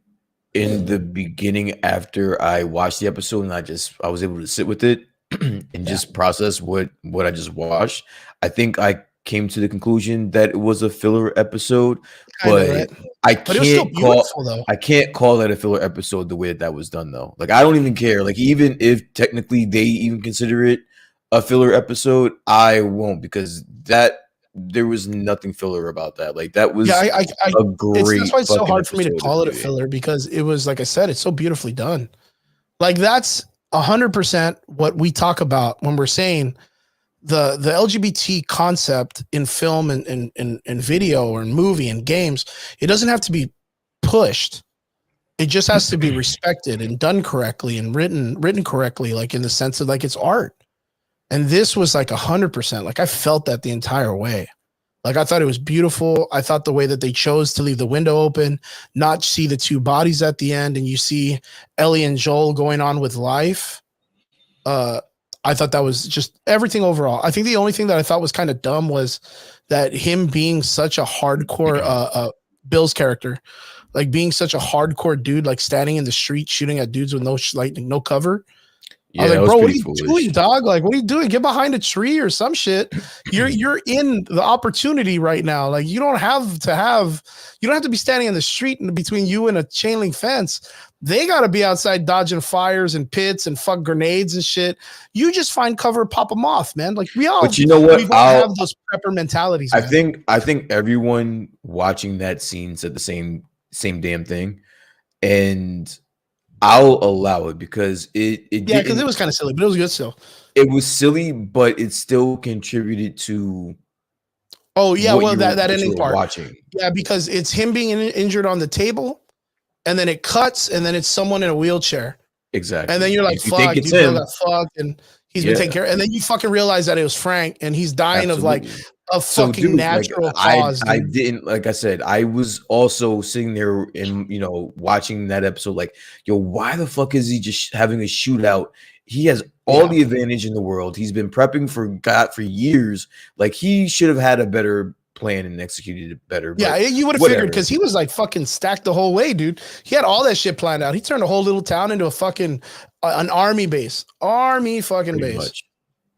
in the beginning, after I watched the episode and I was able to sit with it and just process what I just watched, I think I came to the conclusion that it was a filler episode, but right? I But it was still beautiful, though. I can't call that a filler episode the way that was done though. Like I don't even care. Like even if technically they even consider it a filler episode, I won't, because there was nothing filler about that. Like that was a great. That's why it's so hard for me to call it a filler, because it was, like I said, it's so beautifully done. Like that's 100% what we talk about when we're saying the LGBT concept in film and video or in movie and games. It doesn't have to be pushed. It just has to be respected and done correctly and written correctly, like in the sense of like it's art. And this was like 100%. Like I felt that the entire way. Like I thought it was beautiful. I thought the way that they chose to leave the window open, not see the two bodies at the end, and you see Ellie and Joel going on with life. I thought that was just everything overall. I think the only thing that I thought was kind of dumb was that him being such a hardcore Bill's character, like being such a hardcore dude, like standing in the street shooting at dudes with no cover. Yeah, I was like, bro, what are you doing, dog? Like, what are you doing? Get behind a tree or some shit. You're in the opportunity right now. Like, you don't have to be standing in the street in between you and a chain link fence. They got to be outside dodging fires and pits and fuck grenades and shit. You just find cover, pop them off, man. Like we all. But you know what? We have those prepper mentalities. I think everyone watching that scene said the same damn thing, and I'll allow it because because it was kind of silly, but it was good still. It was silly, but it still contributed to. Oh yeah, well that ending part. Watching. Yeah, because it's him being injured on the table, and then it cuts, and then it's someone in a wheelchair. Exactly. And then you're like, "Fuck, dude, got fucked," and he's been taken care of. And then you fucking realize that it was Frank, and he's dying of like a fucking natural cause. I didn't, like I said, I was also sitting there and watching that episode like, yo, why the fuck is he just having a shootout? He has all the advantage in the world. He's been prepping for years. Like he should have had a better plan and executed it better. Yeah, you would have figured, because he was like fucking stacked the whole way, dude. He had all that shit planned out. He turned a whole little town into a fucking an army base. Army fucking base.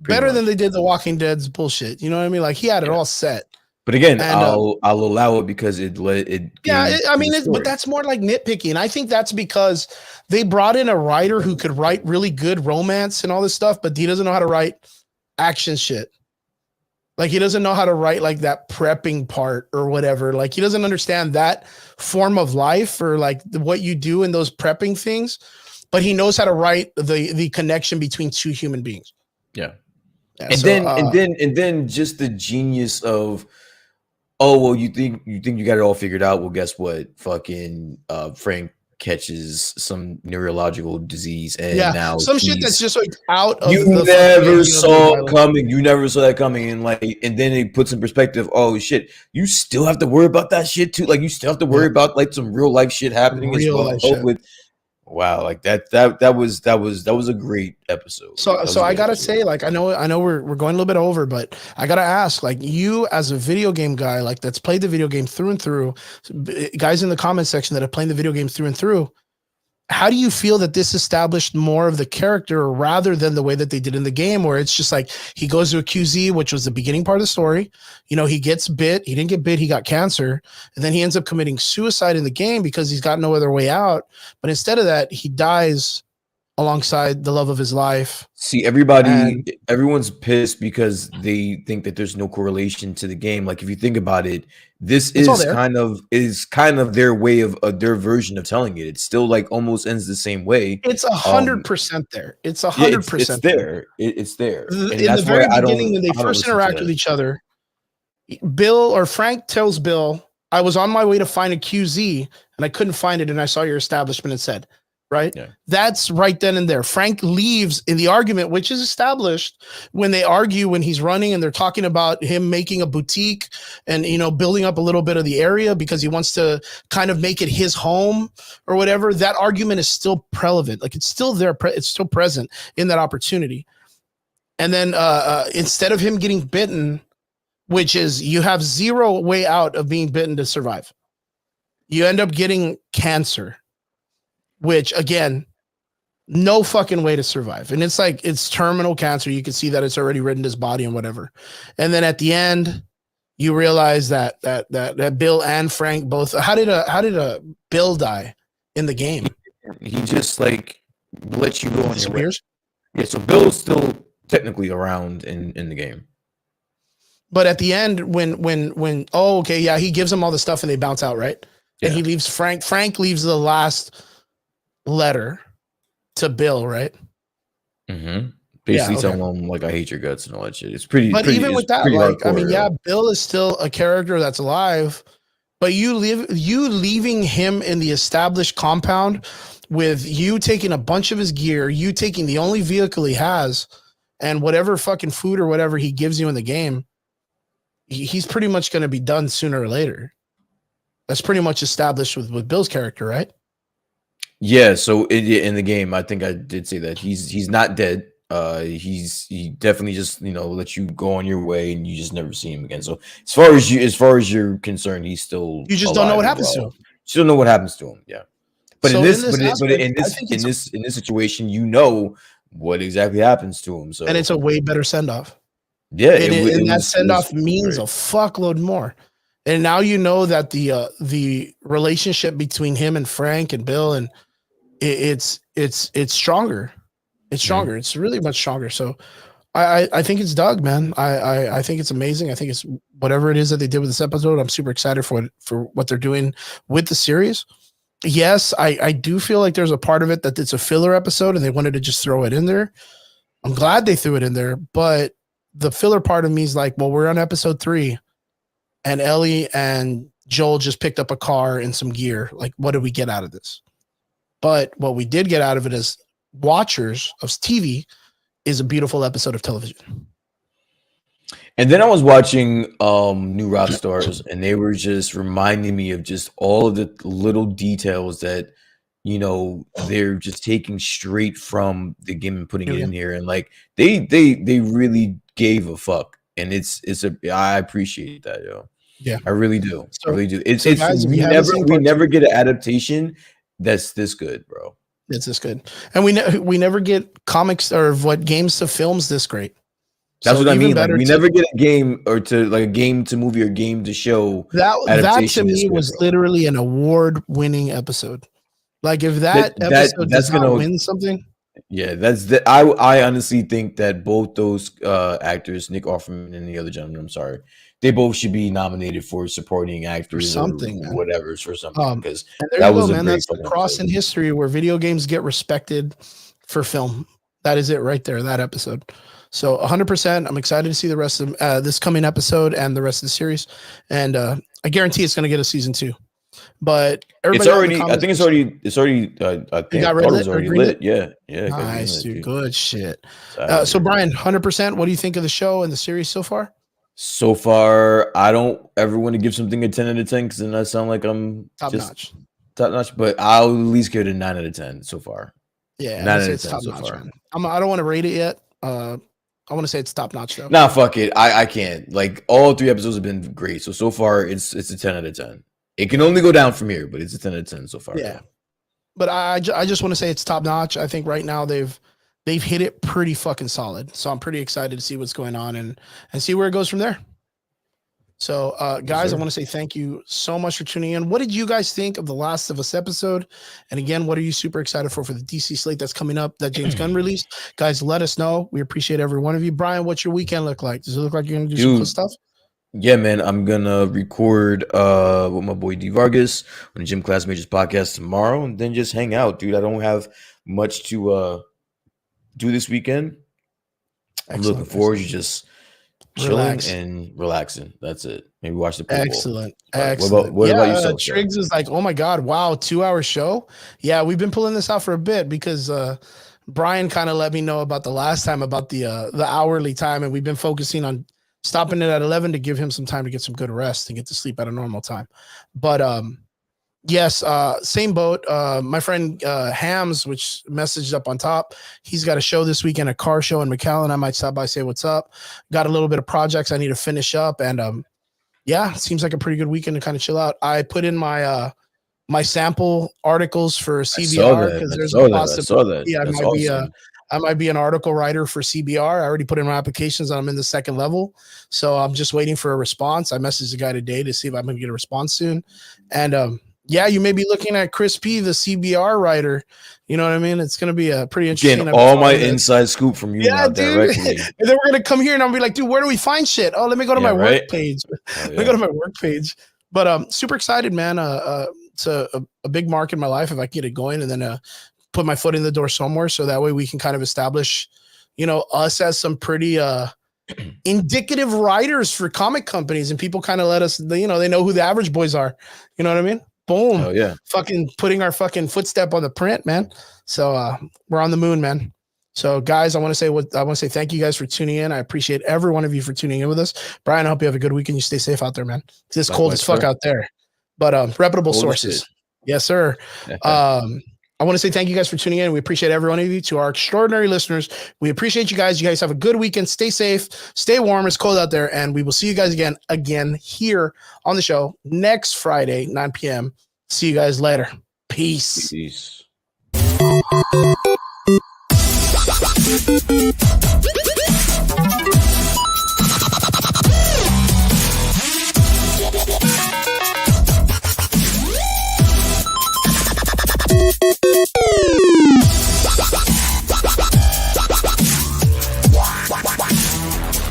Better than they did the Walking Dead's bullshit. You know what I mean? Like he had it all set. But again, I'll allow it because it. I mean, but that's more like nitpicking. I think that's because they brought in a writer who could write really good romance and all this stuff, but he doesn't know how to write action shit. Like he doesn't know how to write like that prepping part or whatever. Like he doesn't understand that form of life or like what you do in those prepping things. But he knows how to write the connection between two human beings. Yeah. And then just the genius of, oh well, you think you got it all figured out. Well, guess what? Fucking Frank catches some neurological disease, and now some shit that's just like out of you never saw coming. You never saw that coming, and then it puts in perspective. Oh shit, you still have to worry about that shit too. Like you still have to worry about like some real life shit happening as well. Wow, like that was a great episode. So I gotta say, like I know we're going a little bit over, but I gotta ask, like you as a video game guy, like that's played the video game through and through, guys in the comment section that have played the video game through and through, how do you feel that this established more of the character rather than the way that they did in the game, where it's just like he goes to a QZ, which was the beginning part of the story. He gets bit. He didn't get bit. He got cancer. And then he ends up committing suicide in the game because he's got no other way out. But instead of that, he dies alongside the love of his life. See, And everyone's pissed because they think that there's no correlation to the game. Like, if you think about it, this it's all is there. kind of their way of their version of telling it. It still like almost ends the same way. It's Um, 100% there. It's yeah, 100% it's there. It's there, and in the that's why very beginning when they I don't first listen to interact with that. each other. Bill or Frank tells Bill, I was on my way to find a QZ and I couldn't find it. And I saw your establishment and said, right? Yeah. That's right then and there. Frank leaves in the argument, which is established when they argue when he's running and they're talking about him making a boutique and, building up a little bit of the area because he wants to kind of make it his home or whatever. That argument is still relevant. Like it's still there. It's still present in that opportunity. And then instead of him getting bitten, which is you have zero way out of being bitten to survive. You end up getting cancer, which again, no fucking way to survive. And it's like, it's terminal cancer. You can see that it's already ridden his body and whatever. And then at the end, you realize that Bill and Frank both, how did a Bill die in the game? He just like lets you go on your way. Yeah, so Bill's still technically around in the game. But at the end, when oh, okay, yeah, he gives them all the stuff and they bounce out, right? Yeah. And he leaves Frank. Frank leaves the last letter to Bill, right? Mm-hmm. Basically telling him like, I hate your guts and all that shit. It's pretty. But pretty, even with that, like, hardcore, I mean, yeah, Bill is still a character that's alive, but you leaving him in the established compound with you taking a bunch of his gear, you taking the only vehicle he has, and whatever fucking food or whatever he gives you in the game. He's pretty much going to be done sooner or later. That's pretty much established with Bill's character, right? Yeah. So in the game, I think I did say that he's not dead. He definitely just lets you go on your way, and you just never see him again. So as far as you're concerned, he's still you just don't know what happens to him. You still know what happens to him. Yeah. But so in this situation, you know what exactly happens to him. So and it's a way better send off. Yeah, and that send off means a fuckload more. And now you know that the relationship between him and Frank and Bill and it's stronger. It's stronger. Mm-hmm. It's really much stronger. So I think it's Doug, man. I think it's amazing. I think it's whatever it is that they did with this episode. I'm super excited for what they're doing with the series. Yes, I do feel like there's a part of it that it's a filler episode and they wanted to just throw it in there. I'm glad they threw it in there, but the filler part of me is like, well, we're on episode 3 and Ellie and Joel just picked up a car and some gear. Like, what did we get out of this? But what we did get out of it as watchers of TV is a beautiful episode of television. And then I was watching New Rockstars, and they were just reminding me of just all of the little details that they're just taking straight from the game and putting it in here, and like they really gave a fuck, and I appreciate that, yo. Yeah, I really do. So, I really do. We never get an adaptation that's this good, bro. It's this good, and we never get comics or games to films this great. That's what I mean. Like, we never get a game or a game to movie or game to show. That to me was literally an award-winning episode. Like if that episode does not win something. Yeah, I honestly think that both those actors, Nick Offerman and the other gentleman, I'm sorry, they both should be nominated for supporting actors or something, or whatever, for something, because that was man. That's the cross in history where video games get respected for film. That is it right there, that episode. So 100%, I'm excited to see the rest of this coming episode and the rest of the series. And I guarantee it's going to get a season 2. But it's already, I think it's already, I think it was already lit. Yeah. Nice, dude. Good shit. So Brian, 100%, what do you think of the show and the series so far? So far, I don't ever want to give something a 10 out of 10 because then I sound like I'm top notch, but I'll at least give it a 9 out of 10 so far. Yeah, 9 out of 10 so far. I don't want to rate it yet. I want to say it's top notch though. Nah, fuck it. I can't. Like, all 3 episodes have been great. So far it's a 10 out of 10. It can only go down from here, but it's a 10 out of 10 so far. Yeah. But I just want to say it's top notch. I think right now they've hit it pretty fucking solid. So I'm pretty excited to see what's going on and see where it goes from there. So, guys, I want to say thank you so much for tuning in. What did you guys think of the Last of Us episode? And again, what are you super excited for the DC slate that's coming up that James Gunn released? Guys, let us know. We appreciate every one of you. Brian, what's your weekend look like? Does it look like you're going to do some cool stuff? Yeah, man, I'm gonna record with my boy D Vargas on the Gym Class Majors podcast tomorrow, and then just hang out, dude. I don't have much to do this weekend. I'm looking forward to just chilling and relaxing. That's it. Maybe watch the pool. Excellent. What about yourself? Triggs is like, oh my God, wow, 2-hour show. Yeah, we've been pulling this out for a bit because Brian kind of let me know about the last time about the hourly time, and we've been focusing on stopping it at 11 to give him some time to get some good rest and get to sleep at a normal time. But yes, same boat. My friend Hams, which messaged up on top, he's got a show this weekend, a car show in McAllen. I might stop by, say what's up. Got a little bit of projects I need to finish up, and yeah, it seems like a pretty good weekend to kind of chill out. I put in my my sample articles for CBR because there's a possibility I might be an article writer for CBR. I already put in my applications and I'm in the second level. So I'm just waiting for a response. I messaged the guy today to see if I'm going to get a response soon. And yeah, you may be looking at Chris P, the CBR writer. You know what I mean? It's going to be a pretty interesting. Getting all my inside scoop from you now directly. And then we're going to come here and I'll be like, dude, where do we find shit? Oh, let me go to my work page. Let me go to my work page. But super excited, man. It's a big mark in my life if I can get it going and then put my foot in the door somewhere. So that way we can kind of establish, you know, us as some pretty indicative writers for comic companies, and people kind of let us, you know, they know who the average boys are. You know what I mean? Boom. Oh, yeah. Fucking putting our fucking footstep on the print, man. So we're on the moon, man. So guys, I want to say thank you guys for tuning in. I appreciate every one of you for tuning in with us. Brian, I hope you have a good weekend. You stay safe out there, man. It's cold as fuck out there, but reputable sources. Yes, sir. I want to say thank you guys for tuning in. We appreciate every one of you. To our extraordinary listeners, we appreciate you guys. You guys have a good weekend. Stay safe, stay warm. It's cold out there, and we will see you guys again here on the show next Friday, 9 p.m. See you guys later. Peace. Peace.